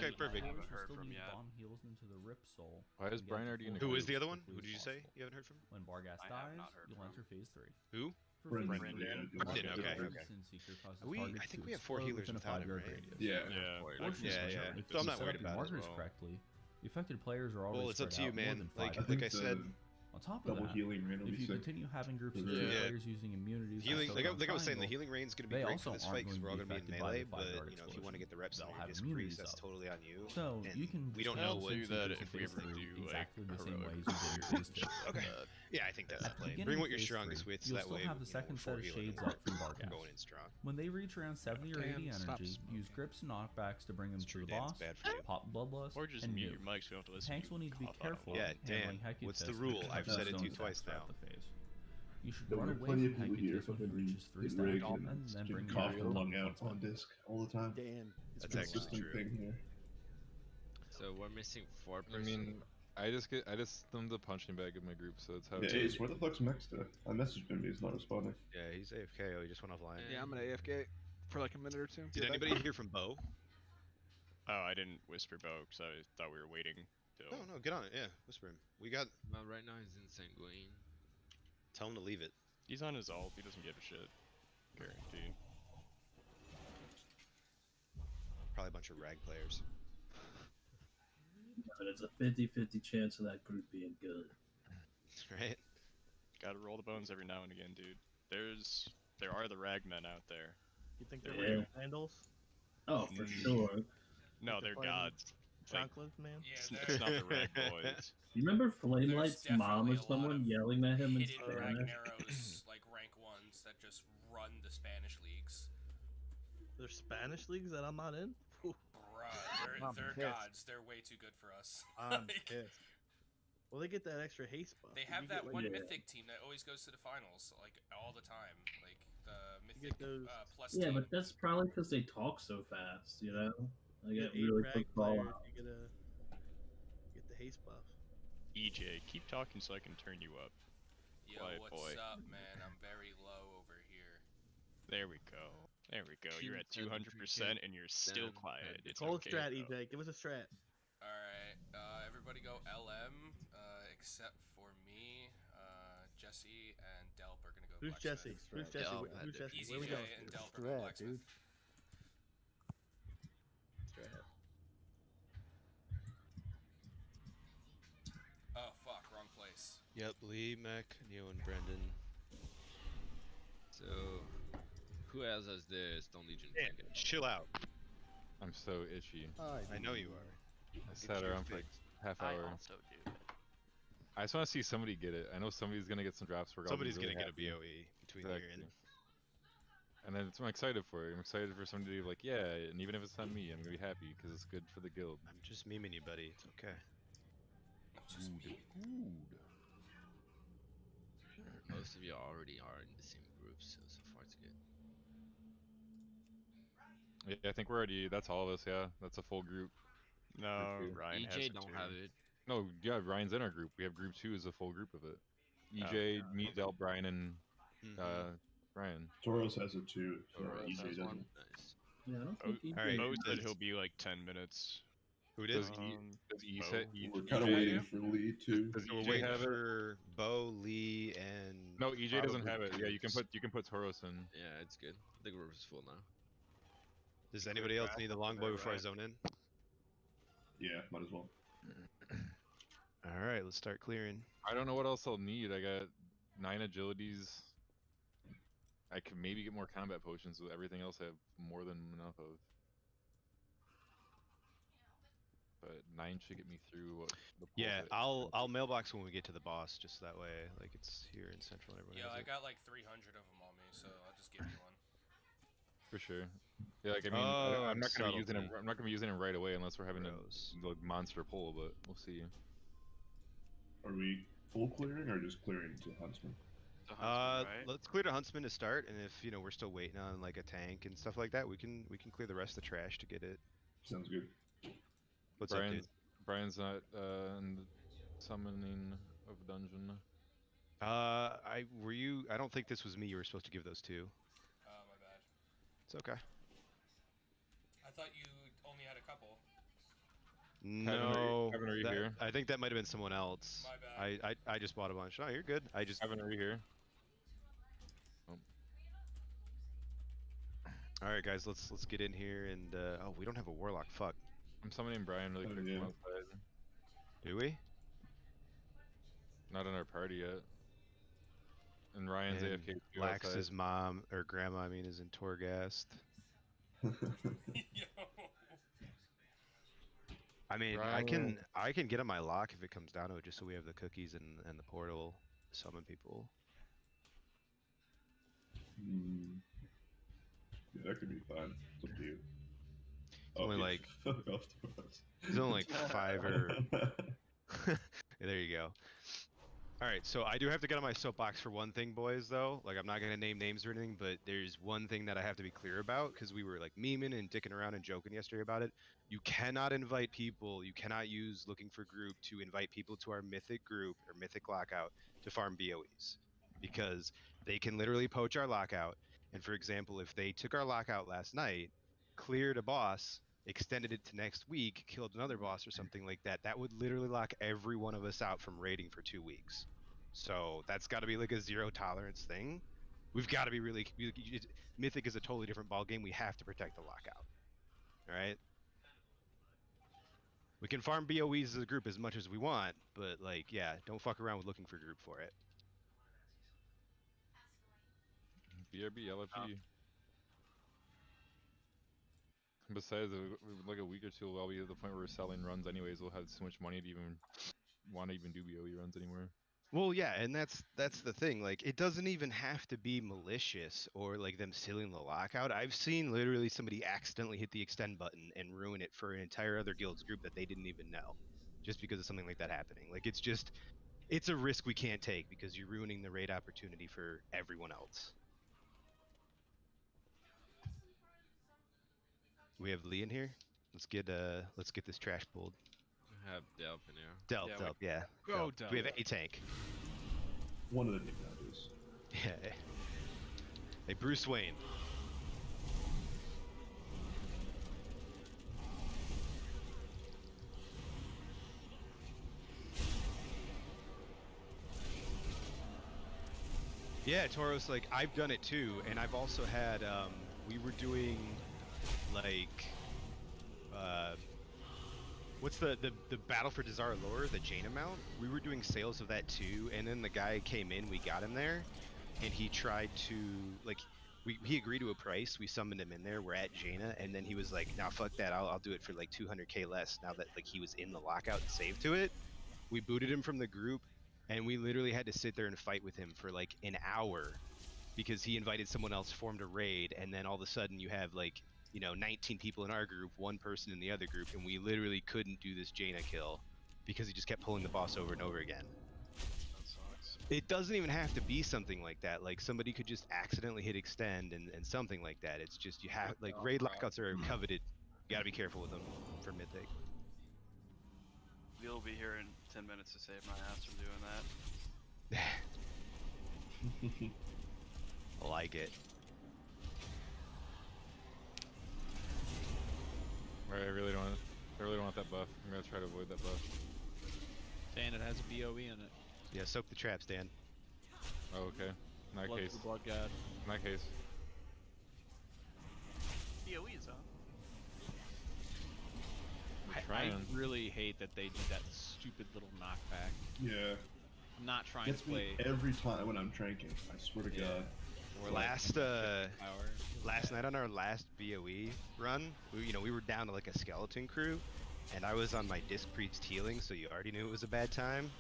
Okay, perfect. Haven't heard still from need yet. bomb heals into the Rip Soul. Why is and get Brian to already in full the Who group? is the other one? quickly Who as did you say possible. you haven't heard from? When Barghast I have dies, not heard you'll from enter phase 3. Who? For Brendan, phase 3, yeah, Brendan, the okay, Third okay. Sin Seeker causes I targets think to we have 4 explode healers within a without 5 him, yard right? radius. Yeah. Fortunately, Yeah. if So I'm you not set worried up your about it as markers well. correctly, the affected players are always Well, it's up spread to you, out more man. than Like, 5 like I yards. said, On top of double that, healing randomly if you sick. continue having groups of Yeah. players using immunities, healing, like like I was saying, the Triangle, healing rain's going to be they great for also this aren't fight because we're all going going to to be be in affected by melee. the 5-yard But you know, if you want to get the reps They'll in have your immunities that's up. totally on you. So And you can we don't just know have what. Sin do that Seekers if in we phase ever 3 do, exactly the same heroic. ways you did in phase 2. Okay. Yeah, I think that's the At the play. beginning Bring of what you're phase strongest 3, with, so you'll that still way have the second set of shades up from we're Barghast. going in strong. When they reach around 70 or 80 Damn, stop energy, smoking. use grips and knockbacks to bring them It's to true, the Dan, it's boss, bad for you. pop Bloodlust, Or just and mute your nuke. mic so you don't have to listen Tanks to will need to be cough out careful Yeah, handling Dan, Hecutus what's the because rule? of I've said it to you touchstone twice attacks throughout now. the phase. You should There run were away plenty from of people here Hecutus when he fucking reaches 3 get stacks, rigged and and then bring your cough their heal lung up out on disc all the time. Dan, it's That's been a actually while. Consistent true. thing here. So we're missing 4 I mean, I just thumbed the punching bag of my group, so it's how. Yeah, Ace, where the fuck's Mexta? I messaged him, he's not responding. Yeah, he's AFK. Oh, he just went offline. Yeah, I'm an AFK for like a minute or two. Did anybody hear from Bo? Oh, I didn't whisper Bo because I thought we were waiting till. No, get on it. Yeah, whisper him. We got. Well, right now he's in Sanguine. Tell him to leave it. He's on his ult. He doesn't give a shit. Guaranteed. Probably a bunch of rag players. But it's a 50-50 chance of that group being good. Right? Gotta roll the bones every now and again, dude. There are the ragmen out there. You think They're they're real. real handles? Oh, for sure. No, they're fighting gods. Like, Chocolate, man? it's not the rag boys. You remember Flamelight's There's mom definitely or a lot someone of yelling at him in hidden Spanish? Ragnaros, like rank 1s that just run the Spanish leagues. There's Spanish leagues that I'm not in? Whew, Bruh, I'm they're pissed. gods. They're way too good for us. I'm Like, pissed. Well, they get that extra haste buff. They You have get, that like, one Yeah. mythic team that always goes to the finals, like all the time. Like the You mythic get those. plus Yeah, team. but that's probably because they talk so fast, you know? I You get get 8 really rag quick players. fallout. You get the haste buff. EJ, keep talking so I can turn you up. Yo, Quiet what's boy. up, man? I'm very low over here. There we go. There we go. You're at Team 200% and you're still Then- quiet. It's Cold okay, strat, though. EJ. Give us a strat. Alright, everybody go LM, except for me. Jesse and Delp are gonna go Who's Jesse? Blacksmith. Who's Jesse? Yeah, Who's Jesse? Easy Where we J going? and Delp are Strat, going Blacksmith. Strat. Oh fuck, wrong place. Yep, Lee, Mech, Neo, and Brendan. So, who has us the Stone Legion? Dan, chill out. I'm so itchy. I know you are. I sat around for like half hour. also do. I just want to see somebody get it. I know somebody's gonna get some drops. Somebody's gonna get a BOE between here Exactly. and. And then I'm excited for it. I'm excited for somebody to be like, yeah, and even if it's not me, I'm gonna be happy because it's good for the guild. I'm just memeing you, buddy. It's okay. Just me. Most of you already are in the same group, so far it's good. Yeah, I think we're already. That's all of us. Yeah, that's a full group. No, Okay. Ryan has EJ it don't too. have it. No, yeah, Ryan's in our group. We have group 2 is a full group of it. EJ, me, Del, Brian, and Ryan. Toros has it too. So Or EJ has doesn't. one. Nice. Yeah, I don't Oh, think he alright. Bo said Does- he'll be like 10 minutes. Who did? Does E Bo. say? We're kind of EJ waiting do? for Lee too. Does So we're EJ waiting have it? for Bo, Lee, and. No, EJ doesn't probably have it. Yeah, you Cruz. can put Toros in. Yeah, it's good. The group is full now. Does anybody else need the longbow before I zone in? Yeah, might as well. All right, let's start clearing. I don't know what else I'll need. I got 9 agilities. I could maybe get more combat potions with everything else I have more than enough of. But 9 should get me through what the Yeah, pulls I'll mailbox when we get to the boss, just that way, like it's here in central and everyone Yeah, has I it. got like 300 of them on me, so I'll just give you one. for sure. Yeah, like I mean, Oh, I'm not gonna be using subtlety. it. I'm not gonna be using it right away unless we're having Gross. a like, monster pull, but we'll see. Are we full clearing or just clearing to Huntsman? Let's clear the Huntsman to start, and if we're still waiting on like a tank and stuff like that, we can clear the rest of the trash to get it. Sounds good. What's up, Brian's dude? Brian's not in the summoning of dungeon. I don't think this was me. You were supposed to give those to. My bad. It's okay. I thought you only had a couple. No, Kevin, are you that- here? I think that might have been someone else. My bad. I just bought a bunch. No, you're good. I just. Kevin, are you here? All right, guys, let's get in here and. Oh, we don't have a warlock. Fuck. I'm summoning Brian really Oh, quick yeah. from outside. Do we? Not in our party yet. And Ryan's And AFK too Lax's outside. mom or grandma, I mean, is in Torghast. Yo. I mean, Ryan- I can get on my lock if it comes down to it, just so we have the cookies and the portal to summon people. Yeah, that could be fun. It's up to you. only yeah, like- fuck off to us. There's only like 5 or. There you go. All right, so I do have to get on my soapbox for one thing, boys. Though, like, I'm not gonna name names or anything, but there's one thing that I have to be clear about because we were like memeing and dicking around and joking yesterday about it. You cannot invite people. You cannot use looking for group to invite people to our mythic group or mythic lockout to farm BOEs because they can literally poach our lockout. And for example, if they took our lockout last night, cleared a boss, extended it to next week, killed another boss or something like that, that would literally lock every one of us out from raiding for 2 weeks. So that's got to be like a zero tolerance thing. We've got to be really. Mythic is a totally different ball game. We have to protect the lockout. All right. We can farm BOEs as a group as much as we want, but like, yeah, don't fuck around with looking for group for it. BRB, LFG. Besides, like a week or two, while we at the point where we're selling runs anyways, we'll have so much money to even want to even do BOE runs anymore. Well, yeah, and that's the thing. Like, it doesn't even have to be malicious or like them stealing the lockout. I've seen literally somebody accidentally hit the extend button and ruin it for an entire other guild's group that they didn't even know, just because of something like that happening. Like, it's a risk we can't take because you're ruining the raid opportunity for everyone else. We have Lee in here. Let's get this trash pulled. I have Delp in here. Delp, yeah. Go, Do we have any tank? One of the nicknames. Yeah. Hey, Bruce Wayne. Yeah, Tauros, like, I've done it too, and I've also had, we were doing, like, what's the Battle for Dazara Lore, the Jaina mount? We were doing sales of that too, and then the guy came in, we got him there, and he tried to, like, he agreed to a price, we summoned him in there, we're at Jaina, and then he was like, nah, fuck that, I'll do it for like 200k less, now that, like, he was in the lockout and saved to it. We booted him from the group, and we literally had to sit there and fight with him for like an hour, because he invited someone else, formed a raid, and then all of a sudden you have like, 19 people in our group, 1 person in the other group, and we literally couldn't do this Jaina kill because he just kept pulling the boss over and over again. That sucks. It doesn't even have to be something like that. Like, somebody could just accidentally hit extend and something like that. It's just, you have, like, raid lockouts are coveted. You gotta be careful with them for Mythic. We'll be here in 10 minutes to save my ass from doing that. I like it. Alright, I really don't want that buff. I'm gonna try to avoid that buff. Dan, it has a BOE in it. Yeah, soak the traps, Dan. Oh, okay. In that Blood case. for the Blood God. In that case. BOE's on. I'm I trying. really hate that they do that stupid little knockback. Yeah. I'm not trying Gets to play. me every time when I'm tranking. I swear to Yeah. God. Or Last power. last night on our last BOE run, we were down to like a skeleton crew, and I was on my Disc Priest healing, so you already knew it was a bad time.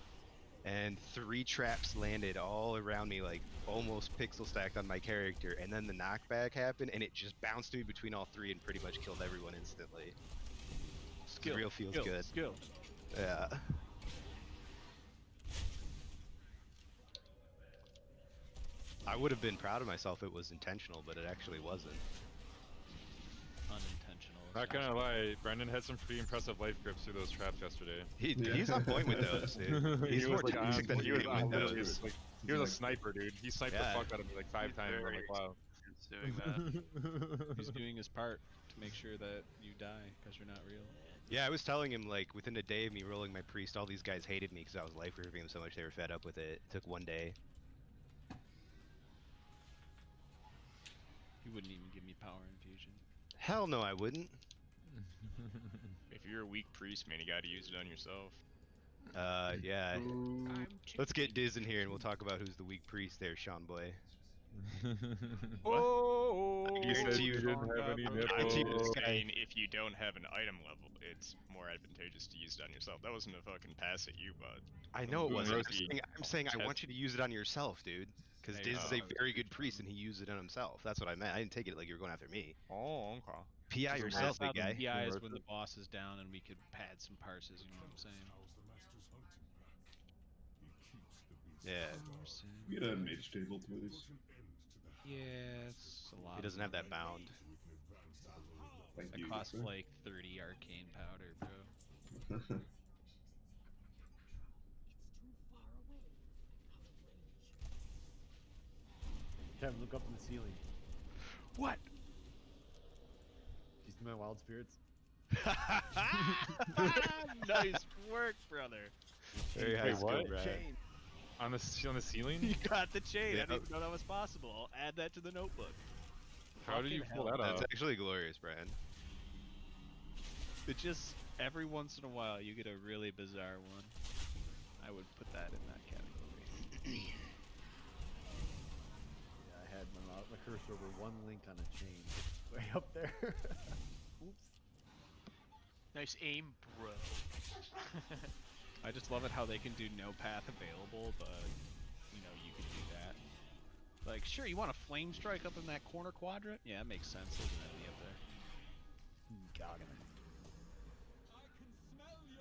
And 3 traps landed all around me, like almost pixel stacked on my character, and then the knockback happened, and it just bounced me between all 3 and pretty much killed everyone instantly. Skill. Real feels skill, good. Skill. Yeah. I would have been proud of myself if it was intentional, but it actually wasn't. Unintentional. Not gonna lie, Brendan had some pretty impressive life grips through those traps yesterday. He's on point with those, dude. He's more strategic than he was anyone on, knows. he was a sniper, dude. He sniped Yeah. the fuck out of me like 5 times. I'm like, wow. It's doing that. He's doing his part to make sure that you die because you're not real. Yeah, I was telling him like within a day of me rolling my priest, all these guys hated me because I was life reaving them so much they were fed up with it. It took 1 day. You wouldn't even give me power infusion. Hell no, I wouldn't. If you're a weak priest, man, you gotta use it on yourself. Yeah. I'm Let's get Diz in here and we'll talk about who's the weak priest there, Sean boy. Oh, You said guarantee you you didn't have any I'm nipples. just saying, if you don't have an item level, it's more advantageous to use it on yourself. That wasn't a fucking pass at you, bud. I know it Boom wasn't. roasty. I'm saying I want you to use it on yourself, dude. Because Hey, Diz is a oh. very good priest and he used it on himself. That's what I meant. I didn't take it like you were going after me. Oh, okay. PI yourself, big guy. PI is when the boss is down and we could pad some parses, you know what I'm saying? Yeah. We get a mage table, please. Yeah, it's a lot. He doesn't have that bound. Thank It you. costs sir. like 30 arcane powder, bro. Kevin, look up in the ceiling. What? Do you see my wild spirits? Nice work, brother. Very high Wait, skill, what? Brad. Chain. On the ceiling? You got the chain. Yeah. I didn't even know that was possible. I'll add that to the notebook. How do you pull Fucking that That's off? actually glorious, Brad. It just every once in a while you get a really bizarre one. I would put that in that category. Yeah, I had my cursor over one link on a chain. Way up there. Oops. Nice aim, bro. I just love it how they can do no path available, but you know you can do that. Like, sure, you want a flame strike up in that corner quadrant? Yeah, that makes sense. There's an enemy up there. Got him.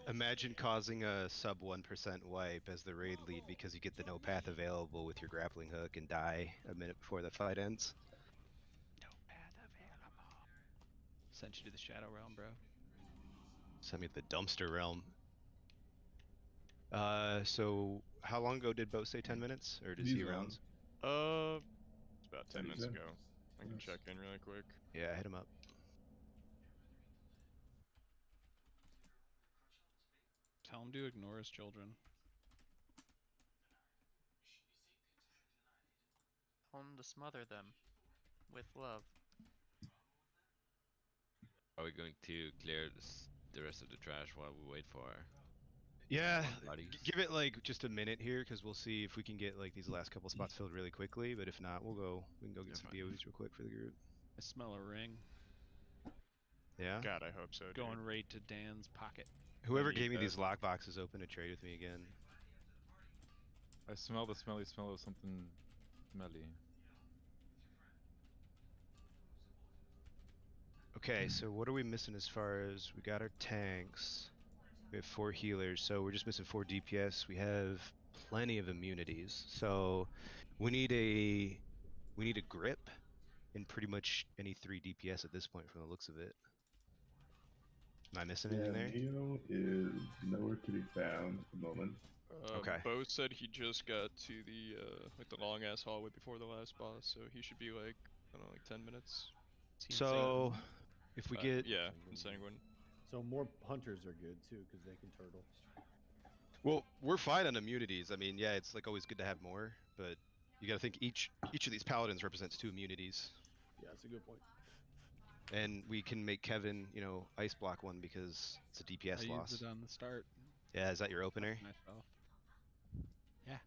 Imagine causing a sub 1% wipe as the raid lead because you get the no path available with your grappling hook and die a minute before the fight ends. No path available. Sent you to the Shadow Realm, bro. Send me to the dumpster realm. So how long ago did Bo say 10 minutes? Or does he He's on. rounds? It's about 10 He's minutes in. ago. I can Nice. check in really quick. Yeah, hit him up. Tell him to ignore his children. Tell him to smother them with love. Are we going to clear the rest of the trash while we wait for Yeah, bodies? give it like just a minute here because we'll see if we can get like these last couple spots filled really quickly. But if not, we can go get some fine. BOEs real quick for the group. I smell a ring Yeah. God, I hope so, dude. going right to Dan's pocket. Whoever need gave me that. these lock boxes open to trade with me again. I smell the smelly smell of something smelly. Okay, so what are we missing as far as we got our tanks? We have 4 healers, so we're just missing 4 DPS. We have plenty of immunities, so we need a grip in pretty much any 3 DPS at this point from the looks of it. Am I missing anything there? Neo is nowhere to be found at the moment. Okay. Bo said he just got to the like the long ass hallway before the last boss, so he should be like I don't know, like 10 minutes. So if we get yeah, in Sanguine. So more hunters are good too, because they can turtle. well, we're fine on immunities. I mean, yeah, it's like always good to have more, but you got to think each of these paladins represents 2 immunities. Yeah, that's a good point. And we can make Kevin, ice block one because it's a DPS I loss. used it on the start. Yeah, is that your opener? Myself. Yeah.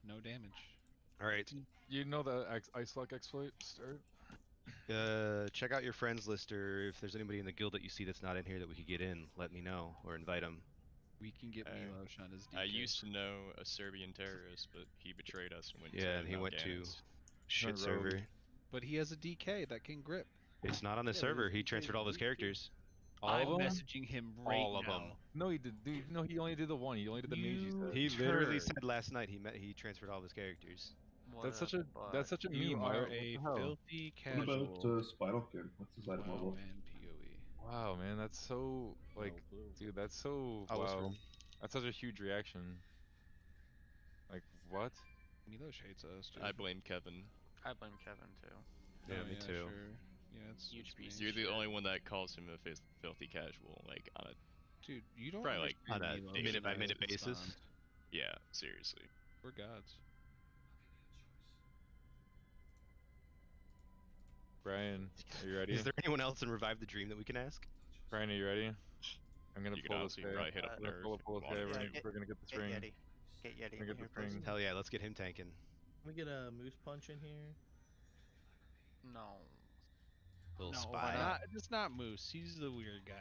No damage. All right. You know the Ice Lock exploit start? Check out your friends list, or if there's anybody in the guild that you see that's not in here that we could get in, let me know or invite them. We can get Milosh on his DK. I used to know a Serbian terrorist, but he betrayed us and went Yeah, to and he went to Afghanis. shit Rogue. server. But he has a DK that can grip. It's not on the Yeah, server. there's He DKs transferred all and his DKs. characters. I'm All of them? messaging him right All of now. them. No, he did. Dude, no, he only did the one. He only did the mage. He literally turd. said last night he transferred all of his characters. What That's such a meme. You Milo. are What a the hell? filthy What casual. about Spinalkin? What's his item WoW level? and PoE. Wow, man, that's so like, No clue. dude, that's so I'll whisper wow. him. That's such a huge reaction. Like what? Milosh hates us, dude. I blame Kevin. I blame Kevin too. Yeah, Oh, me too. Sure. Yeah, it's Huge it's piece me. You're the only one that calls him a filthy casual, like on a Dude, you don't Probably like On a understand Milo's minute by minute response. basis. Yeah, seriously. We're gods. Brian, are you ready? Is there anyone else in Revive the Dream that we can ask? Brian, are you ready? I'm gonna You can pull this honestly guy. probably hit up I'm gonna Nerf pull if this you guy. wanted We're, to. we're gonna get this Get ring. Yeti. Get Yeti. We're gonna get here this ring. first. Hell yeah, let's get him tanking. Let me get a moose punch in here. No. Little No, spy. it's not Moose. He's the weird guy.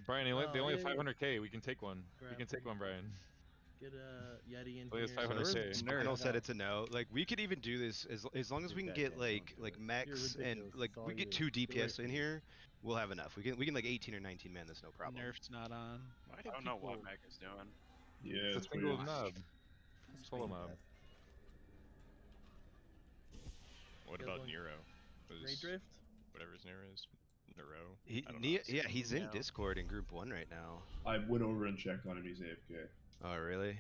Brian, they Oh, only have yeah, yeah. 500k. We can take one. We Grab can take one, Brian. Get a Yeti in Well, here. it's 500K. Spinal said it's a no. Like we could even do this as long as we can get like mechs and like we get 2 DPS in here, we'll have enough. We can like 18 or 19 man. That's no problem. Nerf's not on. I don't know what Meg is doing. Yeah, It's a single mob. Solo mob. What Kill about one. Nero? Ray Drift? Whatever his name is. Nero. He, I don't know. Nia, yeah, he's in No. Discord in Group 1 right now. I went over and checked on him. He's AFK. Oh really?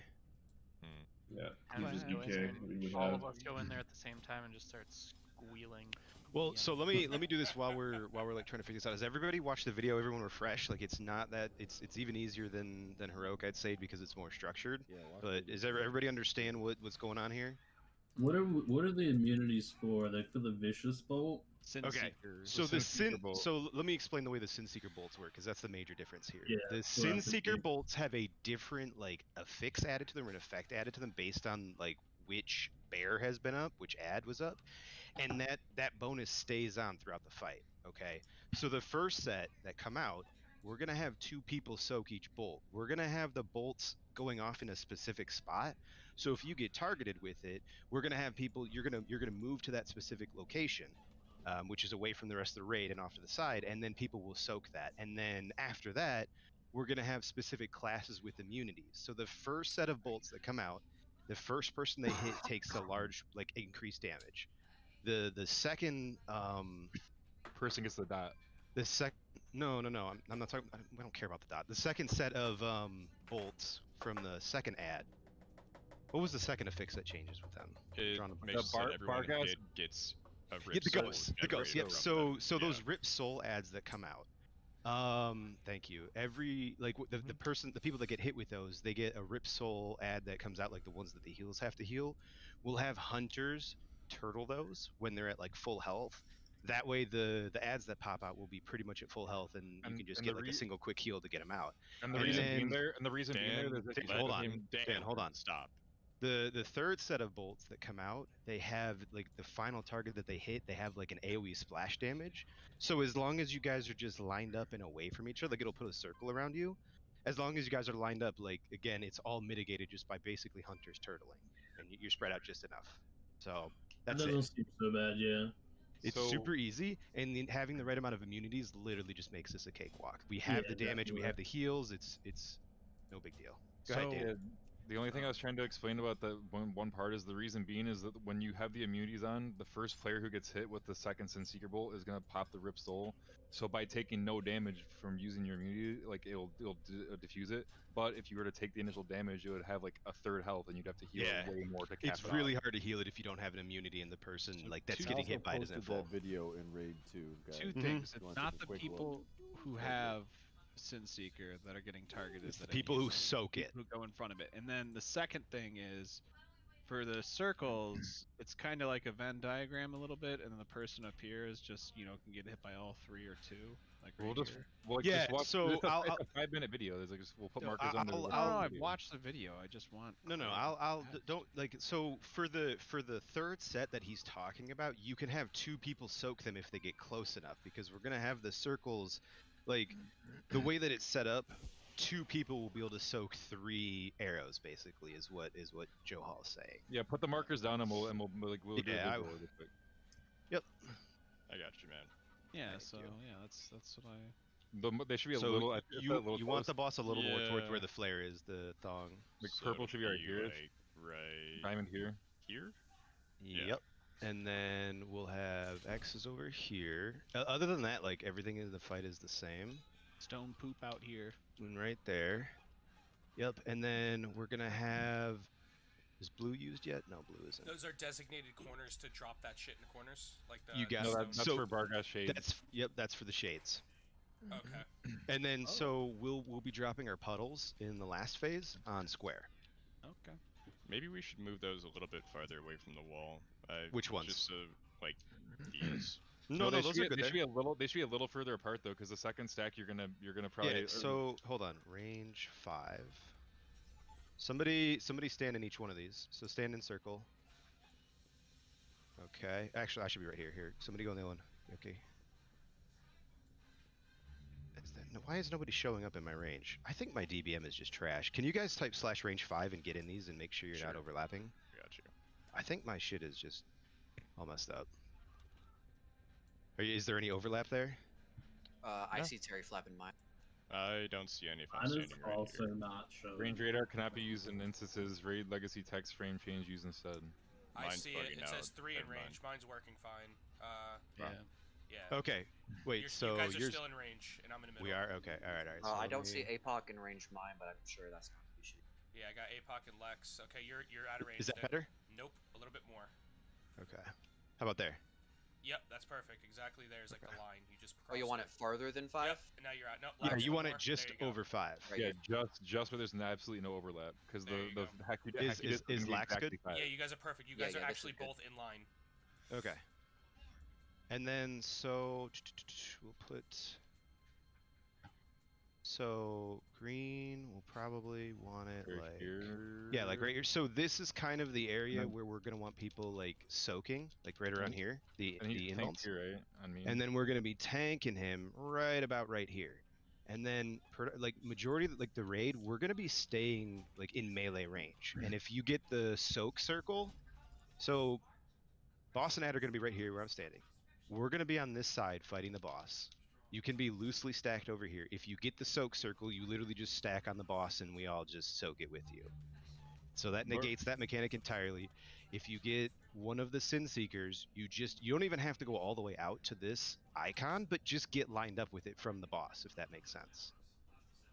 Yeah, Have he's us just go in DK. there I mean, we all have. of us go in there at the same time and just start squealing. Well, so let me do this while we're like trying to figure this out. Has everybody watched the video? Everyone refresh? Like it's not that it's even easier than Heroic, I'd say, because it's more structured. Yeah, watch But the is video. everybody understand what's going on here? What are the immunities for? Are they for the vicious bolt? Sin Okay, Seekers. so the Sin Seeker Sin. bolt. So let me explain the way the Sin Seeker bolts work, because that's the major difference here. Yeah, The that's what I Sin was Seeker thinking. bolts have a different like affix added to them or an effect added to them based on like which bear has been up, which ad was up, and that bonus stays on throughout the fight. Okay, so the first set that come out, we're gonna have 2 people soak each bolt. We're gonna have the bolts going off in a specific spot. So if you get targeted with it, we're gonna have people. You're gonna move to that specific location, which is away from the rest of the raid and off to the side, and then people will soak that. And then after that, we're gonna have specific classes with immunities. So the first set of bolts that come out, the first person they hit takes a large like increased damage. The second Person gets the dot. the sec no I'm not talking. I don't care about the dot. The second set of bolts from the second ad. What was the second affix that changes with them? It Drawing a- makes bar- that everyone Bargas- hit gets a Yeah, rip the soul ghosts. The ghosts. Yep. generated So from those them. Rip Soul ads that come out. Thank you. Every like the people that get hit with those, they get a Rip Soul ad that comes out like the ones that the healers have to heal. We'll have hunters turtle those when they're at like full health. That way the ads that pop out will be pretty much at full health, and you And- can just and get the like a single quick heal to get them out. And the And reason being then- there, there's actually Dan, hold on. Dan, Dan, hold on. Stop. The third set of bolts that come out, they have like the final target that they hit, they have like an AoE splash damage. So as long as you guys are just lined up and away from each other, like it'll put a circle around you. As long as you guys are lined up, like again, it's all mitigated just by basically hunters turtling, and you're spread out just enough. So That that's doesn't it. seem so bad, yeah. It's So- super easy, and then having the right amount of immunities literally just makes this a cakewalk. We have Yeah, the damage, we definitely. have the heals. It's no big deal. Go So, ahead, Dan. the only thing I was trying to explain about that one part is the reason being is that when you have the immunities on, the first player who gets hit with the second Sin Seeker bolt is gonna pop the Rip Soul. So by taking no damage from using your immunity, like it'll diffuse it. But if you were to take the initial damage, it would have like a third health, and you'd have to heal Yeah. way more to cap It's it really off. hard to heal it if you don't have an immunity, and the person like that's two- getting Also hit by it isn't posted full. that video in Raid 2, guys. Two Mhm. things. You It's wanna not take a the quick look? people who have Sin Seeker that are getting targeted. It's the that I people mean. who soak it. Who go in front of it. And then the second thing is, for the circles, it's kind of like a Venn diagram a little bit, and then the person up here is just, can get hit by all 3 or 2. Like right here. Yeah, just watch, so it's a, I'll- it's a 5-minute video. There's like we'll put No, markers on the. I don't know. I've watched the video. I just want. I'll don't like so for the third set that he's talking about, you can have 2 people soak them if they get close enough, because we're gonna have the circles, like the way that it's set up, 2 people will be able to soak 3 arrows. Basically, is what Joe Hall is saying. Yeah, put the markers down and we'll do Yeah, a visual real quick. Yep. I got you, man. Yeah. Thank So you. yeah, that's what I. They should be a So little. it's that you little want close. the boss a little more towards Yeah. where the flare is, the thong. Like So purple should be right here. like, right Diamond here. here. Yeah. Yep. And then we'll have X's over here. Other than that, like everything in the fight is the same. Stone poop out here. And right there. Yep. And then we're gonna have. Is blue used yet? No, blue isn't. Those are designated corners to drop that shit in the corners, like the. You got the it. stone. That's So for Bargas Shade. That's for the shades. Okay. And then so we'll be dropping our puddles in the last phase on square. Okay. Maybe we should move those a little bit farther away from the wall. Which ones? Just like these. No, they those should are be, good they there. should be a little. They should be a little further apart though, because the second stack you're gonna probably. Yeah. So hold on. Range 5. Somebody stand in each one of these. So stand in circle. Okay. Actually, I should be right here. Here. Somebody go in the other one. Okay. Why is nobody showing up in my range? I think my DBM is just trash. Can you guys type /range 5 and get in these and make sure you're not overlapping? Got you. I think my shit is just all messed up. Is there any overlap there? I see Terry flapping mine. I don't see any if I'm Mine is standing right also here. not showing. Range radar cannot be used in instances. Raid legacy text frame change used instead. I Mine's see it. bugging It out. says 3 in Never mind. range. Mine's working fine. Yeah. Yeah. Okay. Wait. You So guys are yours. still in range, and I'm in the middle. We are. Okay. All right. All right. So I let don't see me- APOC in range mine, but I'm sure that's not an issue. Yeah, I got APOC and Lex. Okay, you're out of range. Is that then. better? Nope, a little bit more. Okay. How about there? Yep, that's perfect. Exactly there's like the line. You just Oh, you want it farther than 5? Yep, and now you're out. No, Yeah. Lex, You one want it more. just There you go. over 5. Right Yeah, here. just where there's absolutely no overlap, because There you the go. Hacky Is- Hacky is- gonna is be Lax exactly good? 5. Yeah, you guys are perfect. You Yeah, guys yeah, are this is actually good. both in line. Okay. And then so we'll put. So green, we'll probably want it Right like. here. Yeah, like right here. So this is kind of the area then- where we're gonna want people like soaking, like right around here, the And he tanked involts. here, right? On me. And then we're gonna be tanking him right about right here. And then like majority of like the raid, we're gonna be staying like in melee range. And if you get the soak circle, so boss and Ad are gonna be right here where I'm standing. We're gonna be on this side fighting the boss. You can be loosely stacked over here. If you get the soak circle, you literally just stack on the boss and we all just soak it with you. So that negates that mechanic entirely. If you get one of the Sin Seekers, you don't even have to go all the way out to this icon, but just get lined up with it from the boss, if that makes sense.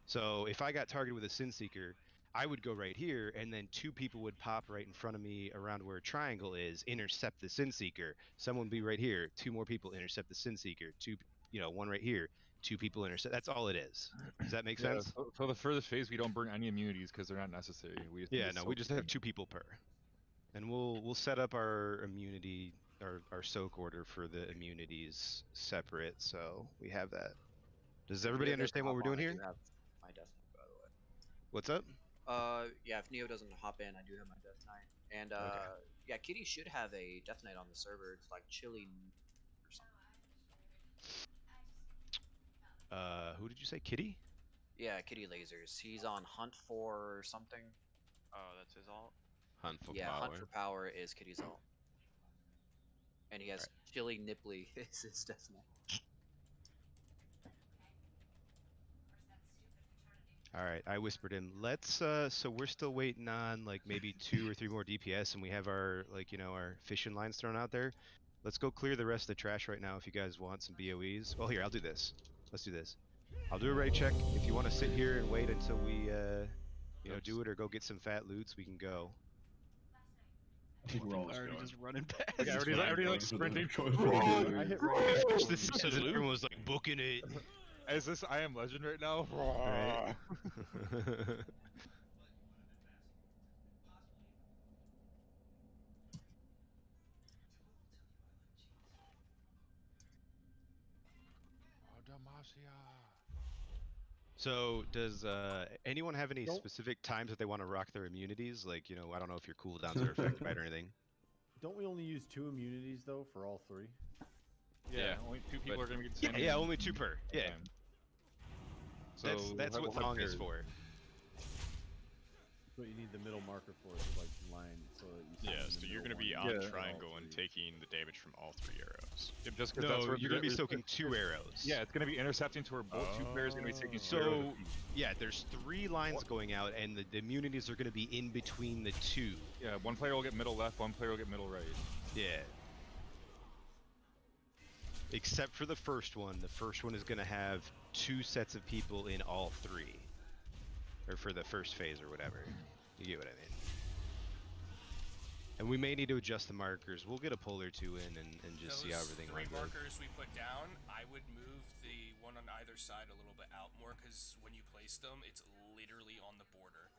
So if I got targeted with a Sin Seeker, I would go right here, and then 2 people would pop right in front of me around where a triangle is, intercept the Sin Seeker. Someone would be right here, 2 more people intercept the Sin Seeker, 1 right here, 2 people intercept. That's all it is. Does that make sense? So the furthest phase, we don't burn any immunities because they're not necessary. We just Yeah, no, we just have 2 people per. And we'll set up our immunity, our soak order for the immunities separate, so we have that. Does everybody understand what we're doing here? I do have my Death Knight, by the way. What's up? Yeah, if Neo doesn't hop in, I do have my Death Knight. And, yeah, Kitty should have a Death Knight on the server. It's like Chili or something. Who did you say? Kitty? Yeah, Kitty Lasers. He's on Hunt for something. Oh, that's his alt. Hunt for Yeah, power. Hunt for Power is Kitty's ult. And he has Chili Nipply is his Death Knight. All right, I whispered him. Let's so we're still waiting on like maybe 2 or 3 more DPS, and we have our our fishing lines thrown out there. Let's go clear the rest of the trash right now if you guys want some BOEs. Well, here, I'll do this. Let's do this. I'll do a raid check. If you want to sit here and wait until we do it or go get some fat loots, we can go. I think we're all Already going. just running past. Yeah, everybody like sprinting. I hit right. This everyone was like booking it. Is this I Am Legend right now? Right. So does anyone have any specific times that they want to rock their immunities? Like, I don't know if your cooldowns are affected by it or anything. Don't we only use 2 immunities though for all 3? Yeah, only 2 people are gonna be standing. Yeah, only 2 per. Yeah. So That's what Thong is for. That's what you need the middle marker for, to like line so that you. Yeah, see so the you're middle gonna be one. on Yeah. triangle All and 3. taking the damage from all 3 arrows. Just 'cause No, that's where you're gonna be soaking 2 arrows. Yeah, it's gonna be intercepting to where both 2 players are gonna be taking 2 arrows So apiece. yeah, there's 3 lines going out, and the immunities are gonna be in between the 2. Yeah, one player will get middle left, one player will get middle right. Yeah. Except for the first one. The first one is going to have 2 sets of people in all 3. Or for the first phase or whatever. You get what I mean. And we may need to adjust the markers. We'll get a pull or two in and just see how Those everything 3 lines up. markers we put down, I would move the one on either side a little bit out more, because when you place them, it's literally on the border.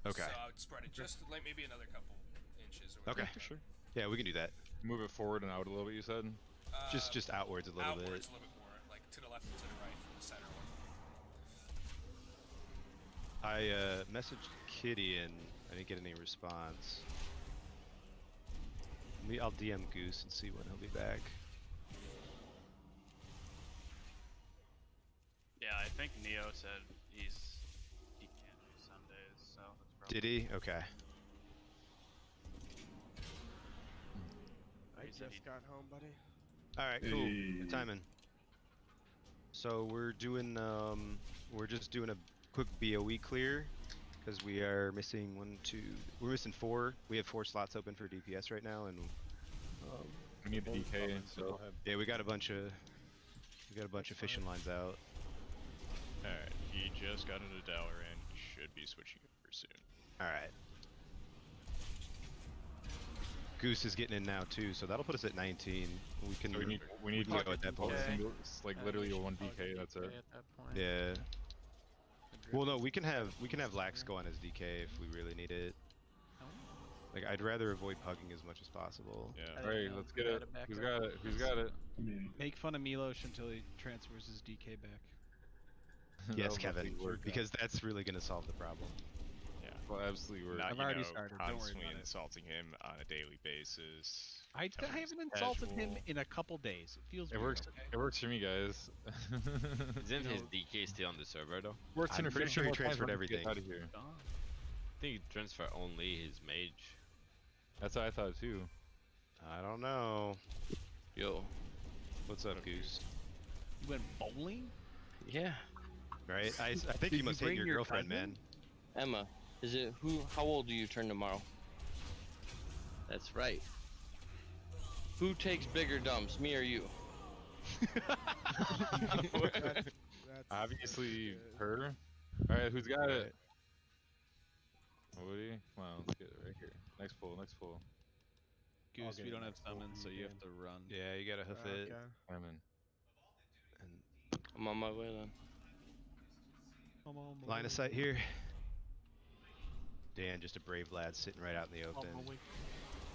Okay. So I would spread it just like maybe another couple inches or Okay. whatever. Sure. Yeah, we can do that. Move it forward and out a little bit. You said. Just outwards a little Outwards bit. a little bit more, like to the left and to the right from the center one. I messaged Kitty and I didn't get any response. I'll DM Goose and see when he'll be back. Yeah, I think Neo said he can't do Sundays, so that's probably. Did he? Okay. I just got home, buddy. Alright, cool. Good timing. So we're doing we're just doing a quick BOE clear because we are missing we're missing 4. We have 4 slots open for DPS right now, and we need the DK. So yeah, we got a bunch of fishing lines out. Alright, he just got into Dalaran. He should be switching over soon. Alright. Goose is getting in now too, so that'll put us at 19. We can So we need go to at that point. It's like literally a 1 DK. That's it. At that point. Yeah. Well, no, we can have Lax go on as DK if we really need it. Like, I'd rather avoid pugging as much as possible. Yeah. Alright, let's get it. Who's got it? Who's got it? Make fun of Milos until he transfers his DK back. Yes, That'll Kevin, definitely work. because that's really gonna solve the problem. Yeah. Well, absolutely work. Not, I've already you know, started, don't worry constantly about it. insulting him on a daily basis. I telling him haven't he's insulted him casual. in a couple days. It feels It weird, works. okay? It works for me, guys. Isn't his DK still on the server though? Works I'm in a pretty sure he more time transferred for him to get everything. Out of here. I think he transferred only his mage. That's what I thought too. I don't know. Yo. What's up, Goose? You went bowling? Yeah. Right? I think Did you you must hate bring your your girlfriend, cousin? man. Emma, is it how old do you turn tomorrow? That's right. Who takes bigger dumps, me or you? Obviously, her. Alright, who's got it? Woody? Come on, let's get it right here. Next pull, next pull. Goose, get we it don't have next pull summons, so you have to run. Yeah, you gotta hoof it. I'm in. And I'm on my way then. line of sight here. Dan, just a brave lad sitting right out in the open.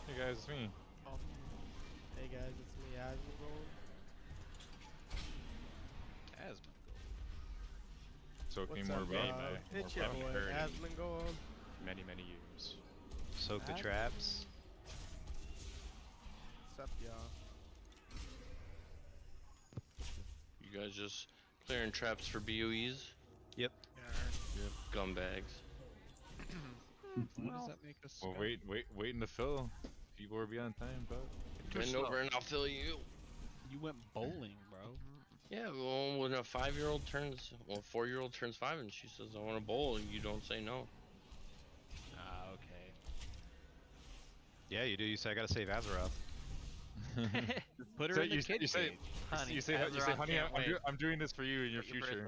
Hey guys, it's me. Hey guys, it's me, Asmongold. So What's came more up, about dog? me. It's your boy, Asmongold. Many years. Soak the traps. What's up, y'all? You guys just clearing traps for BOEs? Yep. Gumbags. What does that make us? Well, waiting to fill. People are beyond time, but. Bend over and I'll fill you. You went bowling, bro. Yeah, well, when a 5-year-old turns, well, a 4-year-old turns 5 and she says, I want to bowl, and you don't say no. Ah, okay. Yeah, you do. You say I gotta save Azeroth. Put her So in the you kid say, cage. you say, honey, I'm doing this for you in your future.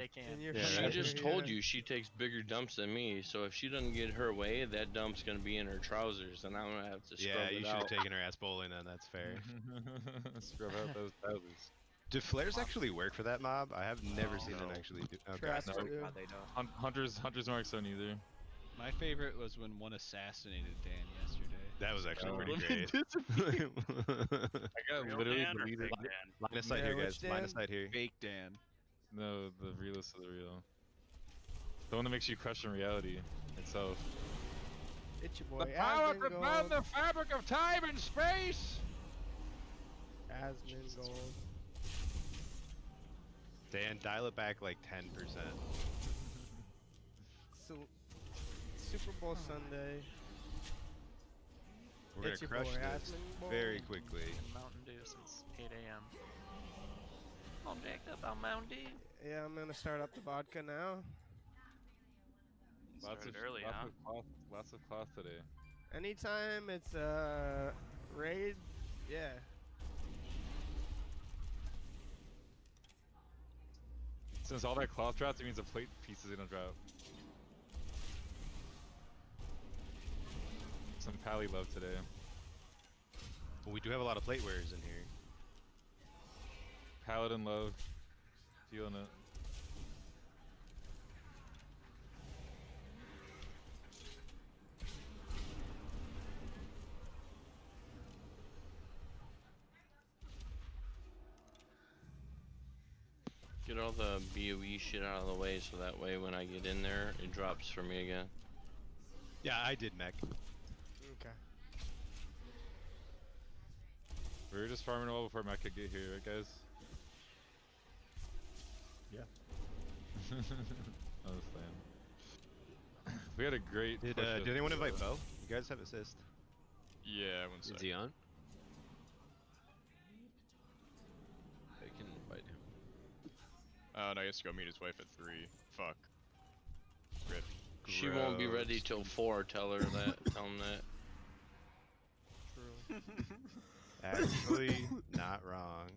She just told you she takes bigger dumps than me, so if she doesn't get her way, that dump's gonna be in her trousers, and I'm gonna have to scrub Yeah, it you should out. have taken her ass bowling then. That's fair. Scrub out those trousers. Do flares actually work for that mob? I have never seen them actually do. Okay. Traps No. do. Hunters marks don't either. My favorite was when one assassinated Dan yesterday. That was actually Oh. pretty great. I got Real literally Dan or deleted. fake Dan? Line of sight Yeah, here, which guys. Line of Dan? sight here. Fake Dan. No, the realist of the real. The one that makes you question reality itself. It's your boy, Asmongold. the fabric of time and space! Asmongold. Dan, dial it back like 10%. So, Super Bowl Sunday. We're It's gonna your crush boy, this Asmongold. very quickly. Mountain Dew since 8 a.m. I'm jacked up on Mountain Dew. Yeah, I'm gonna start up the vodka now. Started early, huh? Lots of cloth today. Anytime it's raid, yeah. Since all that cloth drops, it means the plate piece is gonna drop. some Pally love today. Well, we do have a lot of plate wearers in here. Paladin love. Feeling it. Get all the BOE shit out of the way so that way when I get in there, it drops for me again. Yeah, I did mech. Okay. We were just farming a while before Matt could get here, right, guys? Yeah. I was playing. We had a great. Did push did anyone invite Bo? You guys have assist. Yeah, one sec. Is he on? I can invite him. And I guess to go meet his wife at 3. Fuck. Rip. She won't be ready till 4. Tell her that. Tell him that. True. Actually, not wrong.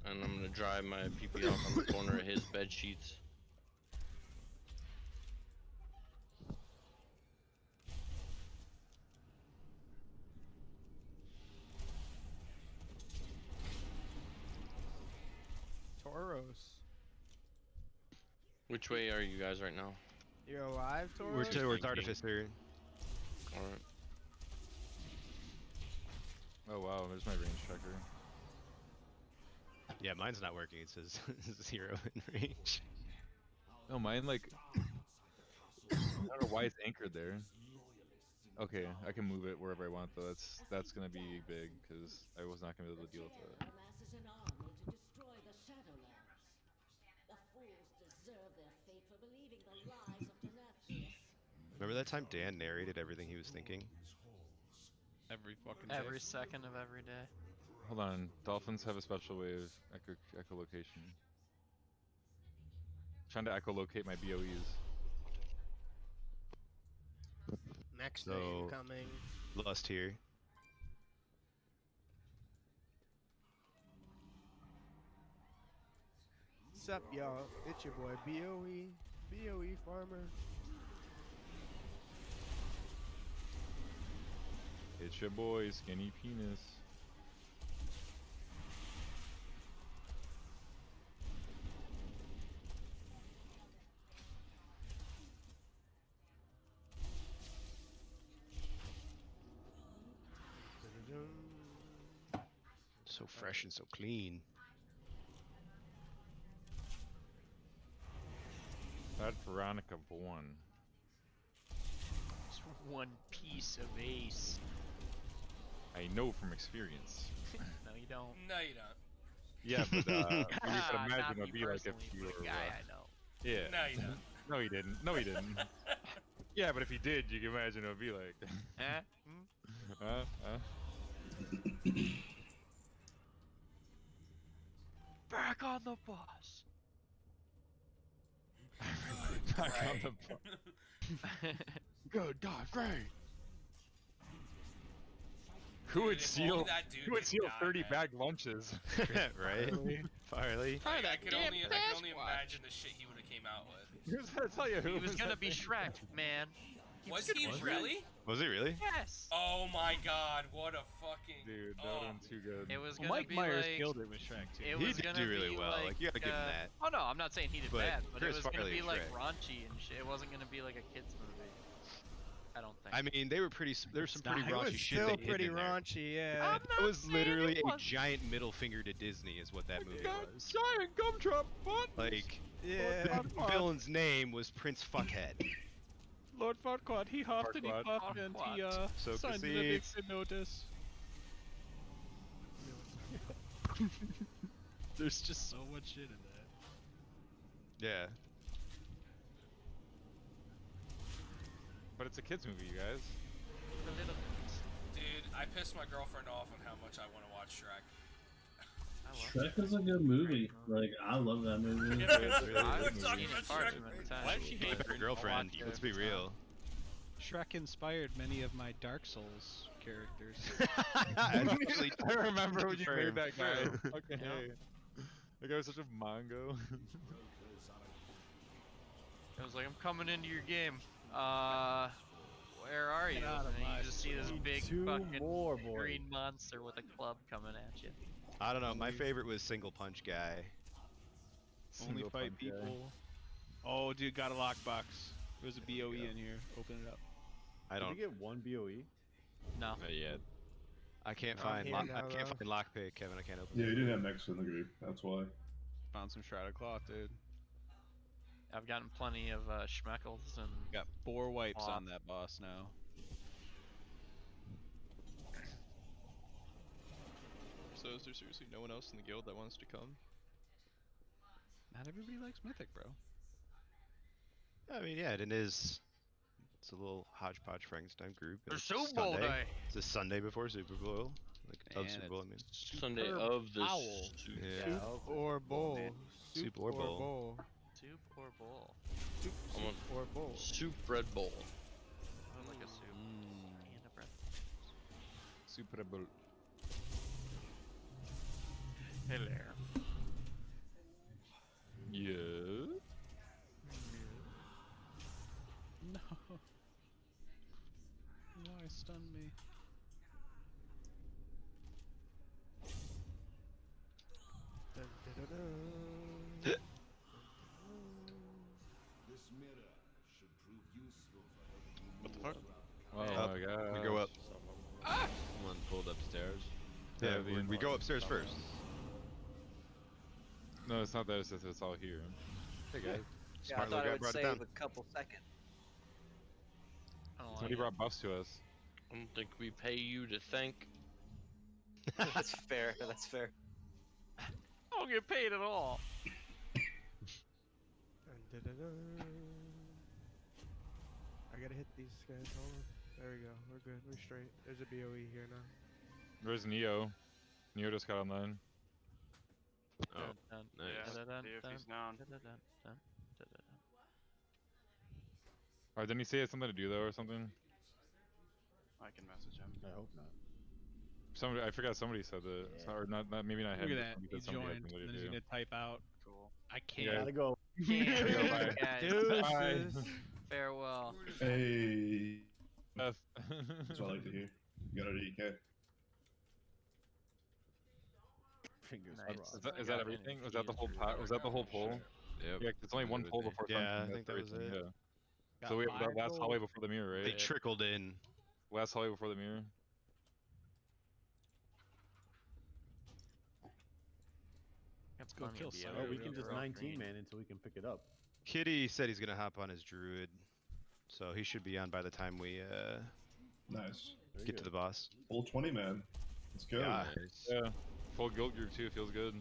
And I'm gonna drive my PP off on the corner of his bed sheets. Tauros. Which way are you guys right now? You're alive, Tauros? We're Artificer. Alright. Oh wow, there's my range checker. Yeah, mine's not working. It says 0 in range. No, mine like. I don't know why it's anchored there. Okay, I can move it wherever I want though. That's gonna be big because I was not gonna be able to deal with that. Remember that time Dan narrated everything he was thinking? Every fucking day. Every second of every day. Hold on, dolphins have a special way of echolocation. Trying to echolocate my BOEs. Next So, day coming. Lust here. What's up, y'all? It's your boy BOE Farmer. It's your boy, Skinny Penis. So fresh and so clean. That Veronica won. Just one piece of ace. I know from experience. No, you don't. No, you don't. Yeah, but you can Not imagine me it'd be like if personally, you but were. a guy I know. Yeah. No, you don't. No, he didn't. No, he didn't. Yeah, but if he did, you can imagine it would be like. Back on the bus. Back on the bus. Good God, great. Who would steal? Who would steal 30 bag lunches? Right? Farley. I could only imagine the shit he would have came out with. Who's gonna tell you who He was gonna be Shrek, man. Was he really? Was he really? Yes. Oh my God! What a fucking dude. That would have been too good. It was gonna Mike be Myers like, killed it with Shrek too. It He was did gonna do really be well. Like, you gotta give him that. Oh no, I'm not saying he did But bad, but Chris it was gonna Farley be is like Shrek. raunchy and shit. It wasn't gonna be like a kids movie. I don't think. I mean, they were pretty. There's some pretty It was raunchy shit. still they did pretty in there. raunchy, yeah. I'm It was not saying literally it a wasn't. giant middle finger to Disney, is what that movie was. Giant gumdrop butt. Like, Yeah. the villain's name was Prince Fuckhead. Lord Farquaad, he hopped and he Farquaad. puffed and he So signed an conceits. eviction notice. There's just so much shit in that. Yeah. But it's a kids movie, you guys. dude. I pissed my girlfriend off on how much I want to watch Shrek. Shrek is a good movie. Like, I love that movie. I've talked about Shrek. Why did she hate Better girlfriend. Let's be real. Shrek inspired many of my Dark Souls characters. Actually, I remember when you made that guy. True. Okay. That guy was such a mongo. I was like, I'm coming into your game. Where are you? Get out of And my you just see this swamp. big Two fucking more, boy. green monster with a club coming at you. I don't know. My favorite was single punch guy. Only Single fight punch guy. people. Oh, dude, got a lockbox. There's a BOE in here. Open it up. I Did don't. you get one BOE? No. Not yet. I can't I'm find. here I now, can't though. find lockpick, Kevin. I can't open Yeah, it. you didn't have Mex in the group. That's why. Found some shrouded cloth, dude. I've gotten plenty of schmeckles and Got 4 wipes Cloth. on that boss now. So is there seriously no one else in the guild that wants to come? Not everybody likes Mythic, bro. I mean, yeah, it is. It's a little hodgepodge Frankenstein group. and For it's Super Bowl Sunday. day. It's a Sunday before Super Bowl. Like of And Super Bowl, I mean. Sunday Superb of the owl. Yeah. Soup or bowl. Soup or bowl. Soup or bowl? Soup, I want soup or bowl. soup bread bowl. I would like a soup and a bread. Super Bowl. Hey there. Yeah. No. Why stun me? Dun, dun, dun, dun. What the fuck? Oh Up. my god. We go up. Someone pulled upstairs. Yeah, the we go upstairs first. No, it's not that. It's all here. Hey guys. Yeah, I Smart little thought guy it would brought it save down. a couple seconds. I don't Somebody like brought buffs to us. I don't think we pay you to thank. That's fair. That's fair. I don't get paid at all. Dun, dun, dun, dun. I gotta hit these guys. Hold on. There we go. We're good. We're straight. There's a BOE here now. Where's Neo? Neo just got online. Oh, Dun, dun, nice. dun, dun, See if dun, he's down. dun, dun, dun, dun, dun, dun, dun. Or didn't he say he had something to do though, or something? I can message him. I hope not. Somebody, I forgot. Somebody said that. It's not, or not maybe not Look him. at that. but He somebody had joined, something and to then he's do. gonna type out. Cool. I Yeah. can't. Gotta go. Can't There you go, wait, bye. guys. Deuces. Farewell. Hey. Beth. That's what I like to hear. You got an EK. Fingers Nice. crossed. Is that everything? Was that the whole pot? Was that the whole poll? Yep. Yeah, it's only one poll before. Yeah, I something, think that that's was it. everything, Yeah. Got So we have 5 that last gold. hallway before the mirror, They right? trickled in. Last hallway before the mirror. Let's go kill some. Oh, we can just 19 man until we can pick it up. Kitty said he's gonna hop on his druid, so he should be on by the time we Nice. There you get go. to the boss. Full 20 man. Let's go. Yeah. Nice. Yeah. Full guild group too. Feels good.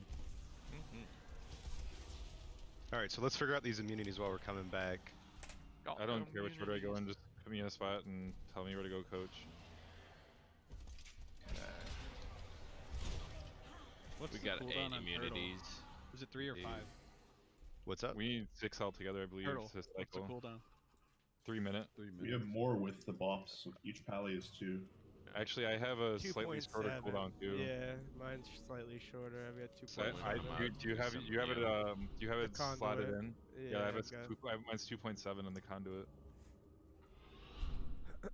All right, so let's figure out these immunities while we're coming back. I don't care which way I go in. Just put me in a spot and tell me where to go, coach. What's We the got cooldown 8 on Turtle? immunities. Was it 3 or 5? What's up? We need 6 altogether, I believe, Turtle. to What's the cycle. cooldown? 3 minute. 3 minutes. We have more with the bops. So each pally is 2. Actually, I have a slightly shorter 2.7. cooldown too. Yeah, mine's slightly shorter. I've got 2.7. So do you have it? You have it? Do you have it The slotted conduit. in? Yeah, I have I've it. got- Mine's 2.7 in the conduit.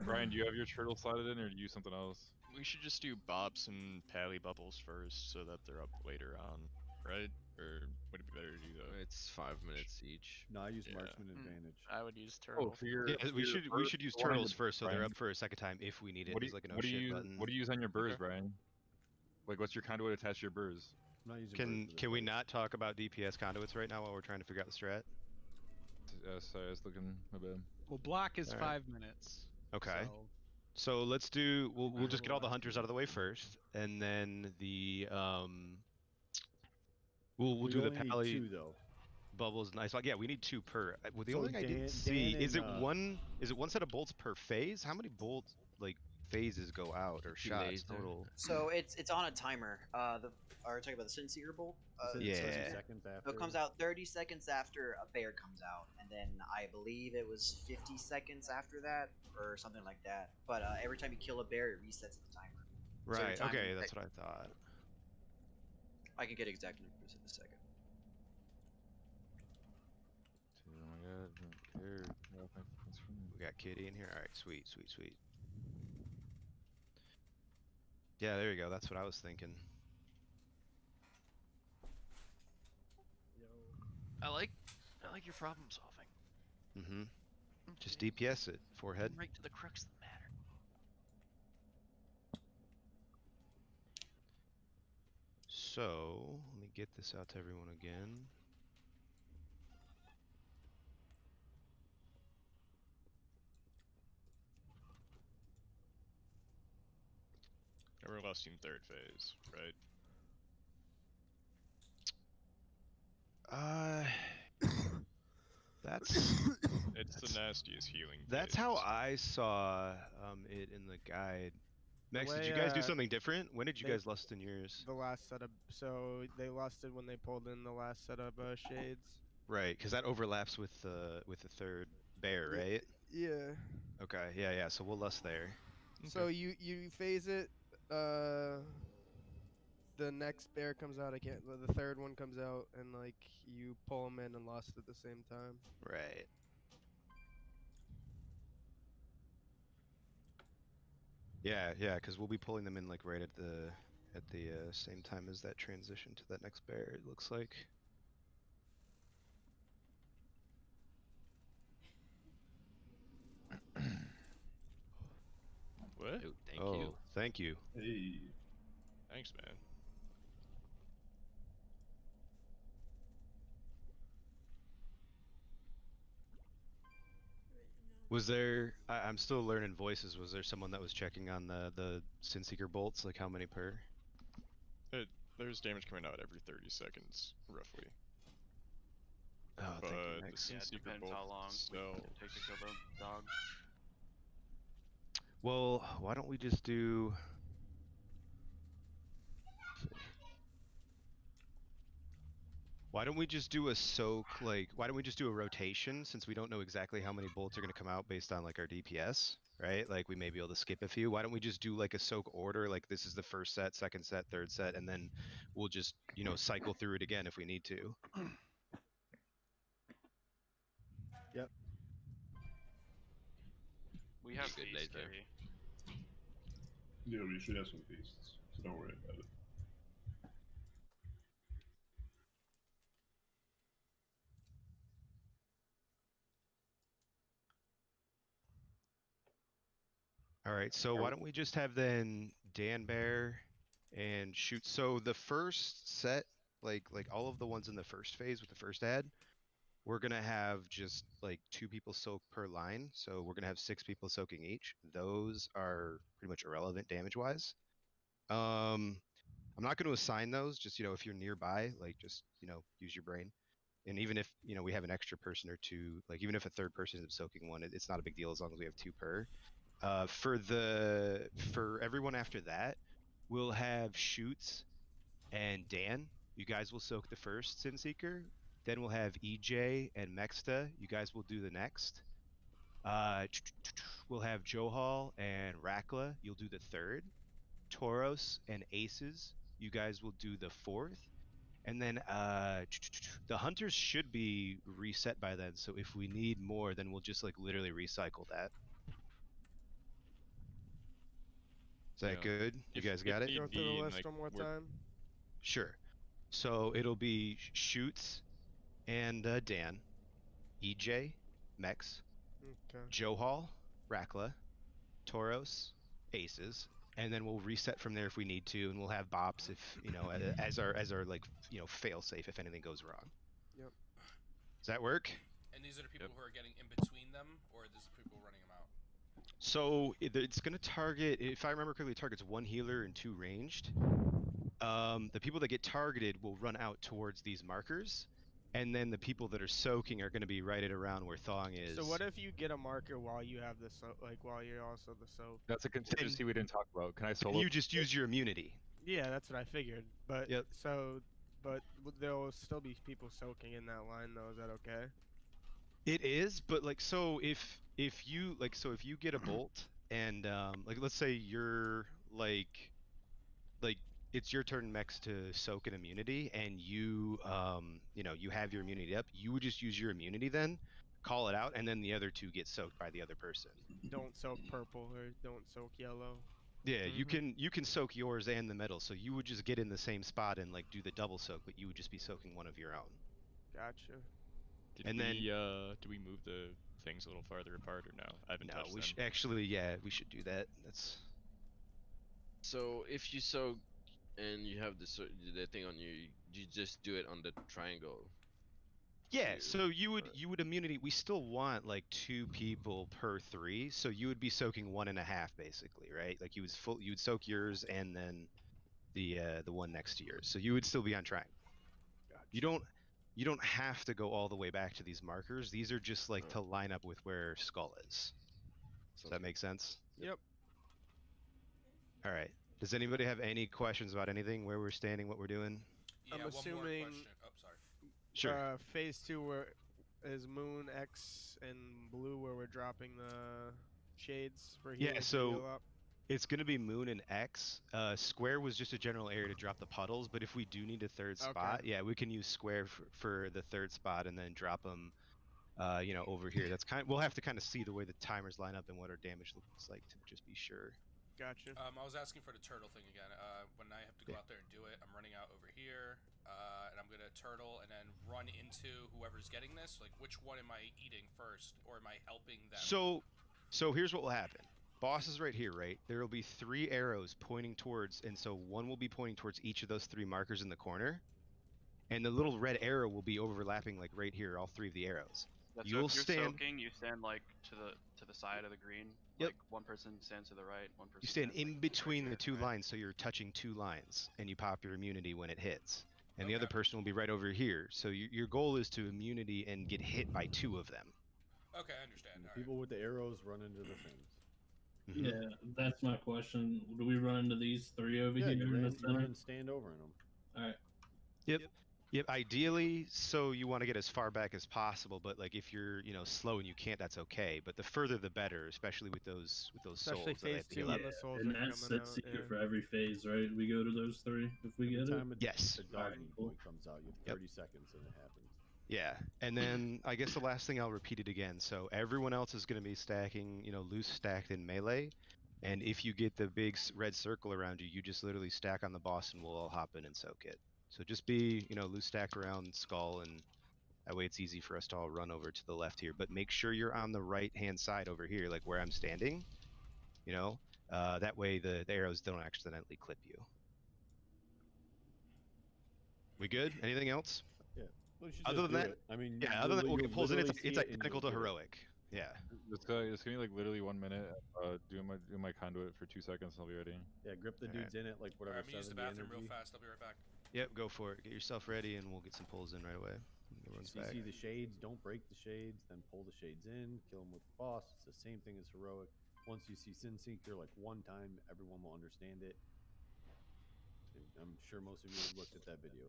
Brian, do you have your turtle slotted in, or do you use something else? We should just do Bops and Pally Bubbles first, so that they're up later on, right? Or would it be better to do that? It's 5 minutes each. No, I use Yeah. marksman advantage. I would use turtle. Oh, for your. Yeah, for we your should burst, use the one on turtles your- first, so they're Brian, up for a second time if we need it. What do There's you, like a no what do shit you button. What do you use on your burrs, Okay. Brian? Like, what's your conduit attached to your burrs? I'm not using Can burst for can this we one. not talk about DPS conduits right now while we're trying to figure out the strat? Sorry, I was looking. My bad. Well, block is Alright. 5 minutes. Okay. So So let's do. We'll just get all the Alright. hunters out of the way first, and then the We'll We do the only need pally 2 though. bubbles and ice. Like, yeah, we need 2 per. Well, the So only thing I Dan- didn't see Dan is it and, one. Is it one set of bolts per phase? How many bolts like phases go out or shots laser. total? So it's on a timer. Are we talking about the Sin Seeker Bolt? It says Yeah. 30 seconds after. So it comes out 30 seconds after a bear comes out, and then I believe it was 50 seconds after that, or something like that. But every time you kill a bear, it resets the timer. So every Right. time Okay, you- that's what I thought. I can get exact numbers in a second. Oh my god, I don't care. Get off my fucking screen. We got Kitty in here. All right, sweet. Yeah, there you go. That's what I was thinking. I like your problem solving. Mm-hmm. Just DPS it, forehead. Right to the crux of the matter. So, let me get this out to everyone again. Everlasting third phase, right? That's It's the nastiest healing. that's how I saw it in the guide. Max, did way, you guys do something different? When did you they- guys lust in yours? The last setup. So they lusted when they pulled in the last set of shades. Right, because that overlaps with the third bear, right? Yeah. Okay, yeah. So we'll lust there. So you phase it. The next bear comes out. The third one comes out, and like you pull them in and lust at the same time. Right. Yeah, because we'll be pulling them in like right at the same time as that transition to that next bear. It looks like. What? Thank you. Hey. Thanks, man. Was there? I'm still learning voices. Was there someone that was checking on the Sinseeker bolts? Like how many per? There's damage coming out every 30 seconds, roughly. Oh, but thank you, the Max. Yeah, it Sinseeker depends how long bolts, we so take to kill the dog. Well, why don't we just do? Why don't we just do a soak? Like, why don't we just do a rotation since we don't know exactly how many bolts are going to come out based on like our DPS, right? Like we may be able to skip a few. Why don't we just do like a soak order? Like this is the first set, second set, third set, and then we'll just cycle through it again if we need to. Yep. We have Good feast laser. ready. Yeah, we should have some feasts, so don't worry about it. All right, so why don't we just have then Dan Bear and shoot. So the first set, like all of the ones in the first phase with the first ad, we're gonna have just like 2 people soak per line. So we're gonna have 6 people soaking each. Those are pretty much irrelevant damage wise. I'm not going to assign those. Just if you're nearby, like just use your brain. And even if we have an extra person or 2, like even if a third person is soaking one, it's not a big deal as long as we have 2 per. For everyone after that, we'll have Shoots and Dan. You guys will soak the first Sinseeker. Then we'll have EJ and Mexta. You guys will do the next. We'll have Johal and Rakla. You'll do the third. Tauros and Aces. You guys will do the fourth. And then the Hunters should be reset by then. So if we need more, then we'll just like literally recycle that. Is that good? You guys got it? Go through the list one more time. Sure. So it'll be Shoots and Dan, EJ, Mex, Okay. Johal, Rakla, Tauros, Aces, and then we'll reset from there if we need to, and we'll have Bops if as our like fail safe if anything goes wrong. Yep. Does that work? And these are the people who are getting in between them, or are these people running them out? So it's gonna target, if I remember correctly, it targets 1 healer and 2 ranged. The people that get targeted will run out towards these markers, and then the people that are soaking are going to be right at around where Thong is. So what if you get a marker while you have the soak, like while you're also the soak? That's a contingency we didn't talk about. Can I solo? You just use your immunity. Yeah, that's what I figured. But Yep. but there'll still be people soaking in that line though. Is that okay? It is, but like so if you get a bolt and like let's say you're like it's your turn next to soak an immunity and you you have your immunity up, you would just use your immunity then. call it out, and then the other two get soaked by the other person. Don't soak purple or don't soak yellow. Yeah, you can soak yours and the metal, so you would just get in the same spot and like do the double soak, but you would just be soaking one of your own. Gotcha. And then do we move the things a little farther apart or no? I haven't no, touched we them. actually, yeah, we should do that. That's So if you soak and you have the thing on you, you just do it on the triangle. yeah. So you would immunity. We still want like 2 people per 3, so you would be soaking 1.5 basically, right? Like you would soak yours and then the one next to yours, so you would still be on triangle. You don't have to go all the way back to these markers. These are just like to line up with where Skull is. Does that make sense? Yep. All right. Does anybody have any questions about anything, where we're standing, what we're doing? Yeah, I'm one more assuming. question. Oh, sorry. Sure. Phase 2 where is Moon X and Blue where we're dropping the shades for heal. Yeah, so it's going to be Moon and X. Square was just a general area to drop the puddles, but if we do need a third spot, yeah, we can use Square for the third spot and then drop them, over here. That's we'll have to kind of see the way the timers line up and what our damage looks like to just be sure. Gotcha. I was asking for the turtle thing again. When I have to go out there and do it, I'm running out over here, and I'm gonna turtle and then run into whoever's getting this. Like, which one am I eating first, or am I helping them? So here's what will happen. Boss is right here, right? There will be 3 arrows pointing towards, and so one will be pointing towards each of those 3 markers in the corner, and the little red arrow will be overlapping like right here, all 3 of the arrows. That's You'll if you're stand. soaking, you stand like to the side of the green. Yep. Like one person stands to the right, one person. You stand stands, in between the 2 lines, so you're touching 2 lines, and you pop your immunity when it hits. And the other person will be right over here. So your goal is to immunity and get hit by 2 of them. Okay, I understand. And the people with the arrows run into the things. Yeah, that's my question. Do we run into these 3 over Yeah, here you in the run center? and stand over in them. All right. Yep. Ideally, so you want to get as far back as possible, but like if you're, slow and you can't, that's okay. But the further the better, especially with those souls. Especially that they phase have to 2 get when up. the souls And are that's coming set out. secret for every phase, right? We go to those 3 if we get it. Yes. The doggy point comes out. You have 30 seconds and it happens. Yeah, and then I guess the last thing I'll repeat it again. So everyone else is going to be stacking, loose stacked in melee, and if you get the big red circle around you, you just literally stack on the boss, and we'll all hop in and soak it. So just be, loose stacked around Skull, and that way it's easy for us to all run over to the left here. But make sure you're on the right-hand side over here, like where I'm standing. That way the arrows don't accidentally clip you. We good? Anything else? Yeah. Well, you should Other just than do that, it. I mean, yeah. Other than we'll you'll get pulls in, it's literally see it and identical to you'll do it. heroic. Yeah. It's gonna be like literally 1 minute. Doing my conduit for 2 seconds. I'll be ready. Yeah, grip the dudes in it like whatever. Alright, I'm gonna use the 70 bathroom energy. real fast. I'll be right back. Yep, go for it. Get yourself ready, and we'll get some pulls in right away. Everyone's back. CC the shades, don't break the shades, then pull the shades in, kill them with the boss. It's the same thing as heroic. Once you see Sin Seeker like one time, everyone will understand it. And I'm sure most of you have looked at that video.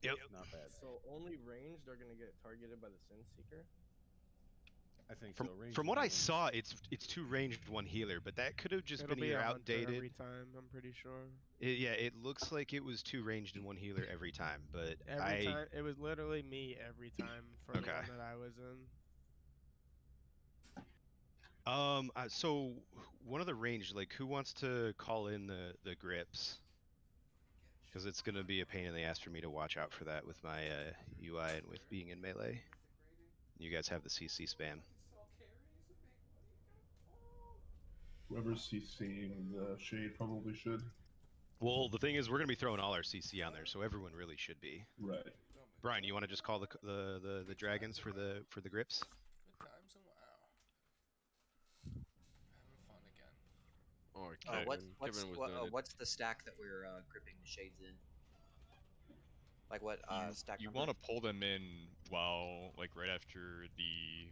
It's not bad. So only ranged are gonna get targeted by the Sin Seeker? I think From so. Ranged from is what I one. saw, it's 2 ranged, 1 healer, but that could have just It'll been be either a hunter outdated. every time. I'm pretty sure. It looks like it was 2 ranged and 1 healer every time, but Every time it was literally me every time for the Okay. one that I was in. So one of the ranged, like, who wants to call in the grips? Because it's gonna be a pain in the ass for me to watch out for that with my UI and with being in melee. You guys have the CC spam. Whoever's CCing the shade probably should. Well, the thing is, we're gonna be throwing all our CC on there, so everyone really should be. Right. Brian, you want to just call the dragons for the grips? Good times and wow. Having fun again. Or What's the stack that we're gripping the shades in? Like what stack? You number? want to pull them in while, like, right after the,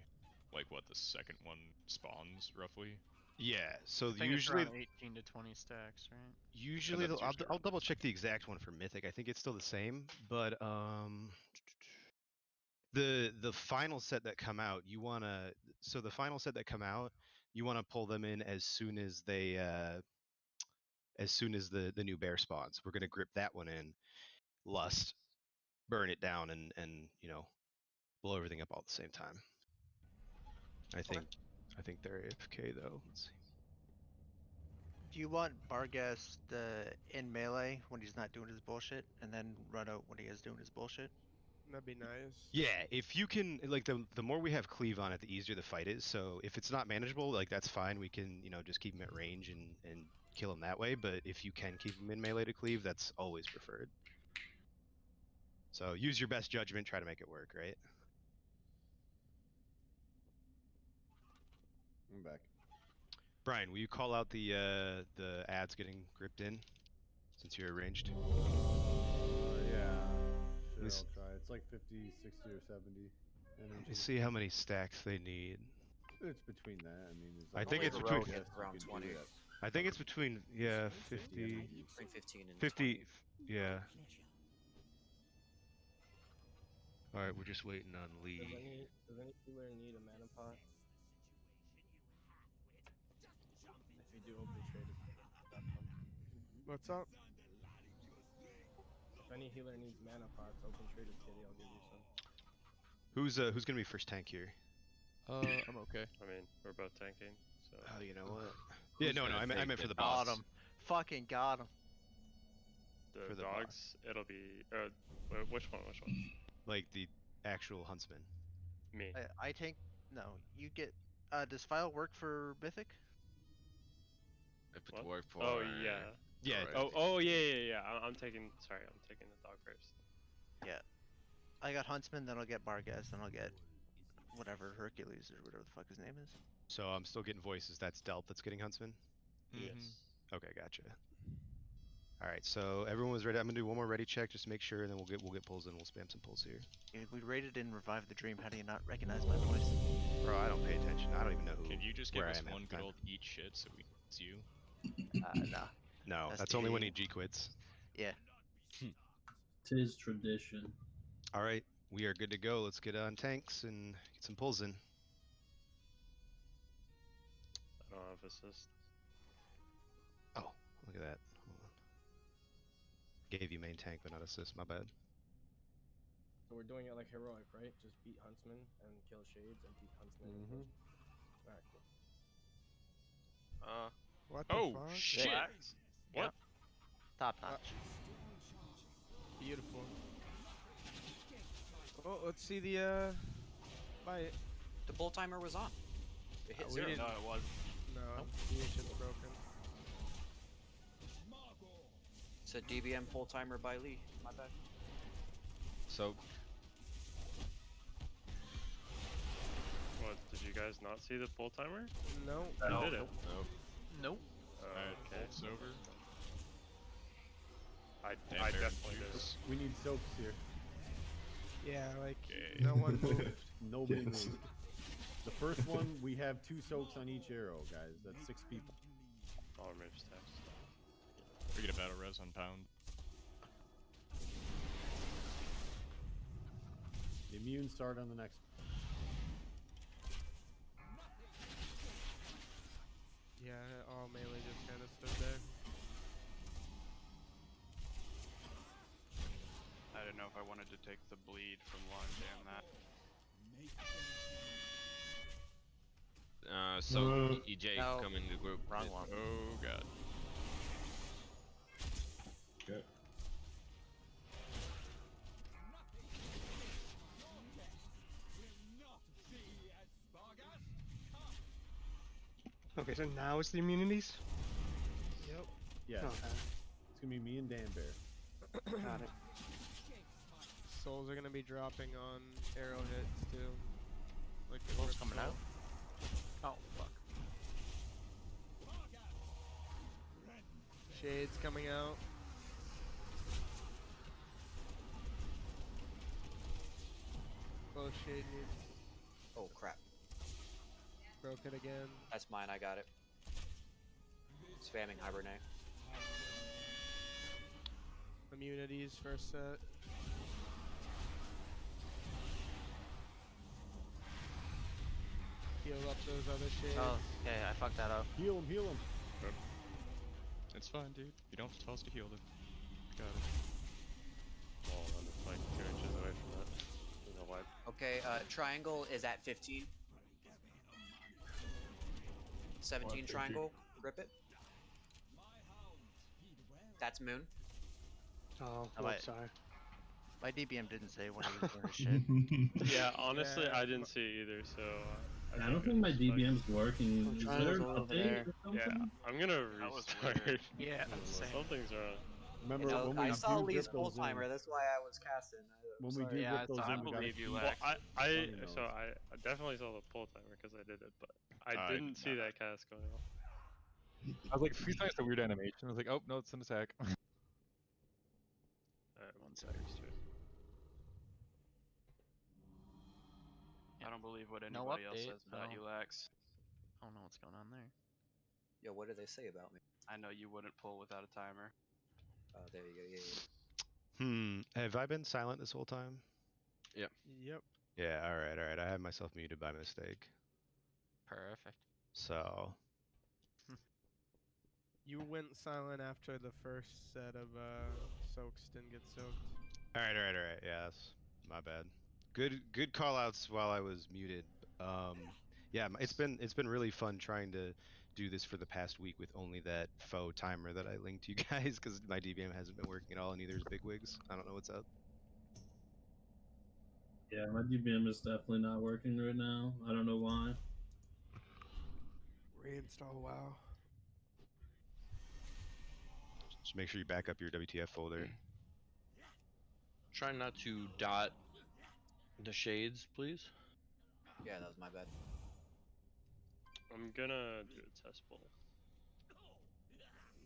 the second one spawns, roughly. Yeah. So I think usually, it's around 18 to 20 stacks, right? usually that's I'll double check the exact one for Mythic. I think it's still the same, but the final set that come out, you wanna pull them in as soon as they the new bear spawns. We're gonna grip that one in, burn it down, and blow everything up all at the same time. I think they're AFK though. Let's see. Do you want Barghest in melee when he's not doing his bullshit, and then run out when he is doing his bullshit? That'd be nice. Yeah, if you can, like, the more we have cleave on it, the easier the fight is. So if it's not manageable, like, that's fine. We can, you know, just keep him at range and kill him that way. But if you can keep him in melee to cleave, that's always preferred. So use your best judgment, try to make it work, right? I'm back. Brian, will you call out the ads getting gripped in, since you're arranged? Yeah. Sure, This- I'll try. It's like 50, 60, or 70. Let me see how many stacks they need. It's between that. I mean, it's I like think only it's the between. rogue gets around 20. I think it's between 50. Between 15 and 50. Yeah. All right, we're just waiting on Lee. Does any healer need a mana pot? If you do open trade, What's up? if any healer needs mana pots, open trade with Kitty. I'll give you some. Who's gonna be first tank here? I'm okay. I mean, we're both tanking, so. Oh, you know what? Yeah, no, I meant for the Got boss. him. Fucking got him. The For the dogs, it'll be. Which one? Which one? Like the actual huntsman. Me. I tank. No, you get. Does file work for Mythic? If it What? work for. Oh yeah. Yeah. Oh yeah. I'm taking. Sorry, I'm taking the dog first. Yeah. I got Huntsman, then I'll get Barghest, then I'll get whatever Hercules or whatever the fuck his name is. So I'm still getting voices. That's Delp that's getting huntsman. Yes. Okay, gotcha. All right, so everyone was ready. I'm gonna do one more ready check just to make sure, and then we'll get pulls in. We'll spam some pulls here. Yeah, we raided in Revive the Dream. How do you not recognize my voice? Bro, I don't pay attention. I don't even know who. Can you just give where us I am at one the good time. old eat shit so it's you? Nah. No, That's that's only when the- he G quits. Yeah. Tis tradition. All right, we are good to go. Let's get on tanks and get some pulls in. I don't have assist. Oh, look at that. Hold on. Gave you main tank, but not assist. My bad. So we're doing it like heroic, right? Just beat Huntsman and kill Shades and beat Huntsman. And kill... Alright, cool. What the Oh fuck? shit! What? Top notch. Beautiful. Oh, let's see the fight. The pull timer was on. It hit We 0. didn't- No, it was. No, DH's broken. Said DBM pull timer by Lee. My bad. So What? Did you guys not see the pull timer? No. I did it. Nope. Okay. It's over. I Danbury definitely did. juice. We need soaks here. Yeah, like Okay. no one moved. Nobody moved. The first one, we have 2 soaks on each arrow, guys. That's 6 people. I'll remove stacks. We get a battle res on pound. The immune start on the next. Yeah, all melee just kind of stood there. I didn't know if I wanted to take the bleed from Long Jam that. So EJ No. come in the group. Wrong one. Oh god. Okay. Okay, so now it's the immunities? Yep. Yeah. Okay. It's gonna be me and Dan Bear. Got it. Souls are gonna be dropping on arrow hits too. Like the Souls rip coming soul. out? Oh, fuck. Shades coming out. Close shade needs Oh crap. broke it again. That's mine. I got it. Spamming hibernate. Immunities first set. Heal up those other shades. Oh, okay, I fucked that up. Heal him, heal him. It's fine, dude. You don't have to tell us to heal them. Got it. Well, I'm just like 2 inches away from that. There's a wipe. Okay, triangle is at 15. 17 triangle. Grip it. That's Moon. Oh, Oh, wait. sorry. My DBM didn't say when he was doing his shit. Yeah, honestly, Yeah, I didn't see it either, so. I don't think my DBM's working. Is trying there to an go over update there. or something? Yeah, I'm gonna That was restart. weird. Yeah, same. Something's wrong. Remember You know, when we I saw do Lee's grip full those in, timer. That's why I was casting. when we do Yeah, grip those I in, we gotta believe you, feed Well, Lex. I Sunny so knows. I definitely saw the pull timer because I did it, but I I didn't did see not. that cast going on. I was like, freeze time's a weird animation. I was like, oh no, it's an attack. Alright, One second. I don't believe what No anybody else update, says about so- you, Lax. I don't know what's going on there. Yo, what do they say about me? I know you wouldn't pull without a timer. Oh, there you go. Yeah. Have I been silent this whole time? Yep. Yeah, alright. I had myself muted by mistake. Perfect. So, You went silent after the first set of soaks didn't get soaked. alright. Yeah, that's my bad. Good call outs while I was muted. Yeah, it's been really fun trying to do this for the past week with only that faux timer that I linked to you guys because my DBM hasn't been working at all, and neither is Bigwigs. I don't know what's up. Yeah, my DBM is definitely not working right now. I don't know why. Reinstall WoW. Just make sure you back up your WTF folder. Try not to dot the shades, please. Yeah, that was my bad. I'm gonna do a test poll.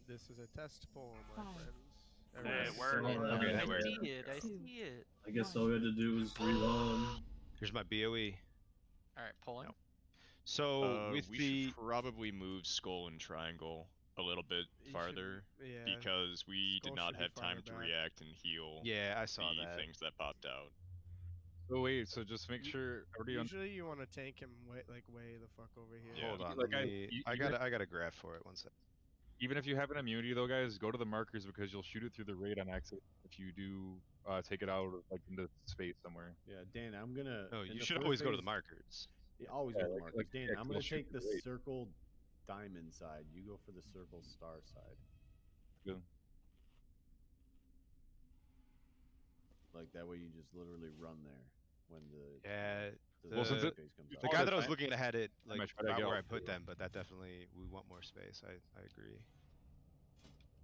This is a test poll, my friends. Hey, it worked. Okay, that I worked. see it. I see it. I guess all we had to do was reload. Here's my BOE. All right, pulling. So with we the should probably move Skull and Triangle a little bit You should- farther yeah, because we Skull did not should be have time farther to back. react and heal yeah, I saw the that. things that popped out. So wait, so just make sure everybody on. Usually you want to tank him way the fuck over here. Yeah. Hold on, Like, I got a graph for it. One sec. Even if you have an immunity though, guys, go to the markers because you'll shoot it through the raid on accident if you do take it out like into space somewhere. Yeah, Dan, I'm gonna. No, in you the should first always go to the phase- markers. Yeah, always Yeah, go to the like- markers. Dan, yeah, I'm 'cause gonna they'll shoot take the the rate. circle diamond side. You go for the circle star side. Good. Like that way, you just literally run there when the Yeah. Well, since it- phase comes The out. guy the that I was time- looking at had it I'm like gonna try to about get where all I put three. them, but that definitely we want more space. I agree.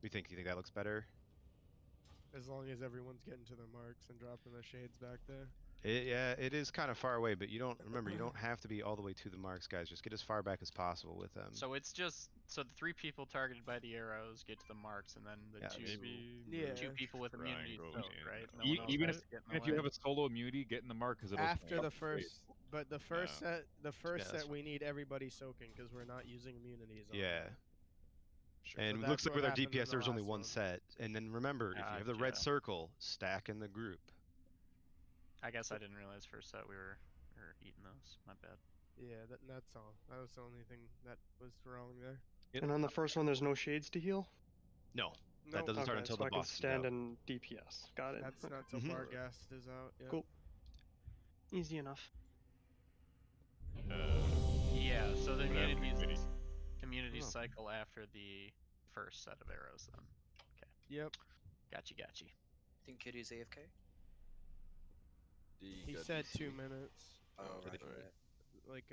You think that looks better? As long as everyone's getting to their marks and dropping their shades back there. Yeah, it is kind of far away, but you don't remember. You don't have to be all the way to the marks, guys. Just get as far back as possible with them. So it's just the 3 people targeted by the arrows get to the marks, and then the Yeah, two Yeah. 2 people with immunity Triangle soaked, in. right? No E- one else even has if, to get in even the if you way. have a solo immunity, get in the mark because it'll. After stop the the raid. first, but the first No. set, the first Yeah, that's set we need everybody soaking because we're not using immunities. On Yeah. them. Sure. And So it looks that's like with what our happened in DPS the there was only last one one. set. And then remember, if you have the red Gotcha. circle, stack in the group. I guess I didn't realize first set we were eating those. My bad. Yeah, that's all. That was the only thing that was wrong there. And on the first one, there's no shades to heal. No, No, that doesn't start Okay, until so the I can boss. stand in DPS. Got it. That's not till Mhm. Barghast is out. Yeah. Cool. Easy enough. Yeah, so the Whatever, immunities Oh. cycle after the first set of arrows then. Okay. Yep. Gotcha. Think Kitty's AFK? He said 2 minutes. Oh, for the- right. Like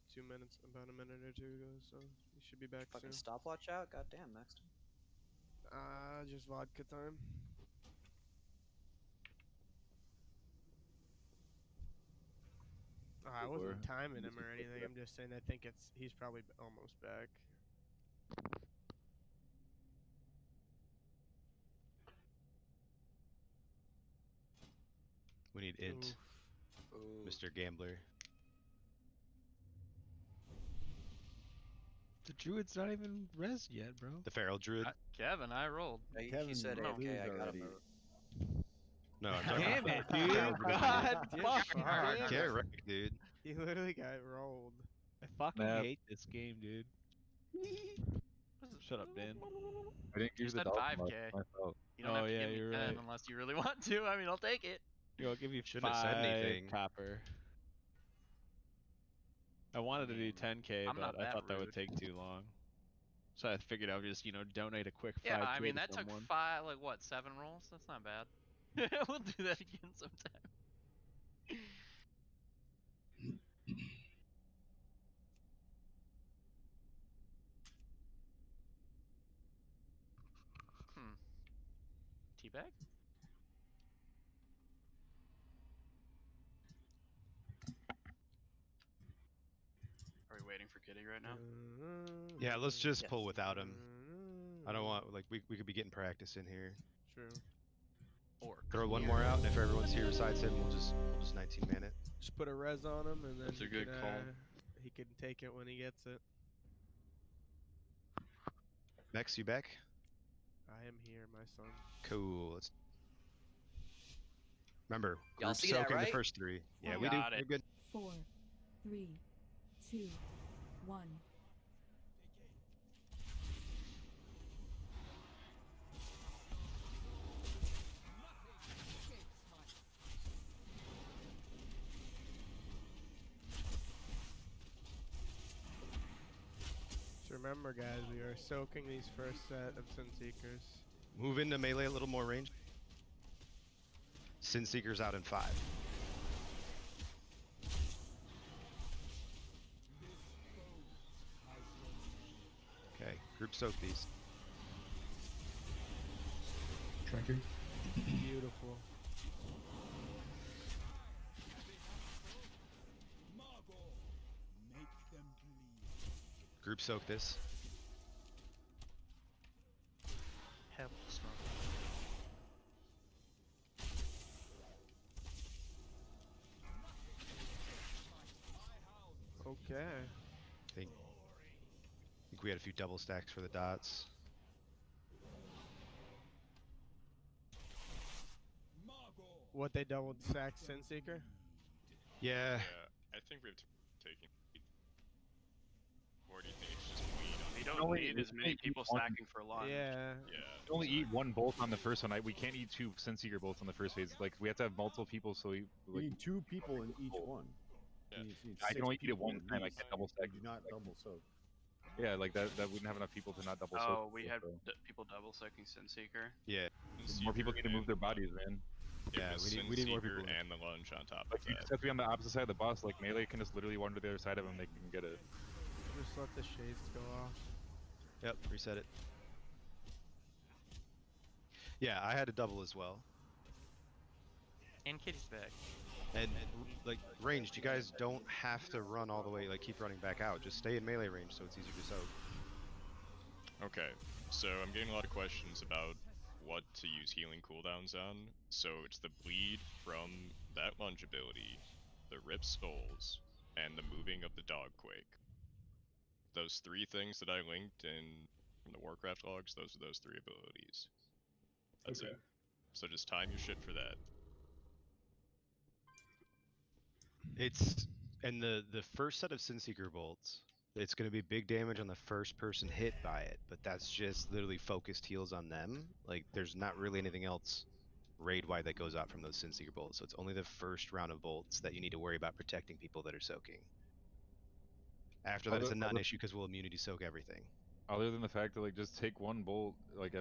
2 minutes, about a minute or two ago. So he should be back Fucking soon. stopwatch out? Goddamn, next. Just vodka time. I wasn't timing him or anything. I'm just saying I think he's probably almost back. We need int, Ooh. Mr. Gambler. The druid's not even res yet, bro. The feral druid. Kevin, I rolled. He Kevin said might AFK, lose I got already. him. No, I'm talking Damn about it, the dude. feral druid. God, Get fuck, fucked. man. Get wrecked, dude. He literally got rolled. I fucking Nah. hate this game, dude. Shut up, Dan. I didn't give you the Said dolphin 5K. last my fault. You don't Oh, have to yeah, give me you're 10 right. unless you really want to. I mean, I'll take it. Yo, I'll give you Shouldn't have said 5 anything. copper. I wanted to do 10k, I'm but not I that thought that would rude. take too long. So I figured I would just, donate a quick 5k Yeah, I mean to that took someone. 7 rolls. That's not bad. We'll do that again sometime. Teabag? Are we waiting for Kitty right now? Yeah, let's just Yes. pull without him. I don't want we could be getting practice in here. True. Or Throw one more out, and if everyone's here besides him, we'll just 19 man it. Just put a res on him, and then That's a he good can, call. he can take it when he gets it. Mex, you back? I am here, my son. Cool. Let's remember. Y'all Group see that, soaking right? the first 3. Yeah, we Got do. it. We're good. 4, 3, 2, 1. Just remember, guys, we are soaking these first set of Sunseekers. Move into melee a little more range. Sin Seeker's out in 5. Okay, group soak these. Tracking. Beautiful. Group soak this. Help smoke. Okay. think we had a few double stacks for the dots. What, they doubled sack Sunseeker? Yeah. I think we have to take him. Or do you think it's just bleed on You the don't only- need as many only people one. stacking for lunge. Yeah. Yeah. You only eat one bolt on the first one. We can't eat 2 Sunseeker bolts on the first phase. Like, we have to have multiple people, so we You need 2 people in each one. Yeah. You need I 6 can only eat it people one at time. I least. can't double stack. You do not double soak. Yeah, like that wouldn't have enough people to not double soak. Oh, we had so. people double soaking Sunseeker. Yeah. More people need to move their bodies, man. Yeah, we need more people. And the lunge on top Like, of you that. just have to be on the opposite side of the boss. Like, melee can just literally wander to the other side of him. They can get it. Just let the shades go off. Yep, reset it. Yeah, I had a double as well. And Kitty's back. And like ranged, you guys don't have to run all the way, like keep running back out. Just stay in melee range so it's easier to soak. Okay, so I'm getting a lot of questions about what to use healing cooldowns on. So it's the bleed from that lunge ability, the rip skulls, and the moving of the dog quake. Those 3 things that I linked in from the Warcraft logs, those are those 3 abilities. That's Okay. it. So just time your shit for that. It's and the first set of Sunseeker bolts, it's going to be big damage on the first person hit by it, but that's just literally focused heals on them. Like there's not really anything else raid-wide that goes out from those Sunseeker bolts. So it's only the first round of bolts that you need to worry about protecting people that are soaking. After that, it's a non-issue because we'll immunity soak everything. Other than the fact that, like, just take 1 bolt, like,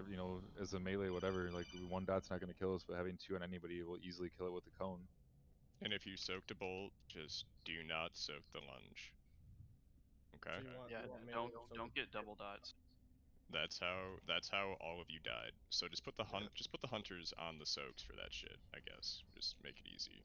as a melee, whatever. Like, 1 dot's not going to kill us, but having 2 on anybody will easily kill it with the cone. And if you soaked a bolt, just do not soak the lunge. Okay. Yeah, don't get double dots. That's how all of you died. So just put the hunters on the soaks for that shit, I guess. Just make it easy.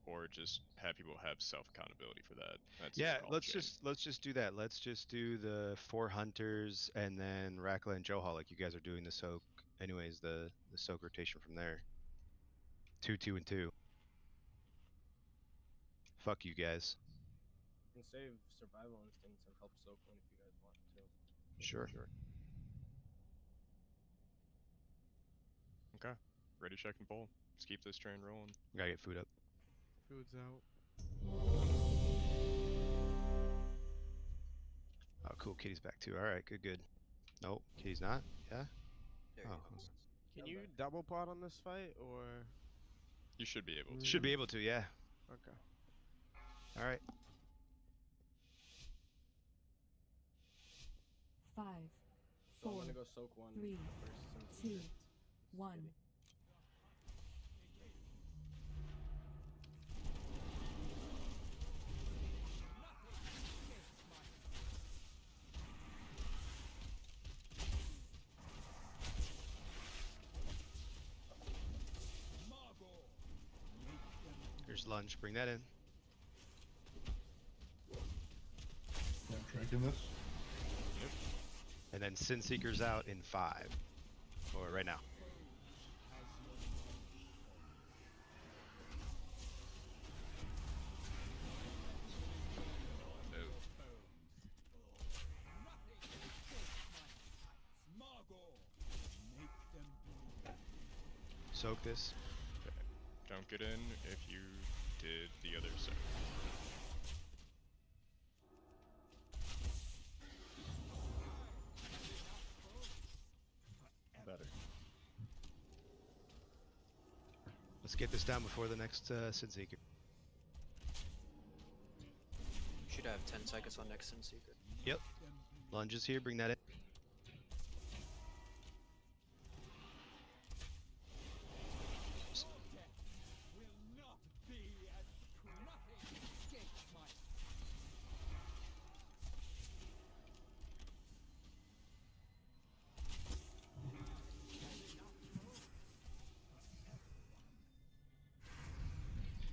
Or just have people have self accountability for that. That's Yeah, all let's Jane. just do that. Let's just do the 4 hunters and then Rakla and Johal. Like you guys are doing the soak, anyways. The soak rotation from there. 2, 2, and 2. Fuck you guys. You can save survival instincts and help soak one if you guys want to. Sure. Okay. Ready, check, and pull. Let's keep this train rolling. We gotta get food up. Food's out. Oh, cool. Kitty's back too. All right, good. Nope, Kitty's not. Yeah. Oh, Can you double pot on this fight, or? You should be able to. should be able to. Yeah. Okay. All right. So I'm 4, gonna go soak one 3, first. 2, 1. Here's lunge. Bring that in. Yeah, I'm tracking this. Yep. And then Sin Seeker's out in 5. Or right now. Soak this. Okay. Don't get in if you did the other side. Better. Let's get this down before the next Sin Seeker. Should have 10 seconds on next Sin Seeker. Yep. Lunge is here. Bring that in.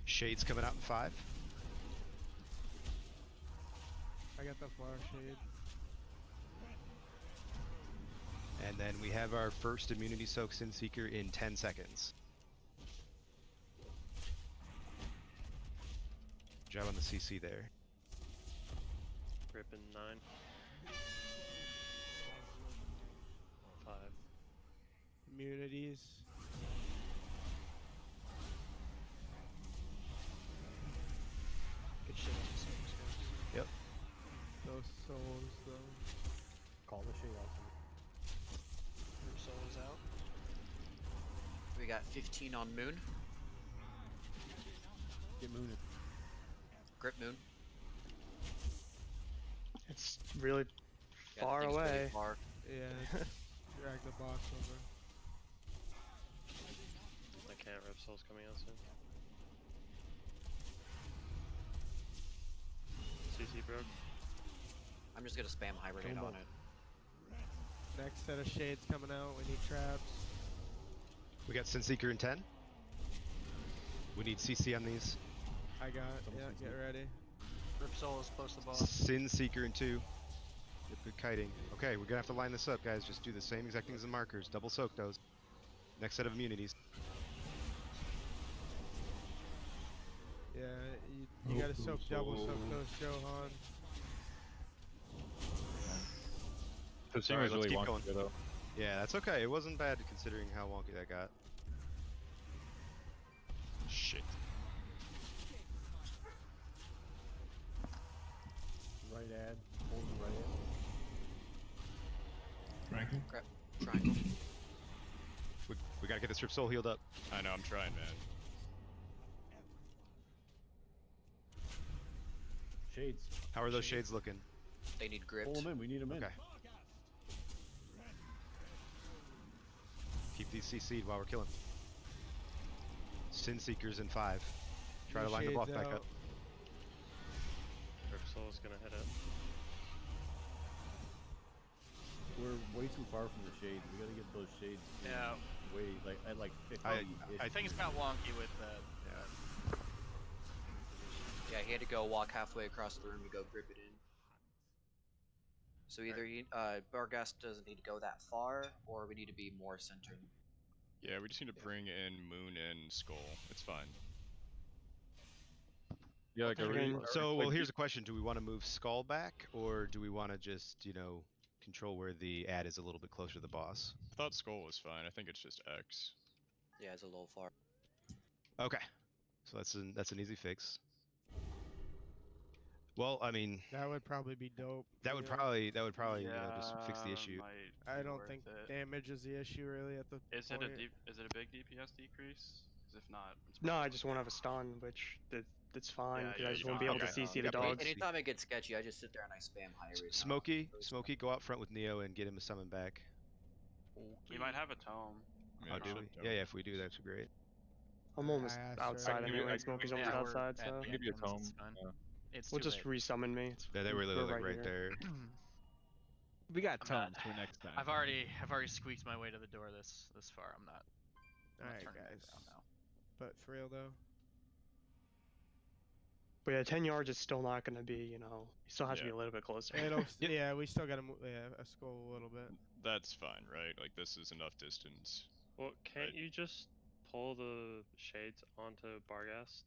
Shade's coming out in 5. I got the flower shade. And then we have our first immunity soak Sin Seeker in 10 seconds. Good job on the CC there. Grip in 9. 5. Immunities. Good shit on the soaks, guys. Yep. Those souls, though. Call the shade out. Your soul's out. We got 15 on Moon. Get mooning. Grip Moon. It's really Yeah, far the thing's really away. far. Yeah, drag the box over. I can't. Rip Soul's coming out soon. CC broke. I'm just gonna spam hibernate on it. Next set of shades coming out. We need traps. We got Sin Seeker in 10. We need CC on these. I got. Yeah, get ready. Rip Soul is close to the boss. Sin Seeker in 2. Good kiting. Okay, we're gonna have to line this up, guys. Just do the same exact things as markers. Double soak those. Next set of immunities. Yeah, you gotta soak double soak those Johan. The thing Sorry, is let's really keep wonky going. though. Yeah, that's okay. It wasn't bad considering how wonky that got. Shit. Right ad. Hold the right ad. Tracking. Crap. Triangle. We gotta get this Rip Soul healed up. I know, I'm trying, man. Shades. How are those shades looking? They need gripped. Pull them in. We need them in. Okay. Keep these CC'd while we're killing. Sin Seekers in 5. Try to line the block back up. Rip Soul's gonna hit it. We're way too far from the shades. We gotta get those shades. Yeah. Way like at like 50. I think it's got wonky with that. Yeah, he had to go walk halfway across the room to go grip it in. So either Barghast doesn't need to go that far, or we need to be more centered. Yeah, we just need to bring in Moon and Skull. It's fine. Yeah, like well, here's a question: do we want to move Skull back, or do we want to just, control where the ad is a little bit closer to the boss? I thought Skull was fine. I think it's just X. Yeah, it's a little far. Okay, so that's an easy fix. Well, I mean, That would probably be dope. that would probably just fix the issue. I don't think damage is the issue really at the Is point. it a big DPS decrease? 'Cause if not, it's No, I just won't have a stun, which the it's fine. Yeah, 'cause yeah, I just you won't be don't- able to okay. CC the Yeah, but dogs. Anytime it gets sketchy, I just sit there and I spam high rate. Smokey, go out front with Neo and get him to summon back. You might have a tome. Oh, do we? Yeah, if we do, that's great. I'm almost asked outside her. anyway. Smokey's almost Yeah, we're outside, at so the Give you a entrance, tome. it's fine. Yeah. It's we'll too just late. resummon me. Yeah, they were we're literally right there. We got I'm not- tomes for next time. I've already squeaked my way to the door this far. I'm not Alright, turning back guys. around now. But for real though, But yeah, 10 yards is still not going to be, you know, he still has to be a little bit closer. yeah, we still gotta move. Yeah, a skull a little bit. That's fine, right? Like this is enough distance. Well, can't you just pull the shades onto Barghast?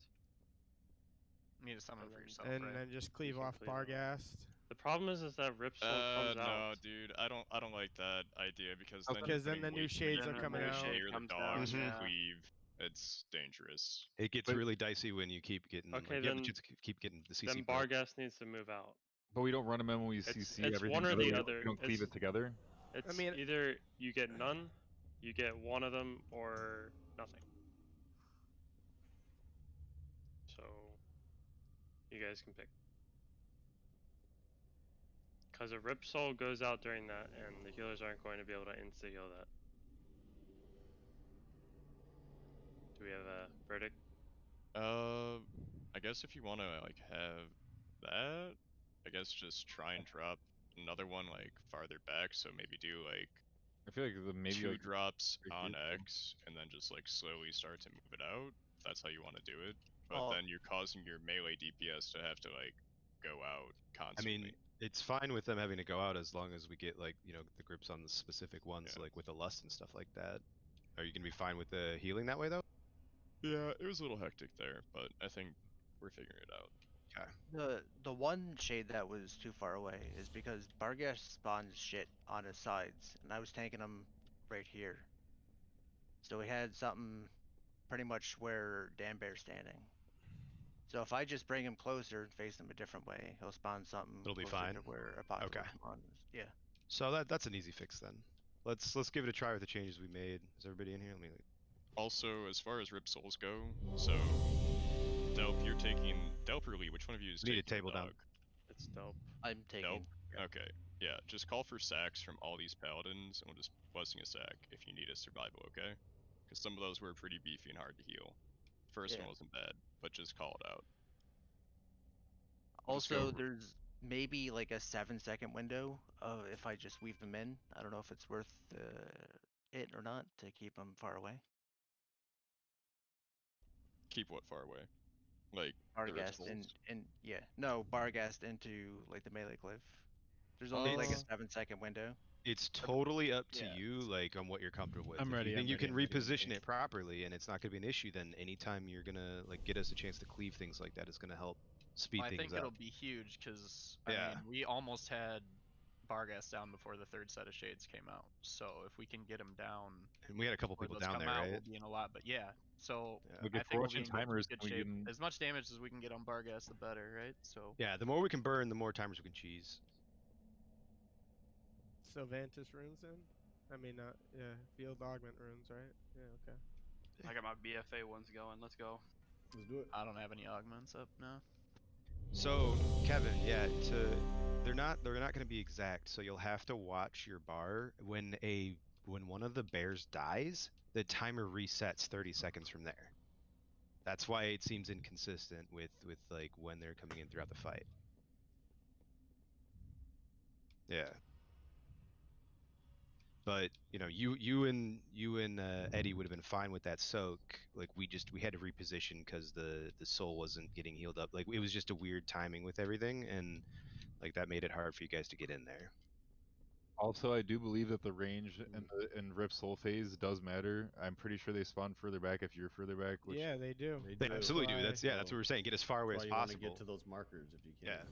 You need to summon for yourself, And right? then just cleave can off cleave off. Barghast. The problem is that Ripsoul comes No, out. dude, I don't like that idea because Okay. then Because you're then the putting new way too shades many are coming people out. near the Comes dogs down, and yeah. cleave. It's dangerous. It gets really dicey when you keep getting. Okay, like, you have then- the chance to keep getting the CC. Then built. Barghast needs to move out. But we don't run them in when we It's- CC it's everything. one or together, the we other. don't cleave It's- it together. It's mean- either you get none, you get one of them, or nothing. So, you guys can pick. Because if Rip Soul goes out during that, and the healers aren't going to be able to insta-heal that. Do we have a verdict? I guess if you want to like have that, I guess just try and drop another one like farther back. So maybe do like I feel like maybe two like drops right on here. X, and then just like slowly start to move it out. If that's how you want to do it. But Oh. then you're causing your melee DPS to have to like go out I constantly. mean, it's fine with them having to go out as long as we get like the grips on the specific ones, like with the lust and stuff like that. Are you gonna be fine with the healing that way though? Yeah, it was a little hectic there, but I think we're figuring it out. Okay. The one shade that was too far away is because Barghast spawns shit on his sides, and I was tanking him right here. So we had something pretty much where Dan Bear's standing. So if I just bring him closer and face him a different way, he'll spawn something. It'll be closer fine? To where Apocalypse Okay. spawns. Yeah. So that's an easy fix then. Let's give it a try with the changes we made. Is everybody in here? Let me. Also, as far as Rip Souls go, so Delp, you're taking Delp or Lee? Which one of you is We need a taking table the down. dog? It's Delp. I'm taking. Delp? Okay. Yeah, just call for sacks from all these paladins, and we'll just blessing a sack if you need a survival, okay? Because some of those were pretty beefy and hard to heal. First Yeah. one wasn't bad, but just call it out. We'll just go Also, over- there's maybe like a 7-second window of if I just weave them in. I don't know if it's worth it or not to keep them far away. Keep what far away? Like the Rip Barghast Souls? and yeah, no, Barghast into like the melee cliff. There's only like a 7-second window. It's totally up to Yeah. you, like on what you're comfortable with. I'm If ready, you think I'm you ready, can I'm ready, I'm reposition ready. it properly and it's not gonna be an issue, then anytime you're gonna like get us a chance to cleave things like that, it's gonna help speed I things think up. it'll be huge because Yeah. I mean we almost had Barghast down before the third set of shades came out. So if we can get him down, And we had a couple before people those down come there, out, right? We'll be in a lot, but yeah. So Yeah. I Look, think if we're we'll be watching in timers, good can we shape. get in- As much damage as we can get on Barghast, the better, right? So Yeah, the more we can burn, the more timers we can cheese. So Vantis runes in? I mean, yeah, field augment runes, right? Yeah, okay. I got my BFA ones going. Let's go. Let's do it. I don't have any augments up now. So Kevin, yeah, they're not going to be exact. So you'll have to watch your bar when one of the bears dies, the timer resets 30 seconds from there. That's why it seems inconsistent with like when they're coming in throughout the fight. Yeah. But you and Eddie would have been fine with that soak. Like we had to reposition because the soul wasn't getting healed up. Like it was just a weird timing with everything, and like that made it hard for you guys to get in there. Also, I do believe that the range in Rip Soul phase does matter. I'm pretty sure they spawn further back if you're further back. Which Yeah, they do. They absolutely do. That's what we're saying. Get as far away That's as why you wanna possible. get to those markers if you can. Yeah.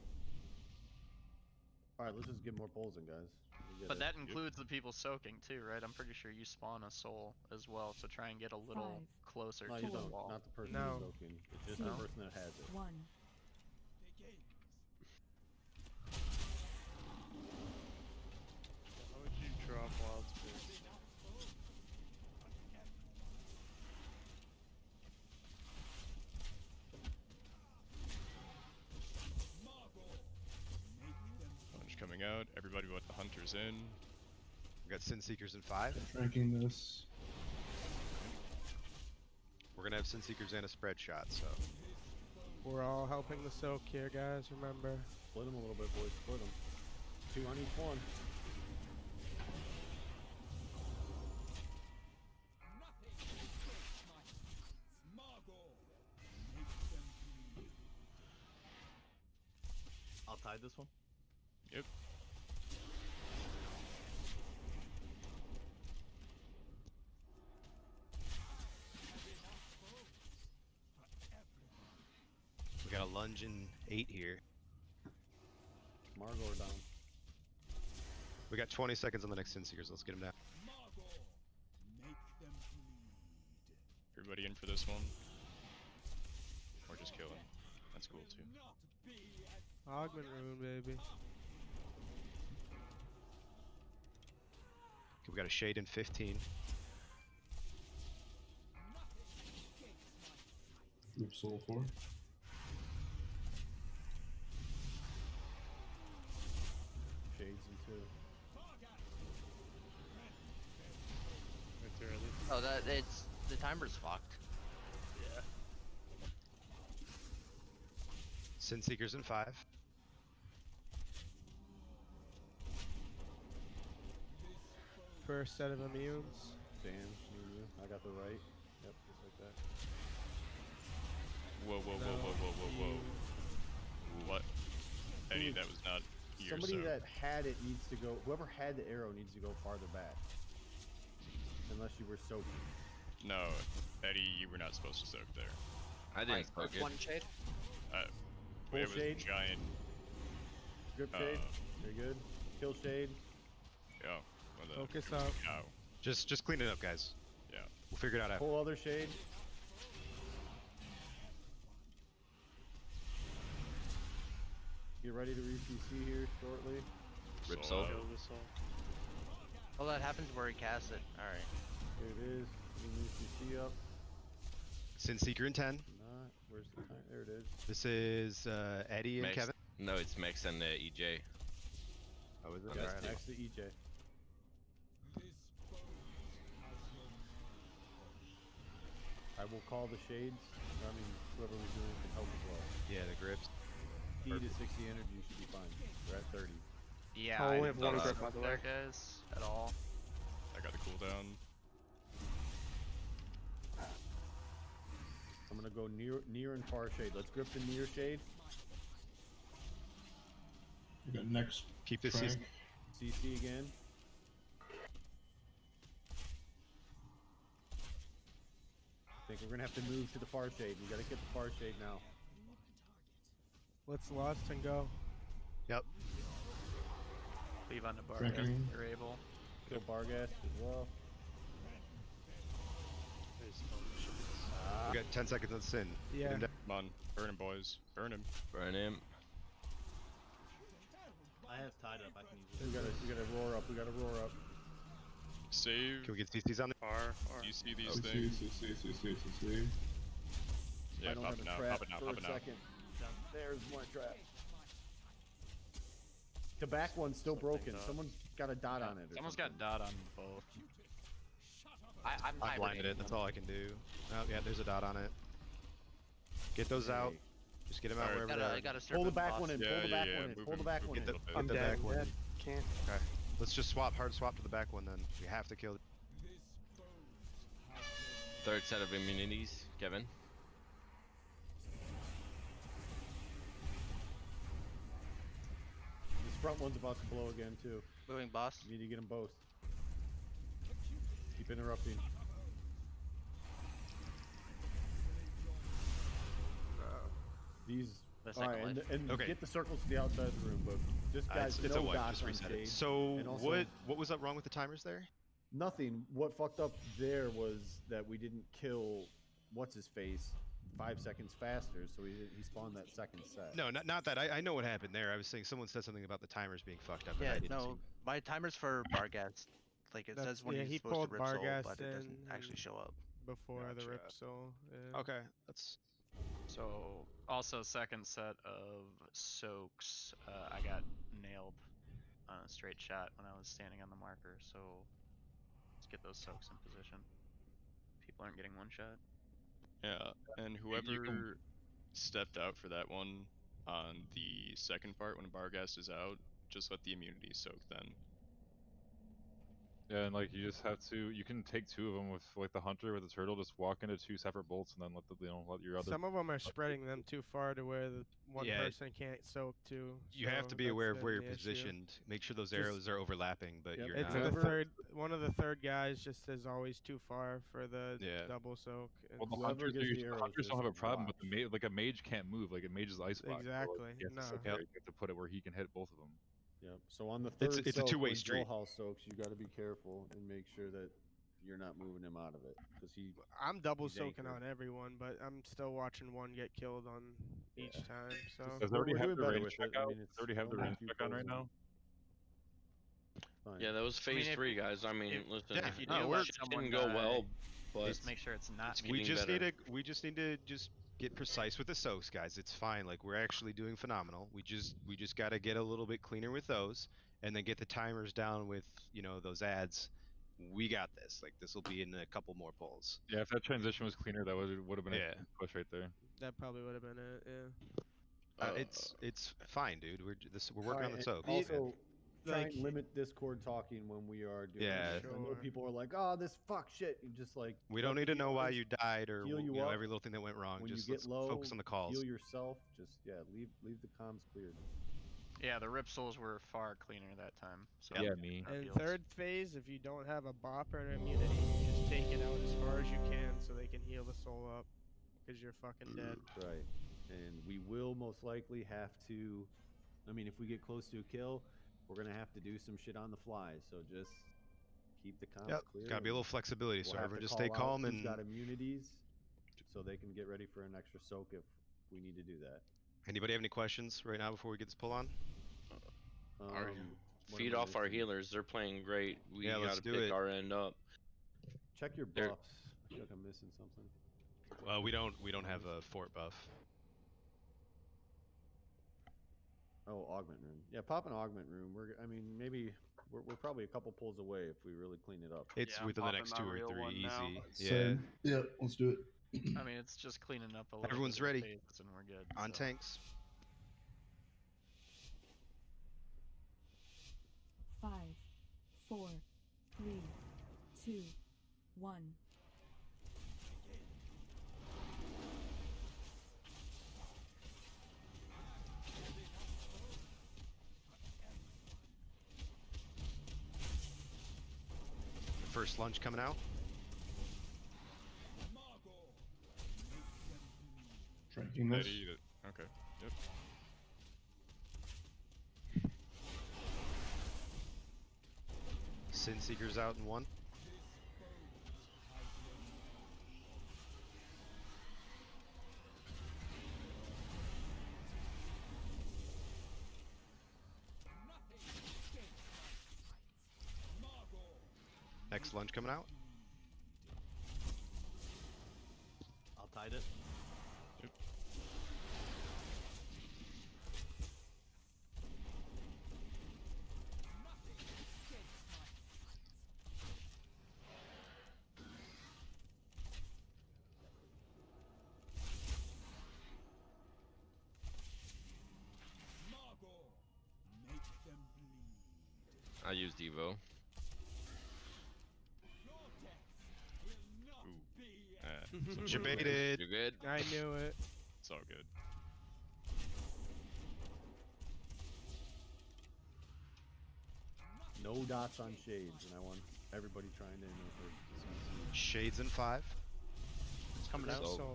All right, let's just get more polls in, guys. We get But it. that includes the people soaking too, right? I'm pretty sure you spawn a soul as well, so try and get a little closer No, to you the don't. wall. Not the person No. who's soaking. It's just the No? person that has it. 1. How would you drop Wild Spears? out. Everybody but the hunters in. We got Sin Seekers in 5. Tracking this. We're gonna have Sin Seekers and a spread shot, so. We're all helping the soak here, guys. Remember. Split them a little bit, boys. Split them. 2 on each one. I'll tide this one. Yep. We got a lunge in 8 here. Margor down. We got 20 seconds on the next Sin Seekers. Let's get him down. Everybody in for this one. Or just kill him. That's cool too. Augment rune, baby. Okay, we got a shade in 15. Rip Soul 4. Shades in 2. Oh, it's the timer's fucked. Yeah. Sin Seekers in 5. First set of immunes. Dan, you. I got the right. Yep, just like that. Whoa, whoa, whoa, whoa, whoa, whoa, whoa. What? Eddie, that was not your Somebody soak. that had it needs to go. Whoever had the arrow needs to go farther back. Unless you were soaking. No, Eddie, you were not supposed to soak there. I didn't soak it. One shade. Full It was shade. giant. Grip shade. Very good. Kill shade. Yeah. Focus up. Cow. Just clean it up, guys. Yeah. We'll figure it out after. Pull other shade. Get ready to re-PC here shortly. Rip soul. Oh, that happens where he casts it. Alright. Here it is. Re-PC up. Sin Seeker in 10. Not. Where's the time? There it is. This is Eddie and Max- Kevin. No, it's Max and EJ. Oh, is it? Yeah, Alright. next to EJ. I will call the shades. I mean, whoever we're doing can help as well. Yeah, the grips. E to 60 energy should be fine. We're at 30. Yeah, Oh, I we have one don't grip, suck by the there, way. guys, at all. I got the cooldown. I'm gonna go near and far shade. Let's grip the near shade. We got next. Keep this track. CC again. I think we're gonna have to move to the far shade. We gotta get the far shade now. Let's lust and go. Yep. Leave on the bar Drinking. if you're able. Kill Barghast as well. We got 10 seconds on Sin. Get Yeah. him down. Come on. Burn him, boys. Burn him. Burn him. I have tied up. I can use it. We gotta roar up. We gotta roar up. Save. Can we get CCs on there? Do you see these CC, things? CC. Yeah, I don't pop have it a now. trap Pop it now. for Pop a it now. second. There's my trap. The back one's still broken. Someone's got a dot on it. Or Someone's something. got dot on both. I blinded it. That's all I can do. Oh, yeah, there's a dot on it. Get those out. Just get them out wherever they are. I gotta Pull the serpent back boss. one in. Yeah, Pull the yeah, back yeah, one in. move Pull the him, back move one him in. a little bit. Get I'm the dead. back one. Dead. Can't. Okay. Let's just hard swap to the back one then. We have to kill. Third set of immunities, Kevin. This front one's about to blow again too. Moving boss. You need to get them both. Keep interrupting. These. The All right, second and Okay. get the circles to the outside of the room, but just guys, It's no a wipe. dots Just on reset it. shade. So And also- what was up wrong with the timers there? Nothing. What fucked up there was that we didn't kill what's his face 5 seconds faster, so he spawned that second set. No, not that. I know what happened there. I was saying someone said something about the timers being fucked up. and I Yeah, didn't no, see. my timer's for Barghast. Like it That's- says when yeah, he's he supposed pulled to rip soul, Barghast but it doesn't in actually show up. Before the Gotcha. rip soul. Yeah. Okay, that's So, also second set of soaks, I got nailed on a straight shot when I was standing on the marker, so let's get those soaks in position. People aren't getting one shot. Yeah, and whoever stepped out for that one on the second part when Barghast is out, just let the immunity soak then. Yeah, and like you just have to, you can take 2 of them with like the hunter with the turtle, just walk into 2 separate bolts and then let the, let your other. Some of them are spreading them too far to where the one Yeah. person can't soak too. You have so to be that's aware of been where you're the issue. positioned. Make sure those Just- arrows are overlapping, but you're It's not. the third. One of the third guys just is always too far for the double soak. Well, the It's- hunters, don't have a problem, but the like a mage can't move. Like a mage is ice block. Exactly, So, like, you have to sit no. there, you have to put it where he can hit both of them. Yep. So on the third It's a soak, two-way when street. Joel soaks, you got to be careful and make sure that you're not moving him out of it because I'm double he's soaking anchored. on everyone, but I'm still watching one get killed on each time. So Does it already we're have doing the better range with check it. I out? mean, Does it's it already have the only a range few check on right pulls now? Fine. Yeah, that was phase if- 3, guys. I mean, if- listen, if you no, do we're let shit someone didn't go die, well, but just make sure it's not. it's We getting just better. need to just get precise with the soaks, guys. It's fine. Like we're actually doing phenomenal. We just got to get a little bit cleaner with those, and then get the timers down with those ads. We got this. Like this will be in a couple more pulls. Yeah, if that transition was cleaner, that would have been Yeah. a push right there. that probably would have been it. Yeah. It's fine, dude. We're working on the Alright, soaks. and Also, try like- and limit Discord talking when we are doing Yeah. this. I know Sure. people are like, "Oh, this fuck shit." You just like We let don't the need to know why healers you died or heal you up. every little thing that went wrong. When Just you let's get low, focus on the calls. heal yourself. Just leave the comms cleared. Yeah, the rip souls were far cleaner that time. So Yeah, me. that And feels- third phase, if you don't have a bop or an immunity, you just take it out as far as you can so they can heal the soul up, because you're fucking dead. Right. And we will most likely have to. I mean, if we get close to a kill, we're gonna have to do some shit on the fly. So just keep the comms Yep. clear. Gotta be a and little flexibility, we'll so have everyone to just stay call out calm who's and got immunities, so they can get ready for an extra soak if we need to do that. Anybody have any questions right now before we get this pull on? Our- what feed am I off our missing? healers. They're playing great. We Yeah, let's gotta do pick it. our end up. Check your They're- buffs. I feel like I'm missing something. Well, we don't have a fort buff. Oh, augment room. Yeah, pop an augment room. I mean, maybe we're probably a couple pulls away if we really clean it up. It's I'm within the popping next my 2 or real 3, one now. easy. Yeah. Same. Yeah, let's do it. I mean, it's just cleaning up a little. Everyone's bit of ready. phases and we're good. On so. tanks. 5, 4, 3, 2, 1. First lunch coming out. Tracking this. Ready to- Okay. Yep. Sin Seeker's out in 1. Next lunge coming out. I'll tide it. I used Evo. You baited. You good? I knew it. It's all good. No dots on shades, and I want everybody trying to know for Shades in 5. It's coming out. So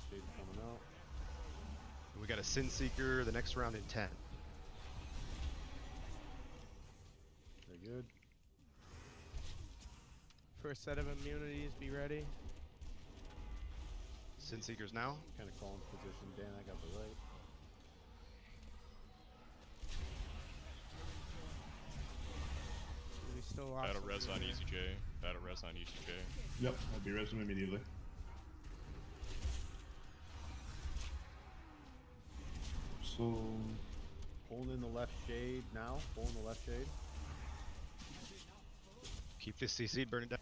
shades coming out. And we got a Sin Seeker the next round in 10. Very good. First set of immunities, be ready. Sin Seekers now. Kind of calling position. Dan, I got the right. We still lost. Battle some res on here. EasyJ. Battle res on EasyJ. Yep, I'll be resting immediately. Awesome. Pulling in the left shade now. Pulling the left shade. Keep this CC, burn it down.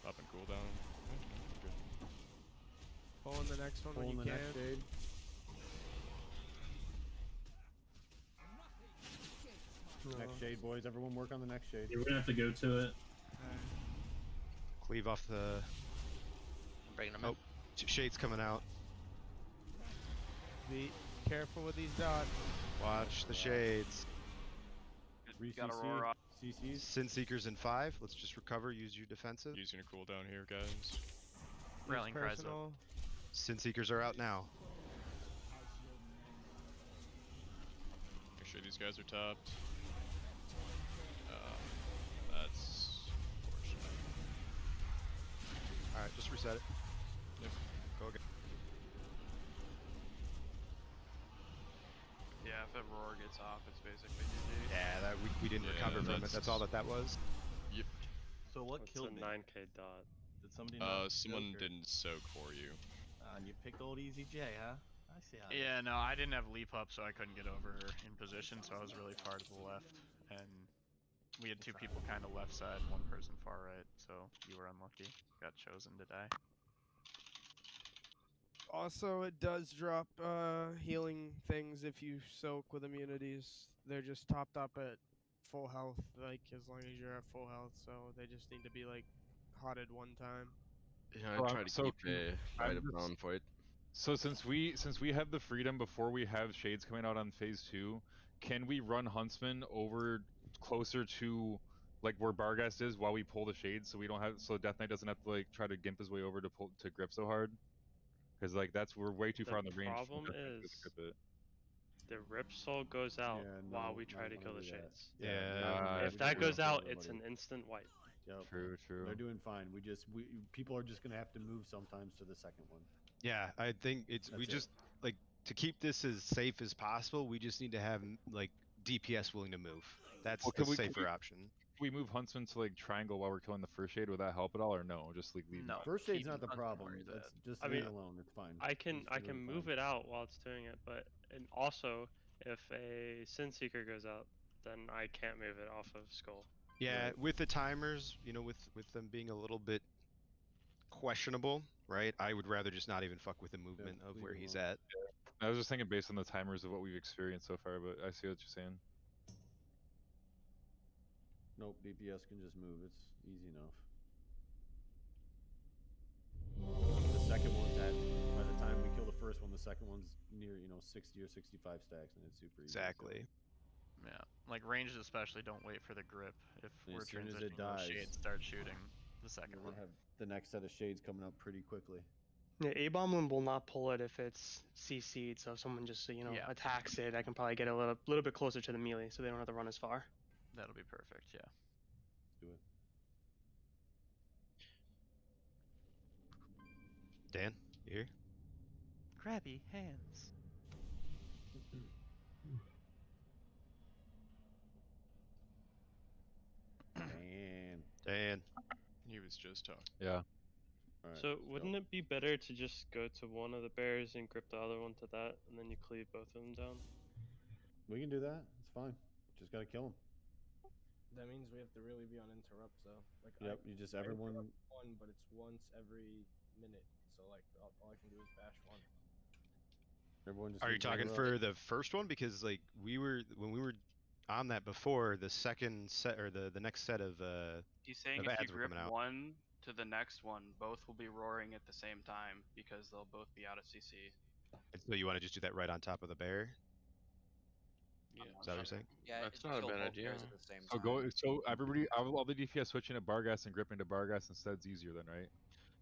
Up and cooldown. Good. Pull in the next one Pulling when the you next can. shade. Next shade, boys. Everyone work on the next shade. Yeah, we're gonna have to go to it. Cleave off the. I'm bringing them Oh, shade's coming out. Be careful with these dots. Watch the shades. Got Aurora. CCs. Sin Seekers in 5. Let's just recover. Use your defensive. Using a cooldown here, guys. Rallying cries up. Personal. Sin Seekers are out now. Make sure these guys are topped. That's unfortunate. Alright, just reset it. Yep. Go again. Yeah, if Aurora gets off, it's basically GG. Yeah, that we didn't Yeah, recover from it. That's all that was. Yep. So what What's killed a me? 9k dot? Did somebody not Someone soak or- didn't soak for you. And you picked old Easy J, huh? I see how. Yeah, no, I didn't have leap up, so I couldn't get over in position, so I was really far to the left. And we had two people kind of left side, one person far right, so you were unlucky. Got chosen to die. Also, it does drop healing things if you soak with immunities. They're just topped up at full health, like as long as you're at full health. So they just need to be like hotted one time. Yeah, I try to keep right up on for it. So since we have the freedom before we have shades coming out on phase 2, can we run Huntsman over closer to like where Barghast is while we pull the shades, so we don't have Death Knight doesn't have to like try to gimp his way over to grip so hard? Because like we're way too far on the range. The problem is the Rip Soul goes out while we try to kill the shades. If that goes out, it's an instant wipe. Yep. True. They're doing fine. People are just gonna have to move sometimes to the second one. Yeah, I think like to keep this as safe as possible. We just need to have like DPS willing to move. That's the safer option. Can we move Huntsman to like triangle while we're killing the first shade? Would that help at all, or no? Just like leave. No. First shade's not the problem. That's just leave it alone. It's fine. I can move it out while it's doing it, but and also if a Sin Seeker goes out, then I can't move it off of Skull. Yeah, with the timers, with them being a little bit questionable, right? I would rather just not even fuck with the movement of where he's at. I was just thinking based on the timers of what we've experienced so far, but I see what you're saying. Nope, DPS can just move. It's easy enough. The second one's at, by the time we kill the first one, the second one's near, 60 or 65 stacks, and it's super easy. Exactly. Yeah, like ranged especially, don't wait for the grip. If And we're as soon as transitioning it those dies, shades, start shooting the second We're one. gonna have the next set of shades coming up pretty quickly. Yeah, A-Bomb will not pull it if it's CC'd, so if someone just, attacks it, I can probably get a little bit closer to the melee so they don't have to run as far. That'll be perfect, yeah. Let's do it. Dan, you here? Grabby hands. Dan. He was just talking. Yeah. Alright, So wouldn't it be better to just go to one of the bears and grip the other one to that, and then you cleave both of them down? We can do that. It's fine. Just gotta kill him. That means we have to really be on interrupts, though. Like Yep, you just everyone. interrupt one, but it's once every minute. So like all I can do is bash one. Everyone just. Are you needs to talking interrupt. for the first one? Because like when we were on that before, the second set or the next set of He's saying of if you ads were grip coming out. one to the next one, both will be roaring at the same time because they'll both be out of CC. And so you want to just do that right on top of the bear? Yeah. Is that what you're saying? Yeah, That's it's not a kill bad both idea. bears at the same So time. so everybody, all the DPS switching to Barghast and gripping to Barghast instead's easier then, right?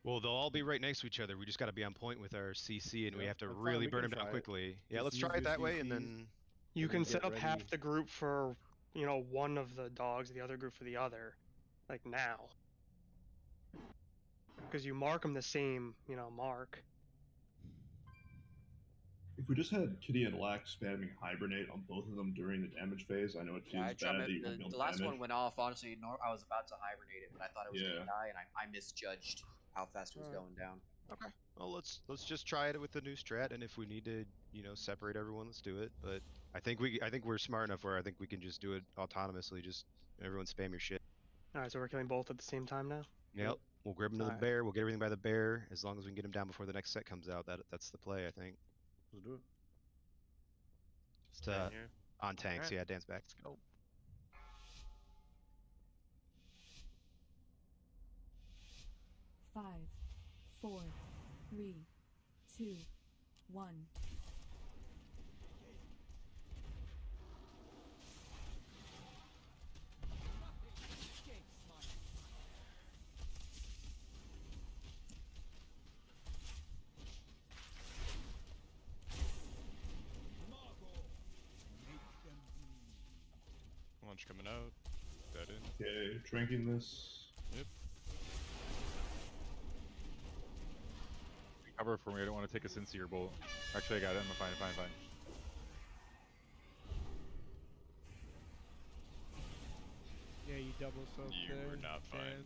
Well, they'll all be right next to each other. We just got to be on point with our CC, and we Yeah, have to that's fine, really we burn can them down try it. quickly. Yeah, Just let's use try it your that way, and CCs. then You And can then set get up half ready. the group for, one of the dogs, the other group for the other, like now. Because you mark them the same, mark. If we just had Kitty and Lax spamming Hibernate on both of them during the damage phase, I know it feels Yeah, I tried bad to, that you won't be able the to last damage. one went off. Honestly, I was about to hibernate it, but I thought it was Yeah. gonna die, and I misjudged how fast it was Alright. going down. Okay. Well, let's just try it with the new strat, and if we need to, separate everyone, let's do it. But I think we're smart enough where I think we can just do it autonomously. Just everyone spam your shit. All right, so we're killing both at the same time now. Yep. We'll grab him to the Alright. bear. We'll get everything by the bear. As long as we can get him down before the next set comes out, that's the play, I think. Let's do it. Just on tanks, Alright. yeah, dance back. Let's go. Five, 4, 3, 2, 1. Launch coming out. Dead in. Okay, drinking this. Yep. Cover for me. I don't want to take a Sincere Bolt. Actually, I got it. I'm fine. Yeah, you double soak You there. were not fine. and-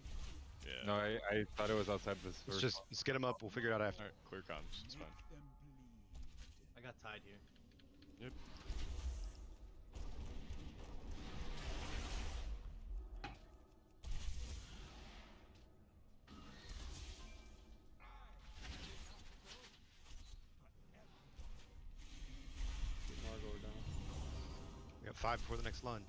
Yeah. No, I thought it was outside this. Let's get him up. We'll figure it out after. Alright, clear comms. It's fine. I got tied here. Yep. Get Margot down. We got 5 before the next Lund.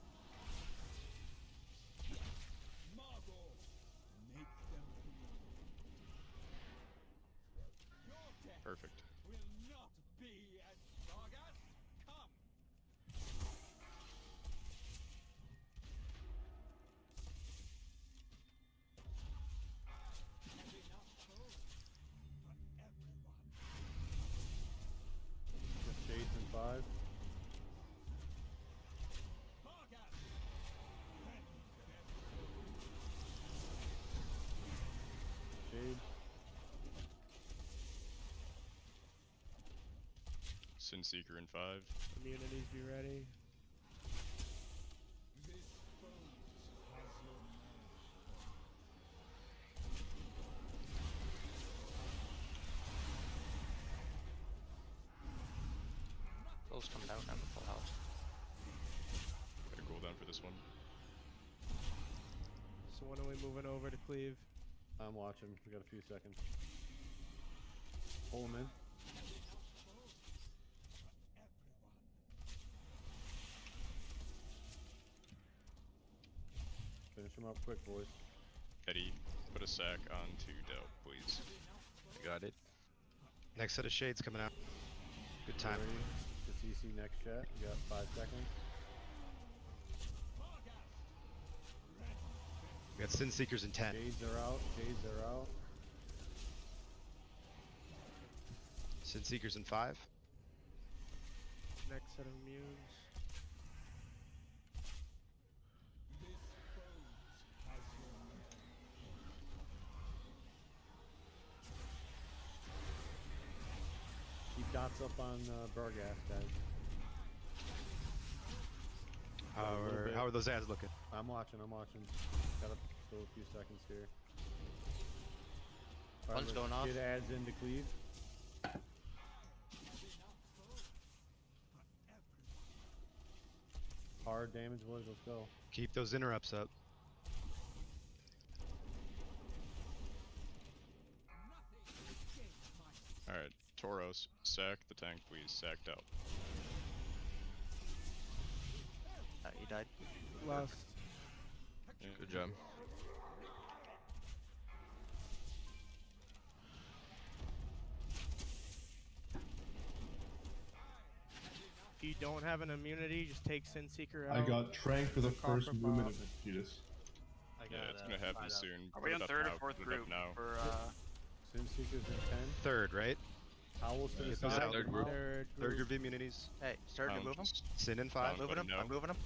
Perfect. Got shades in 5. Shades. Sin Seeker in 5. Immunities be ready. Those come down on the full health. Got a cooldown for this one. So when are we moving over to cleave? I'm watching. We got a few seconds. Pull him in. Finish him up quick, boys. Eddie, put a sack onto Del, please. Got it. Next set of shades coming out. Good time. Ready to CC next chat. You got 5 seconds. We got Sin Seekers in 10. Shades are out. Shades are out. Sin Seekers in 5. Next set of immunes. Keep dots up on Barghast, guys. How are those ads looking? I'm watching. Got still a few seconds here. One's let's going off. Get ads into cleave. Hard damage, boys. Let's go. Keep those interrupts up. Alright, Tauros, sack the tank, please. Sacked out. You died. Lost. Good job. If you don't have an immunity, just take Sin Seeker out. I got Trank for the first Coffer movement Bob. of it, Judas. Yeah, it's gonna happen soon. Are Put we it on up third now, or fourth put it up group now. for Sin Seekers in 10. Third, right? Owls to the Get those side. out. Third group. Third group immunities. Hey, starting to move them. Sin in 5. Moving them. no. I'm moving them.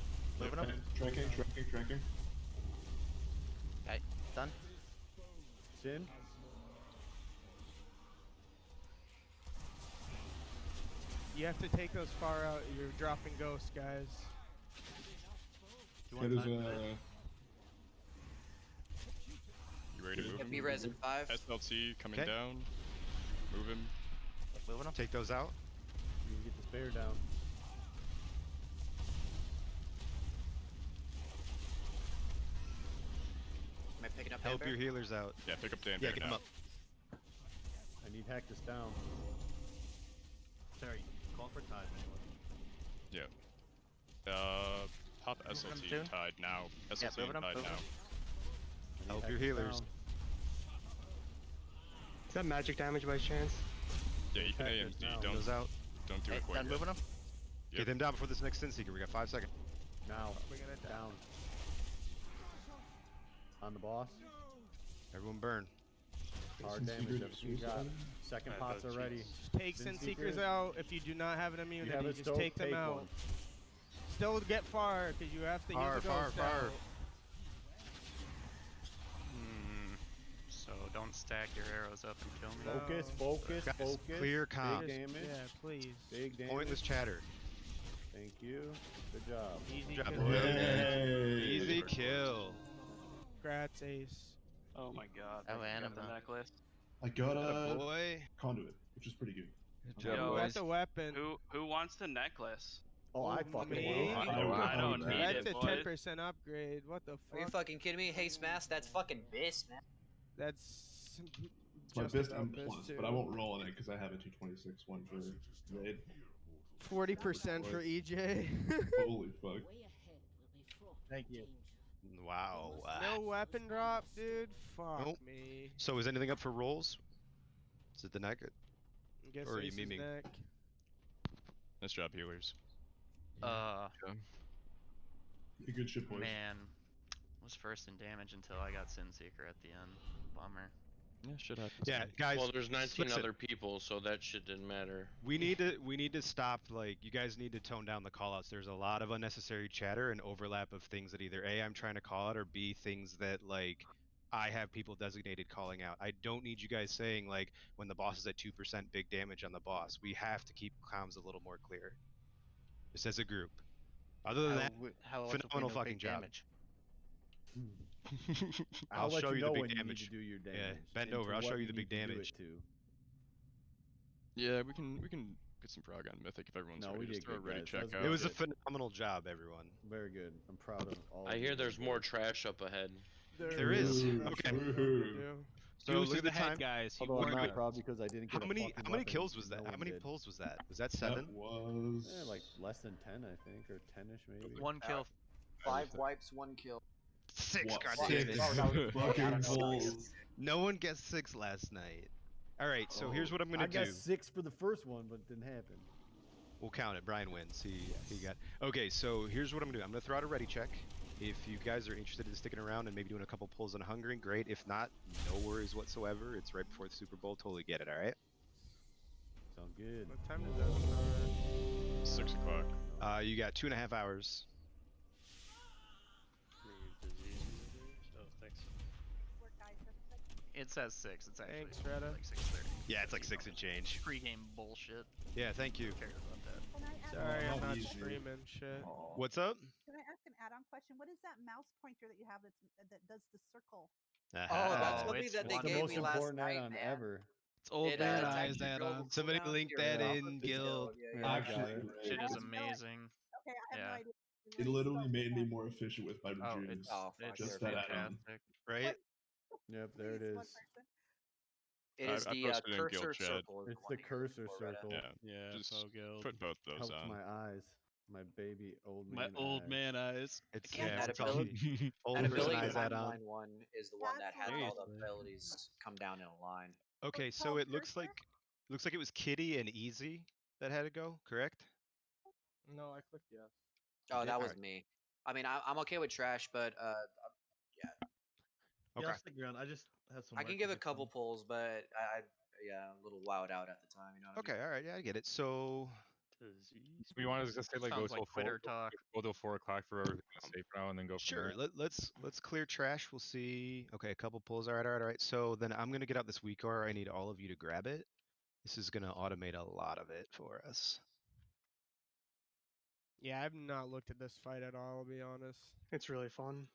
Moving them. Tranking. Okay, done. Sin. You have to take those far out. You're dropping ghosts, guys. Okay, there's a... You ready to move? Be res in 5. SLT coming Okay. down. Move him. Moving him. Take those out. You can get this bear down. Am I picking up Help Bear? your healers out. Yeah, pick up Dan Yeah, Bear get now. him up. I need Hectus down. Sorry, call for Tide, anyone. Yeah. Pop SLT soon. Tide now. SLT moving him, Tide moving now. him. Help your healers. Is that magic damage by chance? Yeah, you can Hectus AMD. now. Don't Goes out. don't do Hey, it quick. done moving him. Get them down before this next Sin Seeker. We got 5 seconds. Now. Bringing it Down. On the boss. Everyone burn. Hard damage. Everything you got. Second pots are ready. Take Sin Seekers out if you do not have an You immunity. have a Just stove, take them out. one. Still get far because you have to Far, use the far, ghost far. out. So don't stack your arrows up and kill me. No. Focus, focus, Guys, focus. clear comms. Big damage. Yeah, please. Big damage. Pointless chatter. Thank you. Good job. Easy Good job, kill. boys. Easy kill. Congrats, Ace. Oh my god. Oh, I got Anima. the necklace. I got a Boy. conduit, which is pretty good. job, Who boys. got the weapon? Who wants the necklace? Oh, I Oh, fucking me? want it. I don't need That's it, a boys. 10% upgrade. What the Are you fuck? fucking kidding me? Hey, Smash, that's fucking Biss, man. That's It's my just best about M this plus, too. but I won't roll on it because I have a 226 one for raid. 40% for EJ. Holy fuck! Thank you. Wow. No weapon drop, dude. Fuck Nope. me. So is anything up for rolls? Is it the neck? I guess Or are you Ace's memeing? neck. Nice job, healers. Good shit, boys. Man, was first in damage until I got Sin Seeker at the end. Bummer. Yeah, shit happens. Yeah, guys. Well, there's 19 listen, other people, so that shit didn't matter. we need to stop. Like, you guys need to tone down the callouts. There's a lot of unnecessary chatter and overlap of things that either A, I'm trying to call out, or B, things that like I have people designated calling out. I don't need you guys saying like when the boss is at 2% big damage on the boss. We have to keep comms a little more clear. Just as a group. Other than that, how else would we phenomenal know fucking big job. damage? I'll let show you you know the big when you need damage. to do your Yeah, damage. bend and over. to I'll show what you the big need to do damage. it to. Yeah, we can get some prog on Mythic if everyone's No, ready. we Just did throw good, a ready guys. check That out. It was a good. phenomenal job, everyone. Very good. I'm proud of all. I of hear you there's guys. more trash up ahead. There is. Ooh, Okay. ooh. So Goose look is at the ahead, time. guys. You Although I'm weren't not good. proud because I didn't get How a many fucking kills weapon. was that? No How one many did. pulls was that? Was that That 7? was Like less than 10, I think, or 10ish maybe. One kill. 5 wipes, 1 kill. 6, What? goddammit. Six. Oh, that was fucking bulls. No one gets 6 last night. All right, so here's what I'm gonna I got do. 6 for the first one, but it didn't happen. We'll count it. Brian wins. He got. Okay, so here's what I'm gonna do. I'm gonna throw out a ready check. If you guys are interested in sticking around and maybe doing a couple pulls on Hungering, great. If not, no worries whatsoever. It's right before the Super Bowl. Totally get it. All right. Sound good. What time does that start? 6 o'clock. You got 2.5 hours. Oh, thanks. It says 6. It's actually Thanks, Retta. like 6:30. Yeah, it's like 6 and change. Pre-game bullshit. Yeah, thank you. Who cares about that? Sorry, I'm not easy. streaming shit. What's up? Can I ask an add-on question? What is that mouse pointer that you have that does the circle? Oh, that's Oh, something it's that they It's the gave most me last important night, add-on man. ever. It's old It, man it's eyes actually that drove on. Somebody cooldown link to that your in, upper Gil. skill. Yeah, I yeah. got it. Actually, Shit is That's right. amazing. Okay, I have Yeah. no idea. it literally made me more efficient with my Oh, Rejunes. it's, Oh, fuck, it's Just you're that add-on. fantastic. Right? Yep, there it Please, is. one person. It is I the posted it in Guild cursor chat. circle. is It's one the you use cursor for Reddit. circle. Yeah. Yeah, Just so guild. put both those Helps on. my eyes. My baby old My man old eyes. man eyes. It's Again, yeah. that It's all ability- old That person ability eyes add-on. timeline one is the one that That's has what all the Seriously. abilities come down in a line. Okay, What's so called it looks cursor? like it was Kitty and Easy that had to go, correct? No, I clicked yes. Oh, did? that was Alright. me. I mean, I'm okay with trash, but Yeah, Okay. I'll stick around. I just have some. I work can to give a get couple done. pulls, but yeah, a little wowed out at the time. You know what I Okay, mean? all right, yeah, I get it. So We wanted to say like Sounds go like till Twitter 4, talk. go till 4 o'clock for everything to save for now, and then go from sure, there. let's clear trash. We'll see. Okay, a couple pulls. All right. So then I'm gonna get out this weak aura. I need all of you to grab it. This is gonna automate a lot of it for us. Yeah, I've not looked at this fight at all. I'll be honest. It's really fun.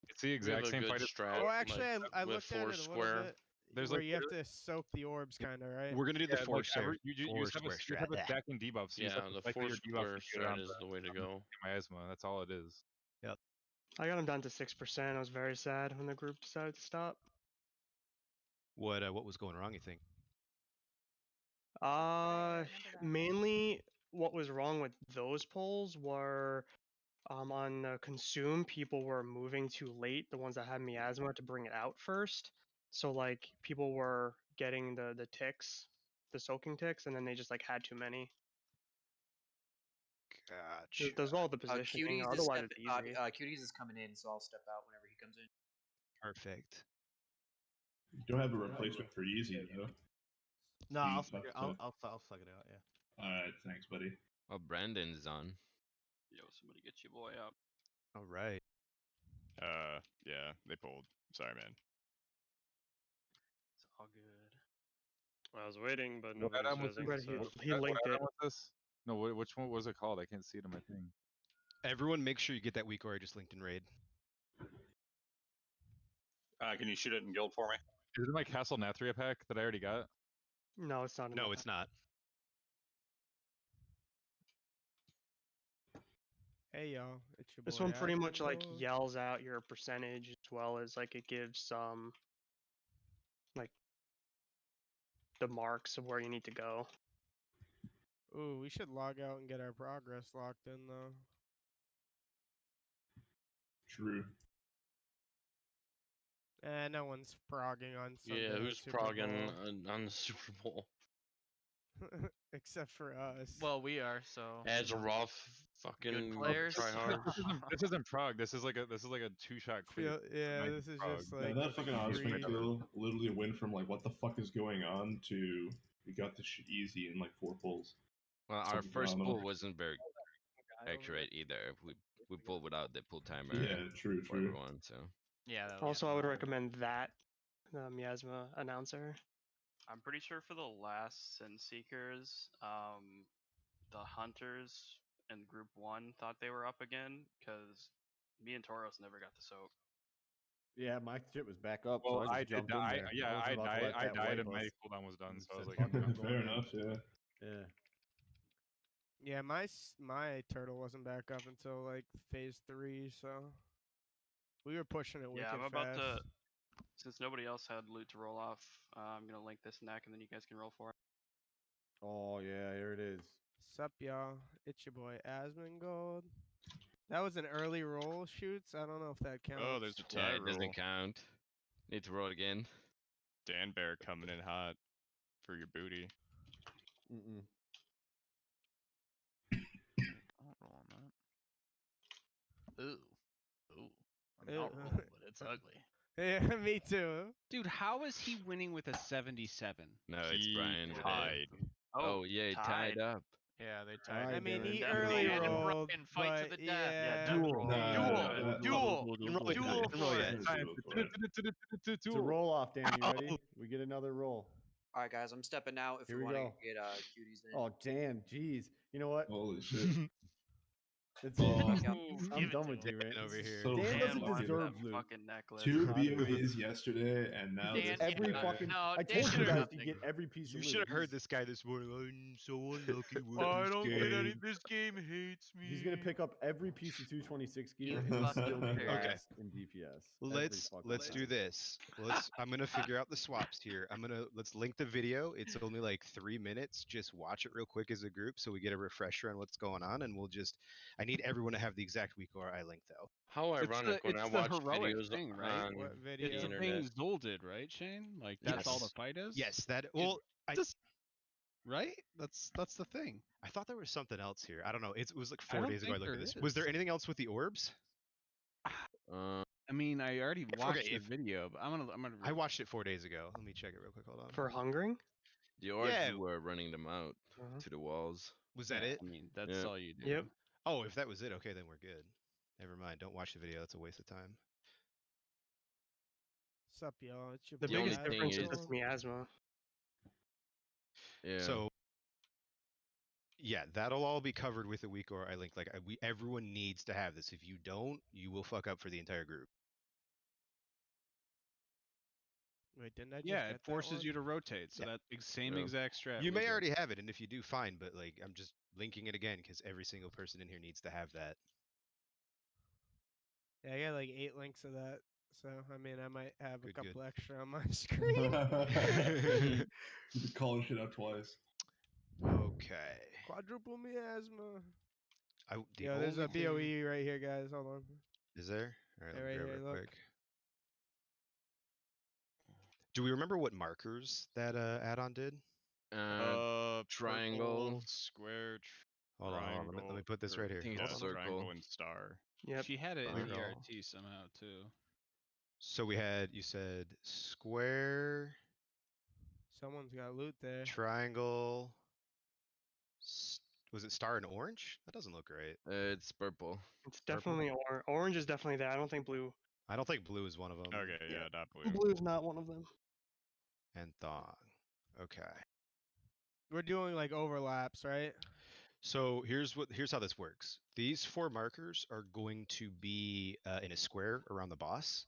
It's the We have exact a same good fight as strat. Oh, actually, like, I with looked at it a little Foursquare. bit. There's where like you have to soak the orbs, kind of, right? We're gonna do the yeah, four like, square. you Four just have a, square you have a strat. stacking debuff, so you just Yeah, have to the cycle your debuff four to get it strat on is the way to go. miasma. That's all it is. Yep. I got him down to 6%. I was very sad when the group decided to stop. What was going wrong? You think? Mainly what was wrong with those polls were on consume, people were moving too late, the ones that had miasma, to bring it out first. So like people were getting the ticks, the soaking ticks, and then they just like had too many. Gotcha. Does all the positioning, Cuties is otherwise it's easy. Cuties is coming in, so I'll step out whenever he comes in. Perfect. You don't have a replacement for Easy though. No, I'll Easy's figure, up I'll to- suck it out. Yeah. All right, thanks, buddy. Oh, Brandon's on. Yo, somebody get your boy up. All right. Yeah, they pulled. Sorry, man. It's all good. I was waiting, but What nobody's item was visiting. this? So. He linked what it. item was this? No, which one was it called? I can't see it on my thing. Everyone, make sure you get that weak aura I just linked in raid. Can you shoot it in guild for me? Is it my Castle Nathria pack that I already got? No, it's not. No, it's not. Hey y'all, it's your This boy one pretty much like Asmongold. yells out your percentage as well as like it gives like the marks of where you need to go. Ooh, we should log out and get our progress locked in though. True. No one's progging on Sunday. Yeah, or who's Super progging Bowl. on the Super Bowl? Except for us. Well, we are so. As a rough fucking players. try hard. This isn't Prague. This is like a two-shot clear. Yeah, Nice this is Prague. just Yeah, like that fucking Osmond free- kill literally went from like what the fuck is going on to we got this shit easy in like 4 pulls. Well, It's our fucking first phenomenal. pull wasn't very accurate either. We pulled without the pull timer. Yeah, true, for true. everyone, so. Yeah. Also, I would recommend that the miasma announcer. I'm pretty sure for the last Sin Seekers, the Hunters in Group 1 thought they were up again, because me and Toros never got the soak. Yeah, my shit was back up. Well, so I just jumped in there. I wasn't about to let died that and wipe my us. cooldown was done, so I was Said, like, "Fuck it, I'm Fair going in." enough, yeah. Yeah. Yeah, my turtle wasn't back up until like phase 3, so we were pushing it wicked Yeah, I'm about fast. to. Since nobody else had loot to roll off, I'm gonna link this neck, and then you guys can roll for it. Oh yeah, here it is. Sup, y'all? It's your boy Asmongold. That was an early roll, shoots. I don't know if that counts. Oh, there's a Yeah, tie it roll. doesn't count. Need to roll again. Dan Bear coming in hot for your booty. Mm-mm. I'll roll on that. Ooh. I mean, I'll roll, but it's ugly. Yeah, me too. Dude, how is he winning with a 77? No, it's He Brian. today. tied. Oh, yeah, he tied up. Yeah, they tied. I mean, he Definitely early had to rolled, fucking fight to but the death. yeah. Duel for it. It's a roll off, Dan. You ready? We get another roll. All right, guys, I'm stepping out if Here we we want to go. get cuties in. Oh, Dan, jeez. You know what? Holy shit. It's I'm done with you, right? over here. So Dan doesn't fucking deserve that loot. fucking necklace. 2 BOEs yesterday, and now Dan, this Every no, fucking. no, I Dan told you should've guys nothing. to get every piece You of should loot. have heard this guy this morning. I'm so unlucky with I this don't game. get any. This game hates me. He's gonna pick up every piece of 226 gear You and still fucking be prick. last in DPS. Every Let's fucking do time. this. I'm gonna figure out the swaps here. Let's link the video. It's only like 3 minutes. Just watch it real quick as a group so we get a refresher on what's going on, and I need everyone to have the exact week or I link though. How ironic when I it's the watch heroic videos thing, right? on What the video? It's the internet. thing Zol did, right, Shane? Like that's all the Yes. fight is. Yes, that. Well, Right? That's the thing. I thought there was something else here. I don't know. It was like I 4 don't days ago. I think looked at there this. Was there is. anything else with the orbs? I mean, I already watched the if- video, but I'm gonna. I watched it 4 days ago. Let me check it real quick. Hold on. For hungering? The orcs Yeah. were running them out Uh-huh. to the walls. Was that Yeah, it? I mean, that's Yeah. all you do. Yep. Oh, if that was it, okay, then we're good. Never mind. Don't watch the video. That's a waste of time. Sup, y'all? It's your The boy The only biggest thing difference is is- this miasma. Yeah. So, yeah, that'll all be covered with a week or I link. Like, everyone needs to have this. If you don't, you will fuck up for the entire group. Wait, didn't I just Yeah, get it forces that you to rotate. So Yeah. that same Yeah. exact strat. You we may did. already have it, and if you do, fine. But like, I'm just linking it again because every single person in here needs to have that. Yeah, I got like 8 links of that. So I mean, I might have Good, a couple good. extra on my screen. You've been calling shit out twice. Okay. Quadruple miasma. The Yo, there's a only thing- BOE right here, guys. Hold on. Is there? All right, Yeah, let me right grab here, it real look. quick. Do we remember what markers that add-on did? Triangle. purple, square, Hold on, triangle. let me put this or- right here. I think Yeah, it's circle. triangle and star. Yep. She had it in Triangle. ERT somehow too. So we had, you said square, Someone's got loot there. triangle. Was it star and orange? That doesn't look great. It's purple. It's definitely orange. Orange is definitely there. I don't think blue. I don't think blue is one of them. Okay, yeah, not blue. Blue is not one of them. And thong. Okay. We're doing like overlaps, right? So here's how this works. These 4 markers are going to be in a square around the boss,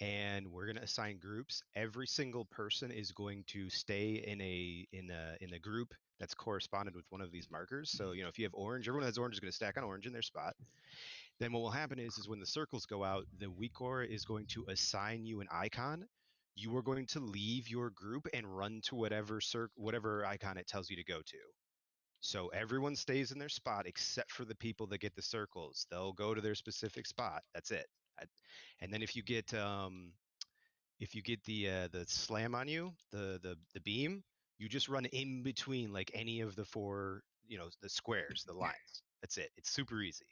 and we're going to assign groups. Every single person is going to stay in a group that's corresponded with one of these markers. So if you have orange, everyone that has orange is going to stack on orange in their spot. Then what will happen is when the circles go out, the weak aura is going to assign you an icon. You are going to leave your group and run to whatever icon it tells you to go to. So everyone stays in their spot except for the people that get the circles. They'll go to their specific spot. That's it. And then if you get the slam on you, the beam, you just run in between like any of the 4, the squares, the lines. That's it. It's super easy.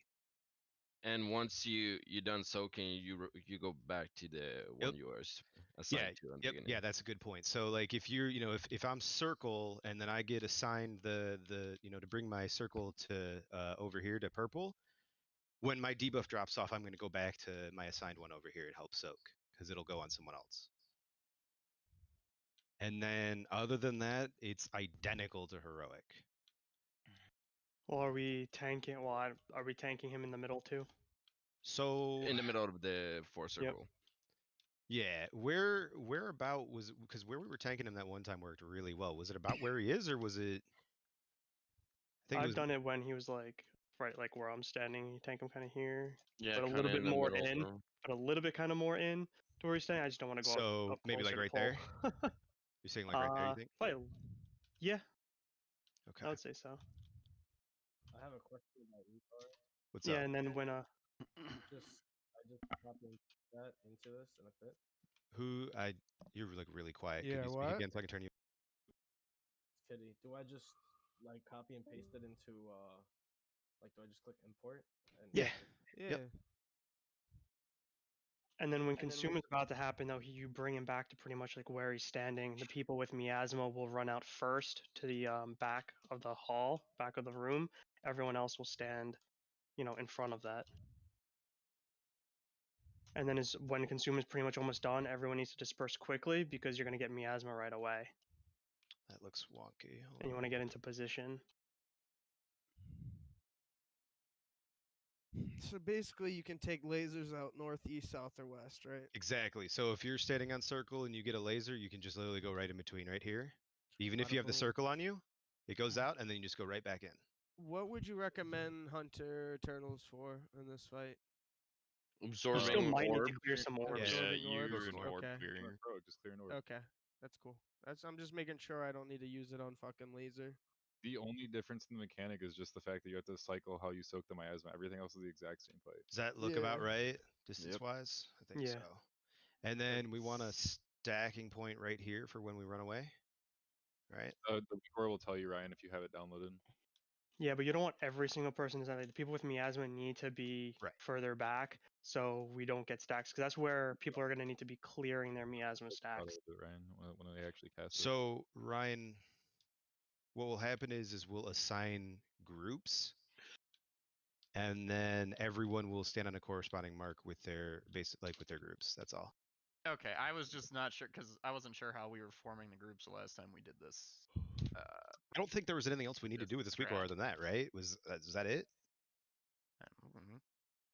And once you done soaking, you go back to the one you are assigned to in the beginning. Yeah, that's a good point. So like if you're, if I'm circle and then I get assigned the to bring my circle to over here to purple, when my debuff drops off, I'm going to go back to my assigned one over here and help soak because it'll go on someone else. And then other than that, it's identical to heroic. Well, are we tanking? Well, are we tanking him in the middle too? So in the middle of the 4 circle. Yeah, where about was, because where we were tanking him that one time worked really well. Was it about where he is, or was it? I've done it when he was like right, like where I'm standing. You tank him kind of here. Yeah, but a little bit more in, but a little bit kind of more in to where he's standing. I just don't want to go. So up maybe like closer right to there. pull. You're saying like right there? You think? Probably, yeah. Okay. I would say so. I have a question about Uthar. What's yeah, up? and then when I just copied that into this and a bit. You're like really quiet. Yeah, Could you speak what? again so I can turn you? Kitty, do I just like copy and paste it into like do I just click import? And Yeah. Yeah. And then when consume is about to happen, though, you bring him back to pretty much like where he's standing. The people with miasma will run out first to the back of the hall, back of the room. Everyone else will stand, in front of that. And then when consume is pretty much almost done, everyone needs to disperse quickly because you're going to get miasma right away. That looks wonky. And you want to get into position. So basically, you can take lasers out north, east, south, or west, right? Exactly. So if you're standing on circle and you get a laser, you can just literally go right in between right here. Even if you have the circle on you, it goes out and then you just go right back in. What would you recommend Hunter Eternals for in this fight? Absorbing you still might need orb. to clear some orbs. Yeah, Absorbing you orbs? and orb Okay. clearing. Just clear an orb. Okay, that's cool. I'm just making sure I don't need to use it on fucking laser. The only difference in the mechanic is just the fact that you have to cycle how you soak the miasma. Everything else is the exact same fight. Does that look about right, distance-wise? I think Yeah. so. And then we want a stacking point right here for when we run away, right? The core will tell you, Ryan, if you have it downloaded. Yeah, but you don't want every single person to stand. Like, the people with miasma need to be further back so we don't get stacks. Because that's where people are going to need to be clearing their miasma stacks. Do it, Ryan, when they actually cast it. So Ryan, what will happen is we'll assign groups, and then everyone will stand on a corresponding mark with their with their groups. That's all. Okay, I was just not sure because I wasn't sure how we were forming the groups the last time we did this. I don't think there was anything else we need to do with this week other than that, right? Was that it?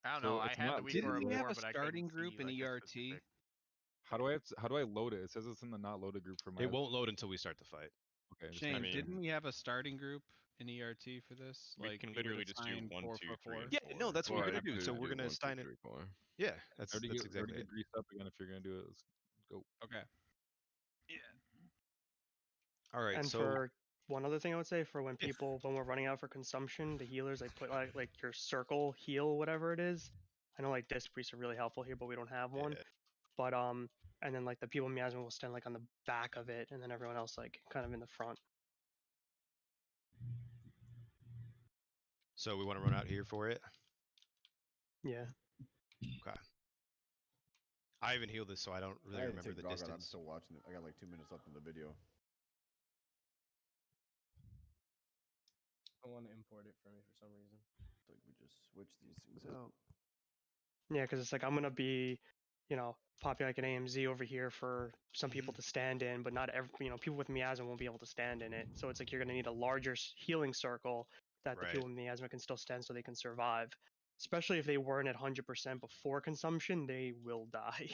I don't know. I had the week Didn't we have a but I starting couldn't group see, in like, a ERT? specific- How do I load it? It says it's in the not loaded group for my. It won't load until we start the fight. Okay. just Shane, wanna make sure. didn't we have a starting group in ERT for this? We can literally just do 1, 2, 3, and Yeah, no, that's what we're gonna Or do. So we're gonna assign it. Yeah, that's Already get exactly it. greased up again if you're gonna do it. Let's go. Okay. All right. And so for one other thing I would say, for when we're running out for consumption, the healers, they put like your circle heal, whatever it is. I know like disc priests are really helpful here, but we don't have one. But and then like the people miasma will stand like on the back of it, and then everyone else like kind of in the front. So we want to run out here for it. Yeah. Okay. I haven't healed this, so I don't really remember the distance. I'm still watching it. I got like 2 minutes left in the video. I want to import it for me for some reason. It's like we just switch these things out. Yeah, because it's like I'm gonna be, popping like an AMZ over here for some people to stand in, but not every, people with miasma won't be able to stand in it. So it's like you're gonna need a larger healing circle that the people with miasma can still stand, so they can survive. Especially if they weren't at 100% before consumption, they will die.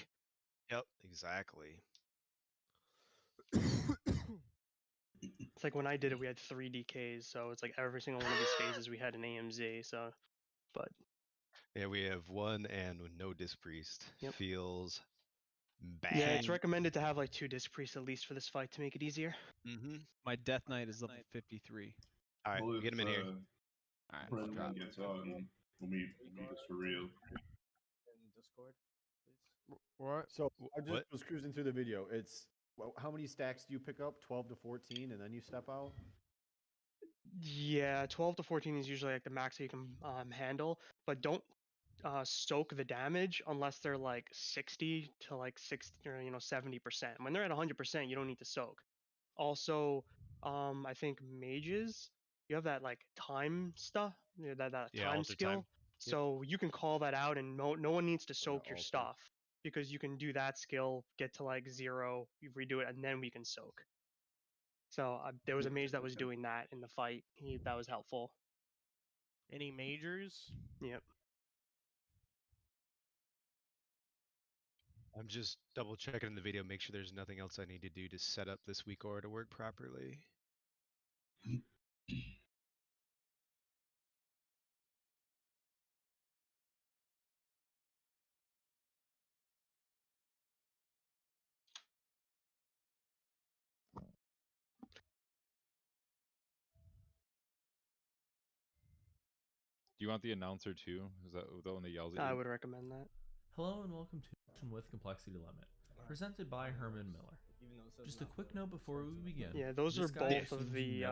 Yep, exactly. It's like when I did it, we had 3 DKs, so it's like every single one of these phases we had an AMZ. So, but yeah, we have 1 and no disc priest. Feels bad. Yeah, it's recommended to have like 2 disc priests at least for this fight to make it easier. Mm-hmm. My Death Knight is level 53. All right, we'll get him in here. All right, Brendan gets on when we do this for real. In Discord, please. What? So I just was cruising through the video. It's how many stacks do you pick up? 12 to 14, and then you step out. Yeah, 12 to 14 is usually like the max that you can handle, but don't soak the damage unless they're like 60 to like 60 or 70%. When they're at 100%, you don't need to soak. Also, I think mages, you have that like time stuff, that time skill. Time. So you can call that out, and no one needs to soak your stuff, because you can do that skill, get to like 0, you redo it, and then we can soak. So there was a mage that was doing that in the fight. That was helpful. Any majors? Yep. I'm just double checking in the video, make sure there's nothing else I need to do to set up this weak aura to work properly. Do you want the announcer too? Is that the one that yells at you? I would recommend that. Hello and welcome to Action with Complexity Limit, presented by Herman Miller. Just a quick note before we begin. Yeah, those are both of the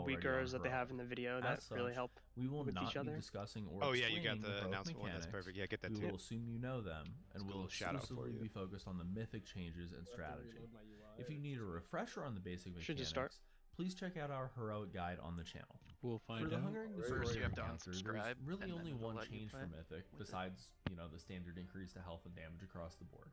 weakers that they have have in the video that really help we will with not each other. be discussing or Oh yeah, you got explaining the heroic announcement one. That's mechanics. perfect. Yeah, get that We too. will assume you know them, and It's a will little shout out for exclusively you. be focused on the mythic changes and strategy. If you need a refresher on the basic Should mechanics, just start. please check out our heroic guide on the channel. We'll find For the out. Hungering First, you Destroyer have to encounter, there's unsubscribe, really and only then it'll one let you change play for Mythic, besides, the standard increase to health and damage across the board.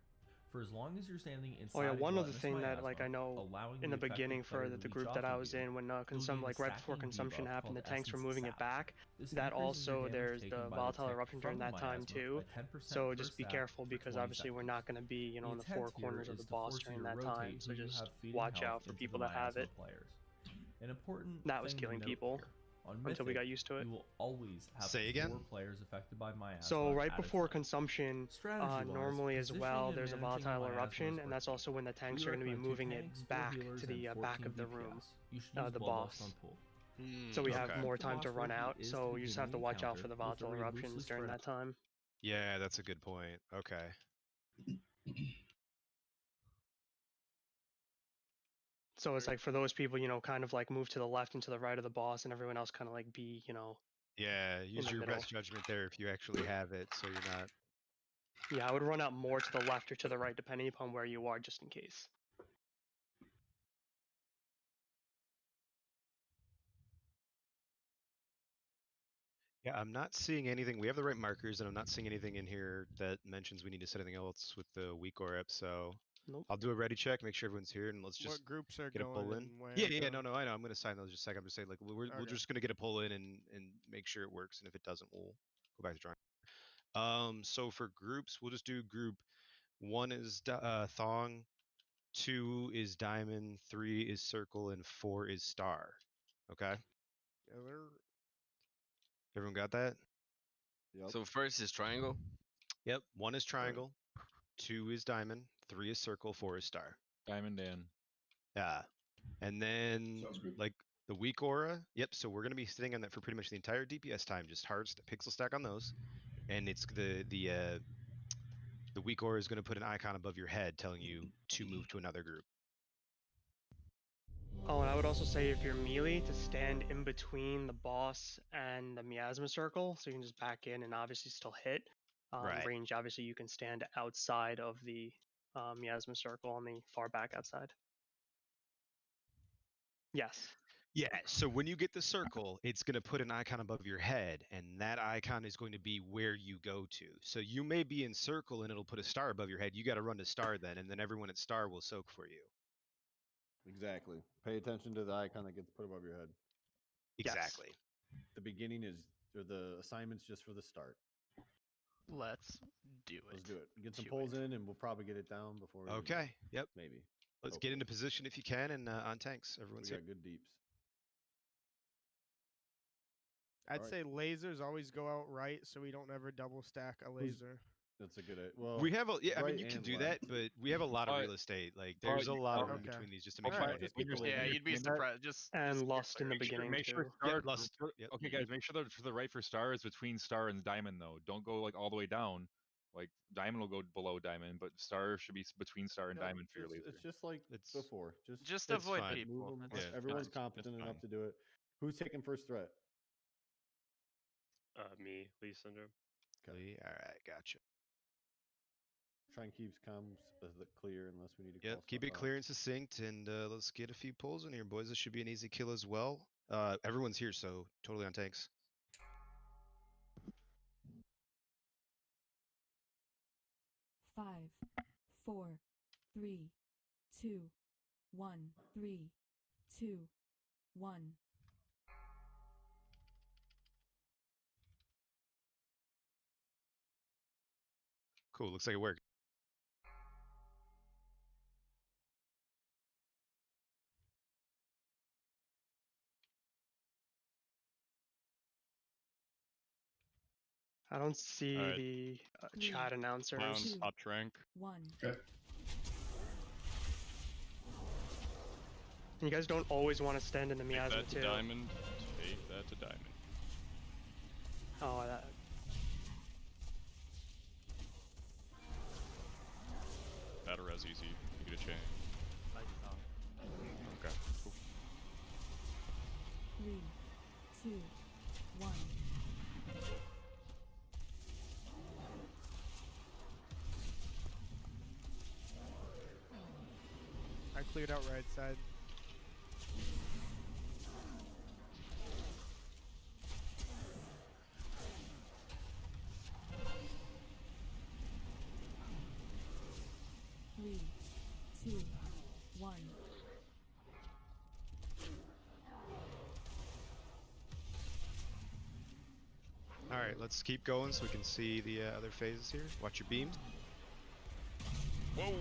For as long as you're standing inside Oh yeah, a one other gluttonous thing that like I miasma, know allowing in the affected beginning for player to the leech group off that I of was you, in, when you'll like gain right before stacking consumption debuff happened, the called tanks were Essence moving it Sap. back. This That increases your also damage there's taken the by volatile tick eruption during from that time miasma too. by 10% So per just be stack careful, for because 20 obviously we're seconds. not going to be The in the intent four here corners of is the to boss force you during to that time. rotate So who you just have feeding watch health out for into people the that have miasma it. players. An important That was thing to killing note people here, on until we Mythic, got used to it. you will always have Say again? 4 players affected by miasma. So right at a before time. consumption, Strategy-wise, normally as positioning well, and there's a managing volatile miasma eruption, is and that's key. also when the tanks We are going to be recommend 2 moving tanks, it 4 back healers, to the and back 14 of the room, DPS. You should use the Blood boss. Lust on pool. So we have Okay. more time to Boss run review out, is so the you just have to beginning watch out for encounter the with a volatile very eruptions loosely during spread that time. Yeah, that's a good point. Okay. So it's like for those people, kind of like move to the left and to the right of the boss, and everyone else kind of like be, Yeah, use the your middle. best judgment there if you actually have it, so you're not. Yeah, I would run out more to the left or to the right, depending upon where you are, just in case. Yeah, I'm not seeing anything. We have the right markers, and I'm not seeing anything in here that mentions we need to set anything else with the weak or up. So Nope. I'll do a ready check, make sure everyone's here, and let's just What groups are get a going pull in. and where? Yeah, no, I know. I'm gonna sign those just a second. I'm just saying, like, we're Okay. just gonna get a pull in and make sure it works, and if it doesn't, we'll go back to drawing. So for groups, we'll just do group 1 is thong, 2 is diamond, 3 is circle, and 4 is star. Okay. Everyone got that? Yep. So first is triangle. Yep. 1 is triangle, 2 is diamond, 3 is circle, 4 is star. Diamond Dan. Yeah. And then Sounds good. like the weak aura. Yep. So we're gonna be sitting on that for pretty much the entire DPS time. Just hard pixel stack on those, and it's the weak aura is gonna put an icon above your head telling you to move to another group. Oh, and I would also say if you're melee, to stand in between the boss and the miasma circle, so you can just back in and obviously still hit. Right. Range, obviously, you can stand outside of the miasma circle on the far back outside. Yes. Yeah, so when you get the circle, it's going to put an icon above your head, and that icon is going to be where you go to. So you may be in circle and it'll put a star above your head. You got to run to star then, and then everyone at star will soak for you. Exactly. Pay attention to the icon that gets put above your head. Exactly. Yes. The beginning is, or the assignment's just for the start. Let's do it. Let's do it. Get some pulls in, and we'll probably get it down before. Okay. Yep. Maybe. Let's get into position if you can, and on tanks. Everyone's We here. got good deeps. I'd Alright. say lasers always go out right, so we don't ever double stack a laser. That's a good. Well, We have a I right mean you can and do left. that, but we have a lot of real estate. Like there's a lot of room Okay. between these just to make sure. Alright. you don't hit people. Yeah, you'd be surprised. Just And just Lust in the beginning Make sure too. star. Yep, Lust. Yep. Okay, guys, make sure that for the right for star is between star and diamond though. Don't go like all the way down. Like diamond will go below diamond, but star should be between star and Yeah, diamond for your laser. It's just like before. Just it's avoid fine. people. Move 'em. That's Everyone's fine. competent That's enough fine. to do it. Who's taking first threat? Me, Lee Syndrome. Lee, all right, gotcha. Try and keep comms clear unless we need to. Yep, call keep stuff it out. clear and succinct, and let's get a few pulls in here, boys. This should be an easy kill as well. Everyone's here, so totally on tanks. Five, 4, 3, 2, 1, 3, 2, 1. Cool, looks like it worked. I don't see Alright. the chat announcers. Clowns, up rank. 1. Okay. You guys don't always want to stand in the Take miasma that to too. diamond. Take that to diamond. Oh, that. Battle res easy. You get a chain. Okay. Cool. 3, 2, 1. I cleared out right side. Three, 2, 1. All right, let's keep going so we can see the other phases here. Watch your beams. Whoa!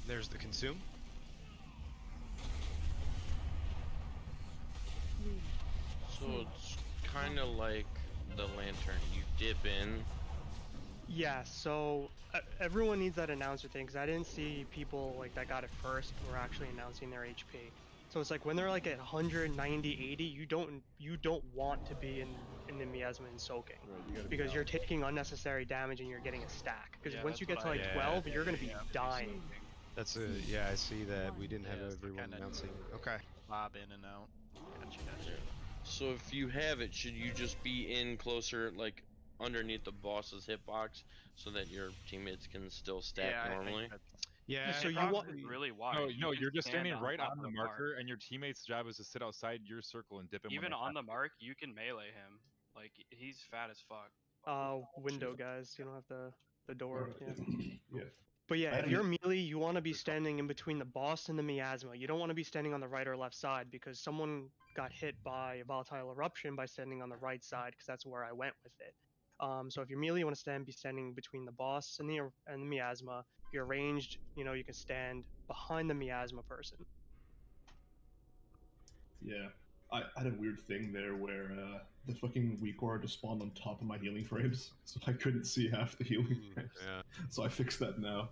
There's the consume. 3. So it's kind of like the lantern. You dip in. Yeah, so everyone needs that announcer thing because I didn't see people like that got it first were actually announcing their HP. So it's like when they're like at 190, 80, you don't want to be in the miasma and soaking because you're taking unnecessary damage and you're getting a stack. Because once you get to like 12, you're gonna be dying. That's a yeah. I see that we didn't have everyone announcing. Okay. Bob in and out. Gotcha. So if you have it, should you just be in closer, like underneath the boss's hitbox, so that your teammates can still stack normally? Yeah. So you want really wide. No, You you're can just stand standing right top on of the marker, and your teammate's job is to sit outside your circle and dip him. Even on the mark, you can melee him. Like he's fat as fuck. Window guys, you don't have the door. Yeah. Yeah. But yeah, I if you're haven't- melee, you want to be standing in between the boss and the miasma. You don't want to be standing on the right or left side because someone got hit by a volatile eruption by standing on the right side because that's where I went with it. So if you're melee, you want to be standing between the boss and the miasma. If you're ranged, you know, you can stand behind the miasma person. Yeah, I had a weird thing there where the fucking weak aura just spawned on top of my healing frames, so I couldn't see half the healing frames. Yeah. So I fixed that now.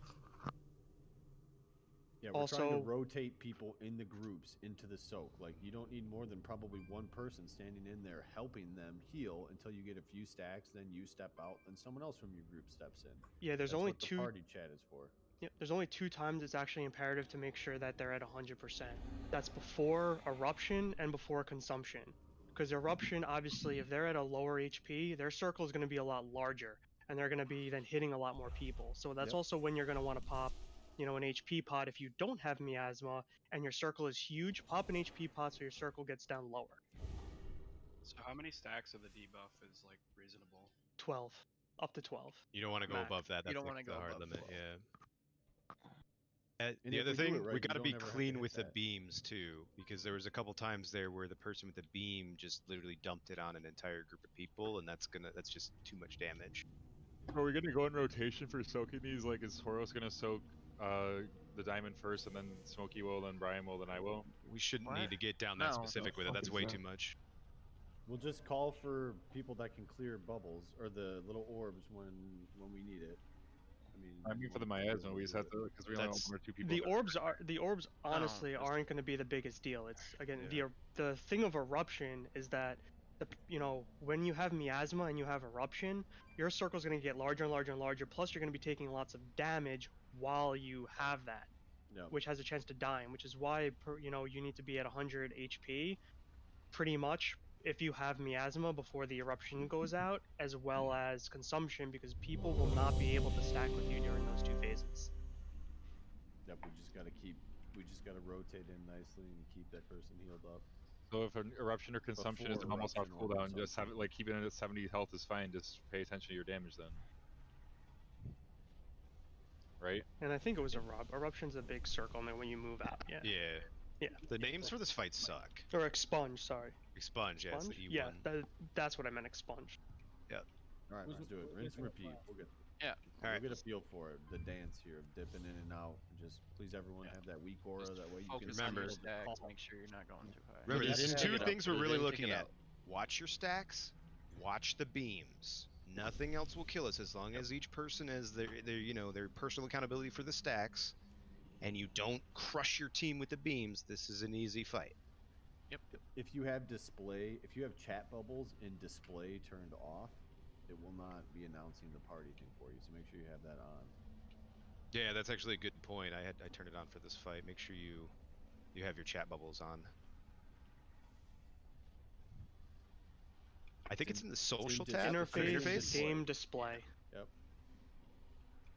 Yeah, we're trying to rotate people in the groups into the soak. Like, you don't need more than probably one person standing in there helping them heal until you get a few stacks, then you step out, then someone else from your group steps in. Yeah, there's That's only what the two party chat is for. Yeah, there's only 2 times it's actually imperative to make sure that they're at 100%. That's before eruption and before consumption. Because eruption, obviously, if they're at a lower HP, their circle is going to be a lot larger, and they're going to be then hitting a lot more people. So that's also when you're going to want to pop, you know, an HP pot. If you don't have miasma and your circle is huge, pop an HP pot so your circle gets down lower. So how many stacks of the debuff is like reasonable? 12, up to 12. You don't want to go Max. above that. You That's don't like wanna the go hard above limit. 12. Yeah. And The if other we do thing, it right, we we got to don't be ever have to clean hit with the that. beams too, because there was a couple times there where the person with the beam just literally dumped it on an entire group of people, and that's just too much damage. Are we gonna go in rotation for soaking these? Like, is Horos gonna soak the diamond first, and then Smokey will, then Brian will, then I will? We shouldn't What? need to get down that No. specific with it. That's way too much. We'll just call for people that can clear bubbles or the little orbs when we need it. I mean, for the miasma, we just have to, because we only have 1 or 2 people. The orbs honestly aren't going to be the biggest deal. It's again the thing of eruption is that you know, when you have miasma and you have eruption, your circle's going to get larger and larger and larger. Plus, you're going to be taking lots of damage while you have that, which has a chance to die. Which is why you know, you need to be at 100 HP, pretty much, if you have miasma before the eruption goes out, as well as consumption, because people will not be able to stack with you during those 2 phases. Yep, we just gotta rotate in nicely and keep that person healed up. So if an eruption or consumption is Before almost off eruption or cooldown, just have it like keeping it at 70 health is fine. Just pay attention to your damage then. Right? And I think it was eruption's a big circle, and then when you move out, yeah. Yeah. The names for this fight suck. Or expunge, sorry. Expunge, yeah, it's the E1. Yeah, that's what I meant, expunge. Yep. All right, let's do it. Rinse and repeat. We'll get. All We'll get a feel for it. The dance here of dipping in and out. Just please, everyone, have that weak aura. That way you can remember. Stacks, make sure you're not going too high. Remember, this is 2 things we're really looking at. out. Watch your stacks, watch the beams. Nothing else will kill us as long as each person has their you know, their personal accountability for the stacks, and you don't crush your team with the beams. This is an easy fight. Yep. If you have chat bubbles and display turned off, it will not be announcing the party thing for you. So make sure you have that on. Yeah, that's actually a good point. I turned it on for this fight. Make sure you have your chat bubbles on. I think it's in the social tab. Interface. Game display. Yep.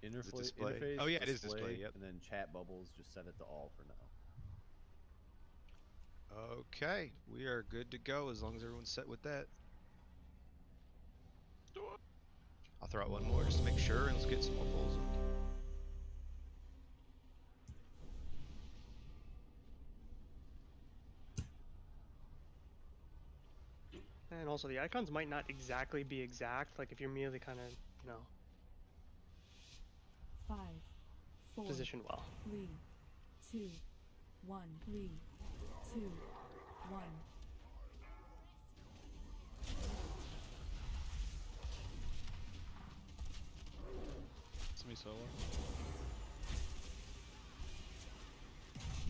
Display? Interface. Oh yeah, it is display. Yep. And then chat bubbles, just set it to all for now. Okay, we are good to go as long as everyone's set with that. I'll throw out one more just to make sure, and let's get some more pulls in. And also, the icons might not exactly be exact. Like if you're merely kind of, you know, 5, 4, positioned well. 3, 2, 1, 3, 2, 1. It's me solo.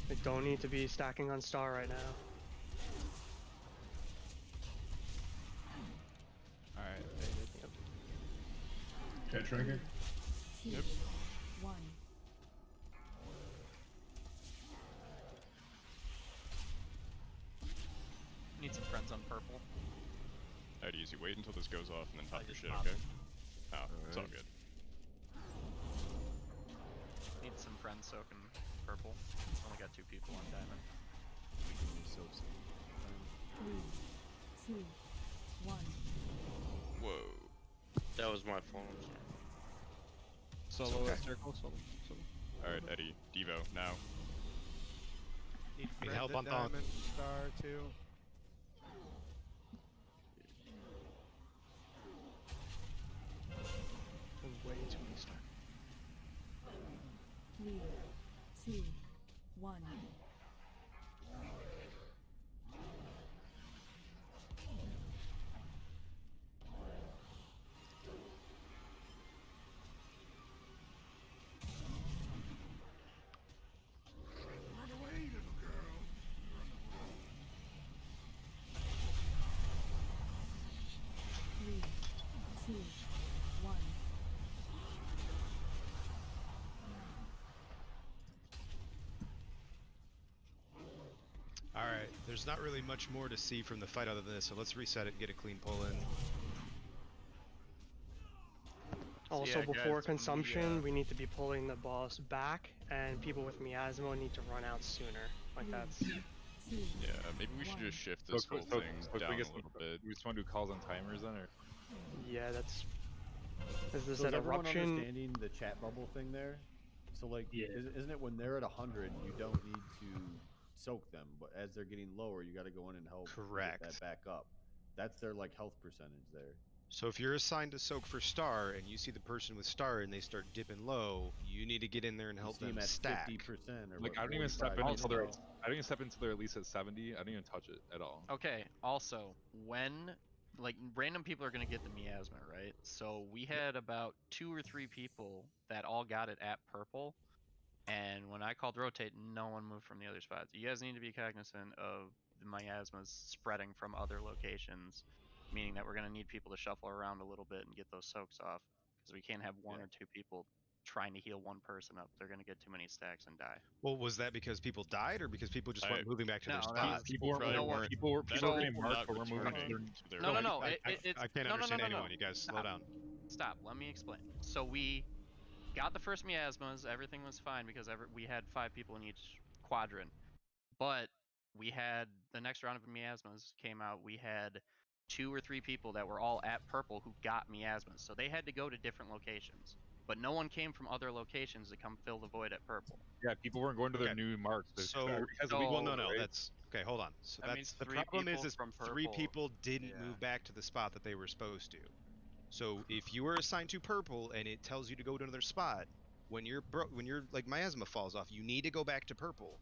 They don't need to be stacking on star right now. Alright, Okay, tracking. 2, 1. Need some friends on purple. Alright, easy. Wait until this goes off and then pop your shit, okay? Oh, it's all good. Need some friends soaking purple. Only got 2 people on diamond. We can use soaps. 3, 2, 1. Whoa. That was my fault. Solo circle, solo. Alright, Eddie, Devo, now. Need help on Diamond star too. 2, 1. All right, there's not really much more to see from the fight other than this, so let's reset it and get a clean pull in. Also, yeah, before guys, consumption, we need to be pulling the boss back, and people with miasma need to run out sooner. Like that's. Yeah, maybe we should just shift this whole thing down a little bit. We just want to do calls on timers then, or? Yeah, that's. Is this So an is everyone eruption? understanding the chat bubble thing there? So like, isn't it when they're at 100, you don't need to soak them, but as they're getting lower, you got to go in and help Correct. get that back up. That's their like health percentage there. So if you're assigned to soak for star and you see the person with star and they start dipping low, you need to get in there and help them at stack. 50% or Like what, I don't even step 45%. in until they're. I don't even step in until they're at least at 70. I don't even touch it at all. Okay, also, when, like, random people are going to get the miasma, right? So we had about 2 or 3 people that all got it at purple, and when I called rotate, no one moved from the other spots. You guys need to be cognizant of the miasmas spreading from other locations, meaning that we're going to need people to shuffle around a little bit and get those soaks off, because we can't have 1 or 2 people trying to heal 1 person up. They're going to get too many stacks and die. Well, was that because people died or because people just weren't moving back to their No, spots? People weren't getting marked, but we're moving to their. No. I can't understand anyone. You guys slow down. Stop. Let me explain. So we got the first miasmas. Everything was fine because we had 5 people in each quadrant. But we had the next round of miasmas came out. We had 2 or 3 people that were all at purple who got miasmas. So they had to go to different locations. But no one came from other locations to come fill the void at purple. Yeah, people weren't going to their new marks. Well, no, that's okay. Hold on. So That that's means the 3 problem people is from 3 purple. people didn't move back to the spot that they were supposed to. So if you were assigned to purple and it tells you to go to another spot, when your like miasma falls off, you need to go back to purple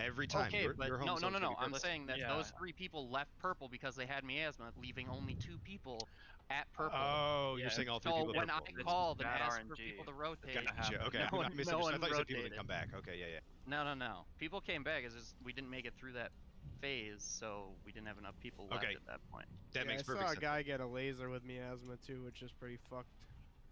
every time. Okay, but your home no. zone's gonna be I'm purple. saying that those 3 people left purple because they had miasma, leaving only 2 people at purple. Oh, you're saying all 3 people. So when I purple. called and bad asked for RNG. people to rotate, Gotcha. Okay, no one, I misunderstood. I thought you said rotated. people didn't come back. Okay, yeah. No. People came back. It's just we didn't make it through that phase, so we didn't have enough people left at that point. That makes perfect I saw sense. a guy get a laser with miasma too, which is pretty fucked.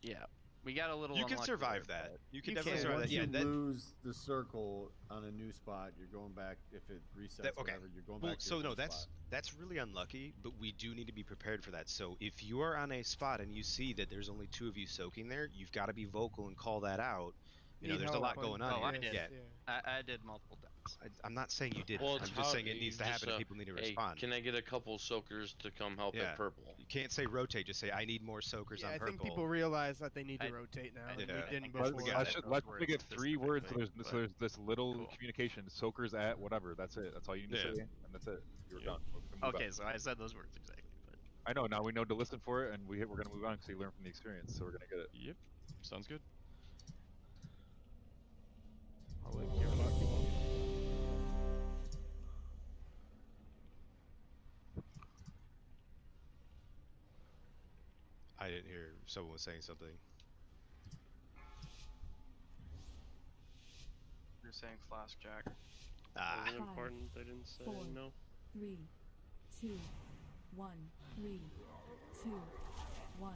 Yeah, we got a little. You can unlucky survive there, that. but- You can definitely survive Once that. Yeah, you lose the circle on a new spot, you're going back. If it resets, whatever, you're going back to so your no, old that's spot. really unlucky, but we do need to be prepared for that. So if you are on a spot and you see that there's only 2 of you soaking there, you've got to be vocal and call that out. You know, Need there's a help lot on going on Oh, here. I did. Yeah. I did multiple times. I'm not saying you did. Well, I'm it's just saying how it needs you to happen just, and people need to hey, respond. can I get a couple soakers to come help Yeah. at purple? You can't say rotate. Just say I need more soakers Yeah, on I purple. think people realize that they need to rotate now. and we didn't before. Let's make it 3 words. So there's this little communication. Soakers at whatever. That's it. That's all you need to say, and that's it. You're done. Okay, so I said those words exactly. But I know. Now we know to listen for it, and we're gonna move on because we learn from the experience. So we're gonna get it. Yep. Sounds good. I'll link your lucky one. I didn't hear someone was saying something. You're saying flask jack. Wasn't important. They didn't say 4, no. 3, 2, 1, 3, 2, 1.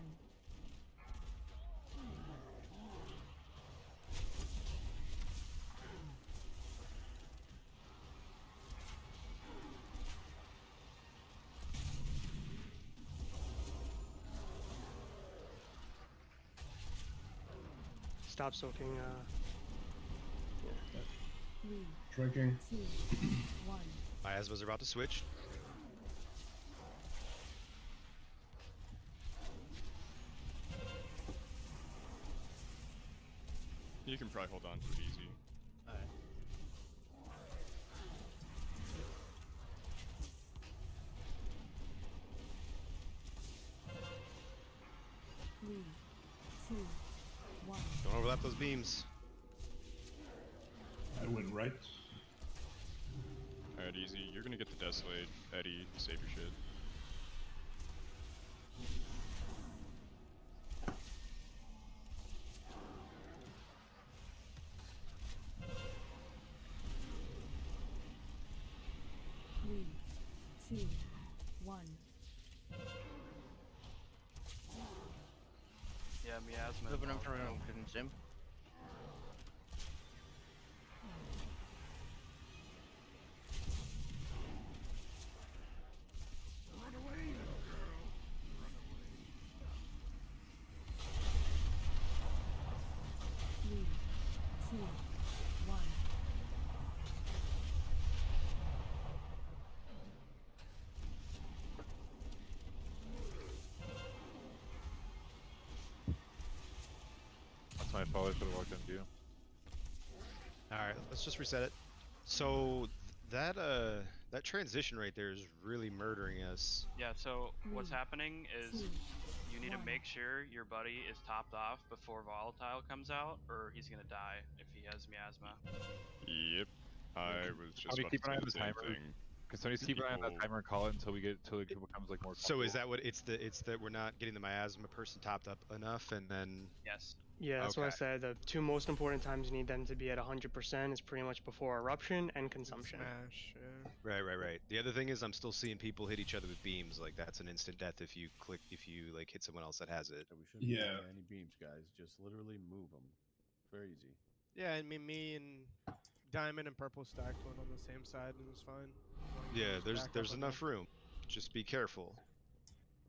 Stop soaking. 3, Drinking. 2, 1. Miasma's about to switch. You can probably hold on for easy. Alright. Three, 2, 1. Don't overlap those beams. I went right. Alright, easy. You're gonna get the Desolate. Eddie, save your shit. Three, 2, 1. miasma. Moving him involved, from though. consume. Three, two, one. That's my fault. I should have walked into you. All right, let's just reset it. So that transition right there is really murdering us. Yeah, so what's 3, happening is 2, you need to 1. make sure your buddy is topped off before Volatile comes out, or he's gonna die if he has miasma. Yep. I was just Somebody about keep to an eye say on the the same timer. thing. Can somebody keep an eye on that People- timer and call it until it becomes like more. So is that what it's that we're not getting the miasma person topped up enough, and then Yes. Yeah, that's what I Okay. said. The two most important times you need them to be at 100% is pretty much before eruption and consumption. Smash. Yeah. Right. The other thing is I'm still seeing people hit each other with beams. Like that's an instant death if you like hit someone else that has it. So we shouldn't Yeah. have any beams, guys. Just literally move them. Very easy. Yeah, I mean, me and Diamond and Purple stacked one on the same side, and it was fine. As long as we Yeah, just there's back up there's enough enough. room. Just be careful.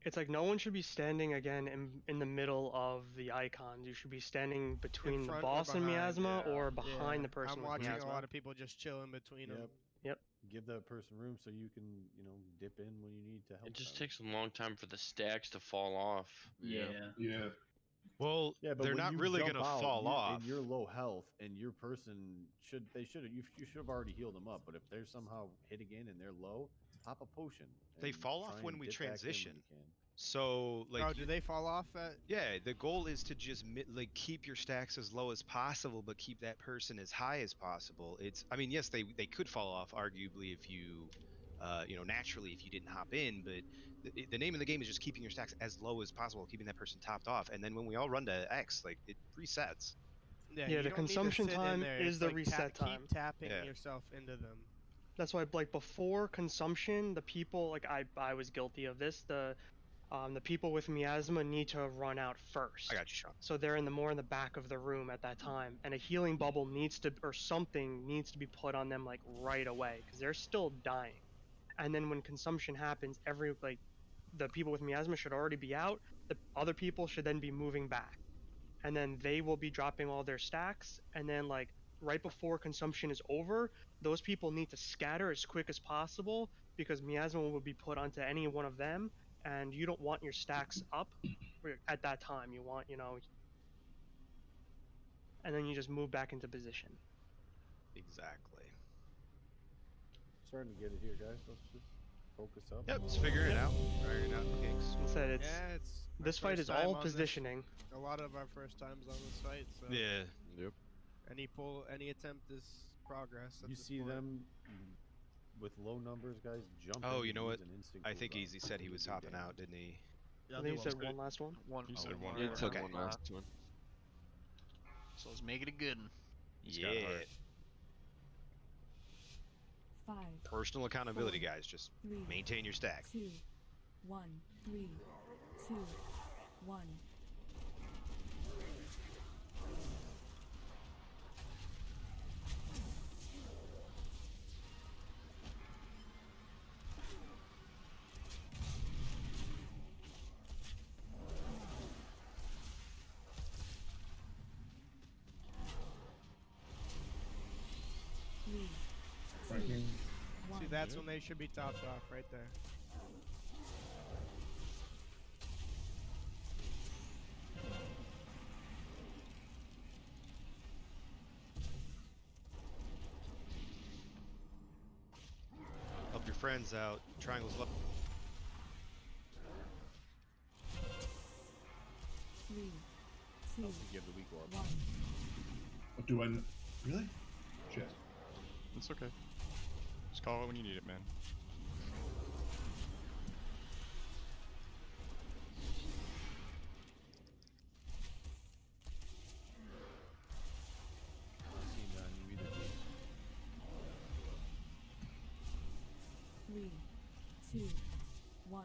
It's like no one should be standing again in the middle of the icons. You should be standing between the front or boss and behind, miasma yeah. or behind Yeah, the person I'm with watching miasma. a lot of people just chill in between them. Yep. Give that person room so you can, dip in when you need to help. It just them. takes a long time for the stacks to fall off. Yeah. Well, Yeah, but they're when not you really jump gonna out, fall off. And you're low health, and your person you should have already healed them up. But if they're somehow hit again and they're low, pop a potion. They and fall off try when and we dip back in transition. when you can. So like, Oh, do they fall off at? yeah, the goal is to just like keep your stacks as low as possible, but keep that person as high as possible. I mean, yes, they could fall off arguably if you, naturally if you didn't hop in, but the name of the game is just keeping your stacks as low as possible, keeping that person topped off, and then when we all run to X, like it resets. Yeah, you the don't need to consumption sit in time there. is It's the like reset time. Keep tapping Yeah. yourself into them. That's why, like before consumption, the people like I was guilty of this. The people with miasma need to run out first. I got you, Sean. So they're in the back of the room at that time, and a healing bubble something needs to be put on them like right away because they're still dying. And then when consumption happens, the people with miasma should already be out. The other people should then be moving back, and then they will be dropping all their stacks. And then like right before consumption is over, those people need to scatter as quick as possible because miasma will be put onto any one of them, and you don't want your stacks up at that time. You want, and then you just move back into position. Exactly. Starting to get it here, guys. Let's just focus up. Yep, just figuring it out. Figuring out the kinks. Instead, it's Yeah, it's my this fight first is time all on this- positioning. A lot of our first times on this fight, so Yeah. Yep. any attempt is progress. At You this see point. them with low numbers, guys. Jump. Oh, in you and know what? use an instant I think cooldown. Easy said he Really was do hopping damage. out, didn't he? I think he said one last one. He said one. Yeah, more. it's okay. Okay. Last one. So let's make it a good one. He's got Yeah. heart. 5, Personal accountability, 4, guys. Just 3, maintain your stack. 2, 1, 3, 2, 1. Three, Frightening. See, that's when they should be topped off, right there. Help your friends out. Triangle's left. 3, 2, Give the weak orb. 1. What do I? Really? Shit. It's okay. Just call it when you need it, man. Not seeing that on you either, dude. 3, 2, 1.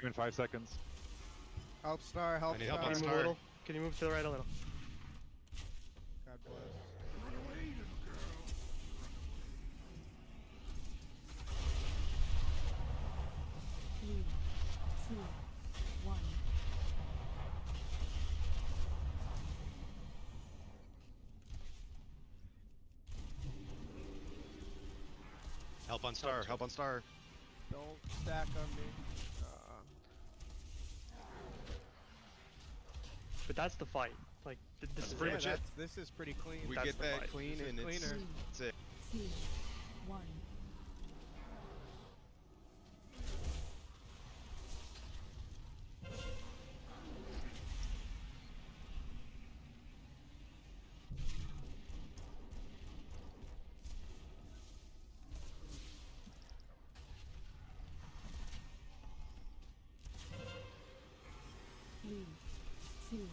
in 5 seconds. Help Star, help I need Star. help on Can you move a Star. little? Can you move to the right a little? God bless. Three, two, one. Help on Star. Help on Star. Don't stack on me. But that's the fight. Like this is pretty it. much it. This is pretty clean. We That's get the that fight. clean, This is and it's cleaner. that's it. 2, 1. Three, two,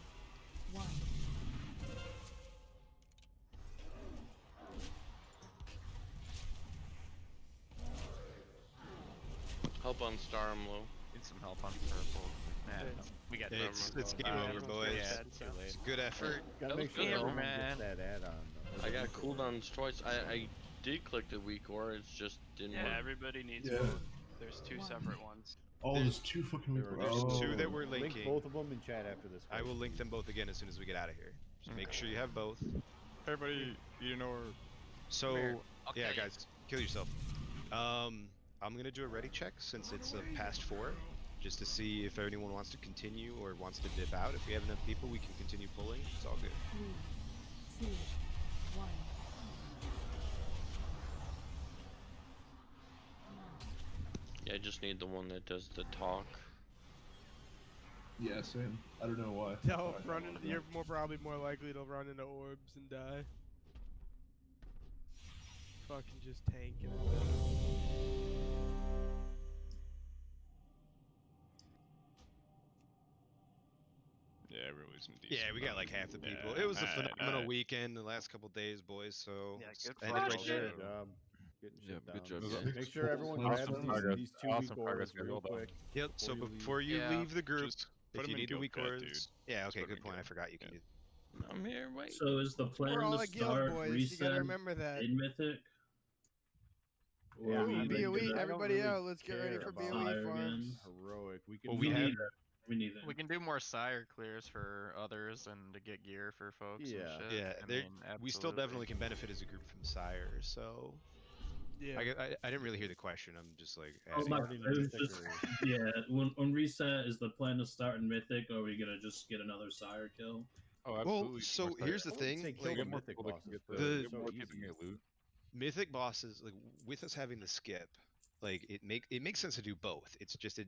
one. Help on Star, I'm low. Need some help on purple. Nah, we got It's game over, boys. Yeah, It's too late. good effort. Gotta That make was sure good, everyone man. gets that add-on. though. I got cooldowns twice. I did click the weak ore, it's just didn't Yeah, work. everybody needs Yeah. both. There's two separate ones. Oh, there's two fucking There we weak go. There's ones. two that Oh. we're Link linking. both of them in chat after this. I will link them both again as soon as we get out of here. Just make sure you have both. Everybody, you know, So, Where? yeah, Okay. guys, kill yourself. I'm gonna do a ready check since it's past 4, just to see if anyone wants to continue or wants to dip out. If we have enough people, we can continue pulling. It's all good. 3, 2, 1. Yeah, I just need the one that does the talk. Yeah, same. I don't know why. Don't run into, you're probably more likely to run into orbs and die. Fucking just tanking it. yeah, we're losing decent. Yeah, we got like half the people. Yeah, It was a alright, phenomenal alright. weekend the last couple days, boys. So Yeah, let's good end it right flush. there. Good job. Getting Yeah, shit good down. job, Make guys. sure everyone Awesome grabs progress. these two Awesome weak progress, ores guys. real Well done. quick. Yep. So Before you before you Yeah. leave the group, Just put if 'em you in need the guild weak chat, cores, dude. yeah, Just okay, put 'em good in point. I guild. forgot you can Yeah. do. I'm here, wait. So is the plan We're all to a guild, start boys. You reset gotta remember that. in Mythic? Or Yeah, are we I mean, gonna BOE, do that? everybody really out. Let's get ready care for about BOE Fire farms. again. Heroic. We can Well, do we have. We need that. We can do more sire clears for others and to get gear for folks Yeah. and shit. Yeah, I there- mean, we still absolutely. definitely can benefit as a group from Sire. So Yeah. I didn't really hear the question. I'm just like Oh asking. my, Starting it was Mythic just, or- yeah, on reset, is the plan to start in Mythic, or are we gonna just get another sire kill? Oh, Well, absolutely. so More here's the I wouldn't thing. say kill Like, the get more mythic people that bosses can get first. the- It's get so more people easy. get loot. Mythic bosses, like with us having the skip, like it makes sense to do both. It's just it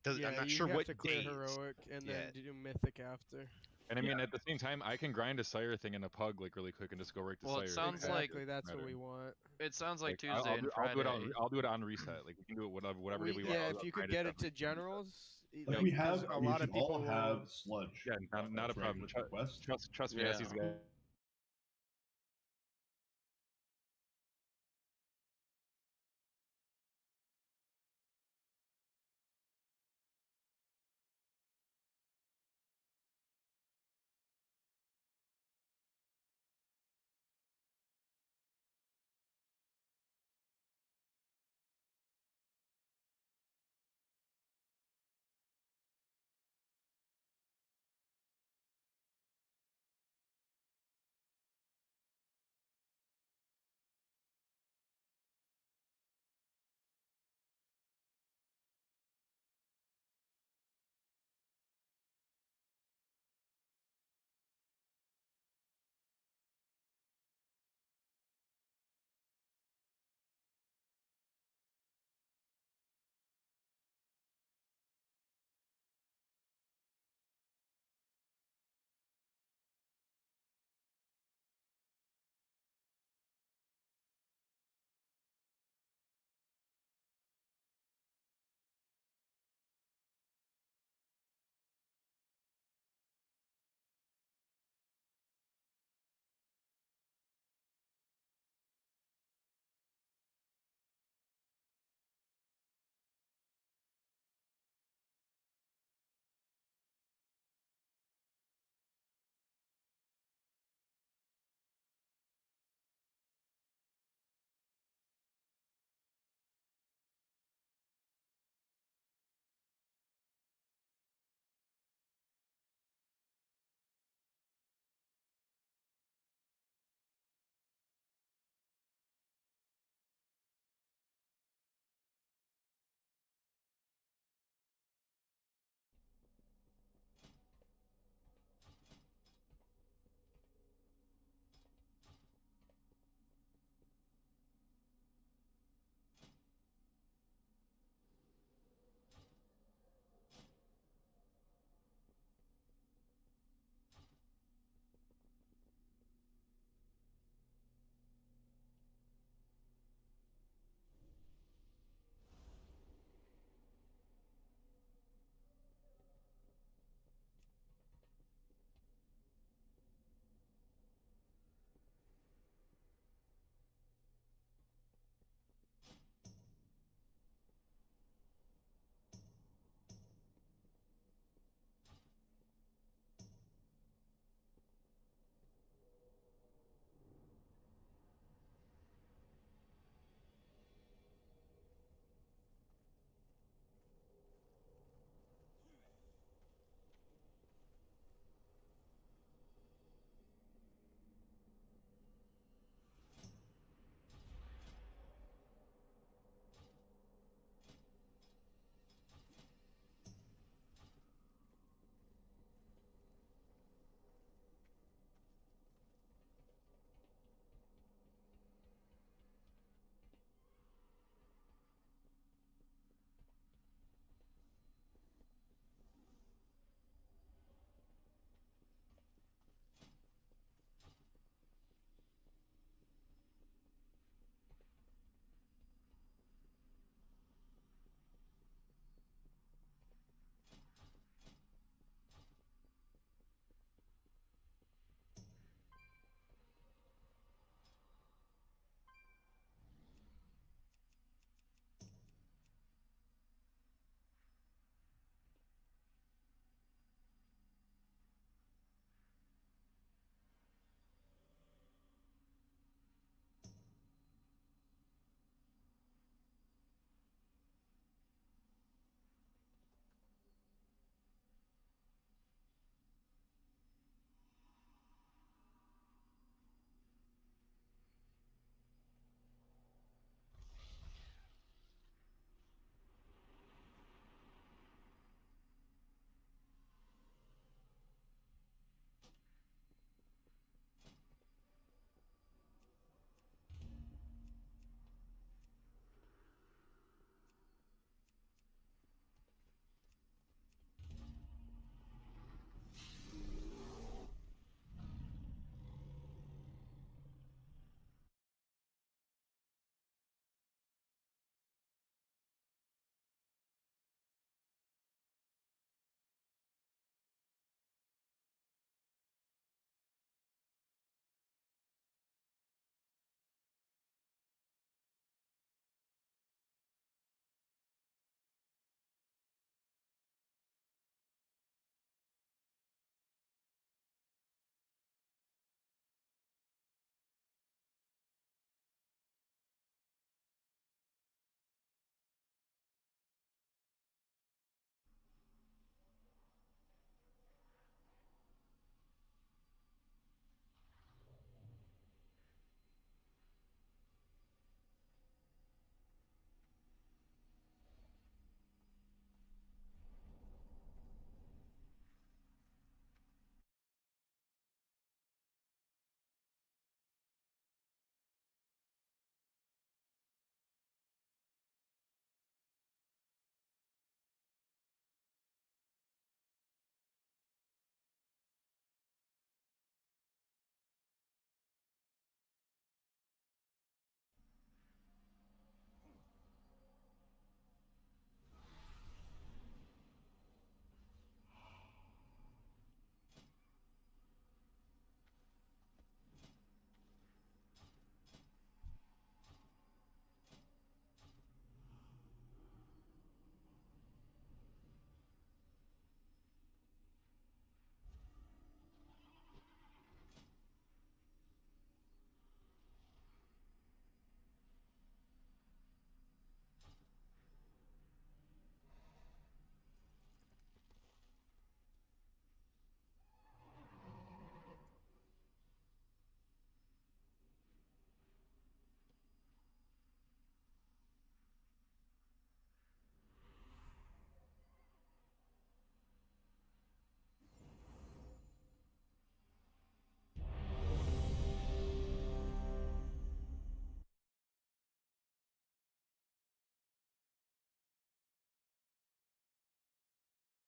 does. Yeah, I'm not you sure have what to clear days. heroic and then Yeah. do mythic after. And I mean, at the same time, I can grind a sire thing in a pug like really quick and just go right to Well, sire. it sounds like Exactly, that's what matter. we want. it sounds like Tuesday I'll and do, Friday. I'll do it on reset. Like we can do it whatever day we want. Yeah, I'll if you could grind get it separately. to generals, Like we 'cause have, a we lot of should people all will- have sludge. Yeah, not a That's right, problem. with the quest. Trust me, Yeah. Essie's got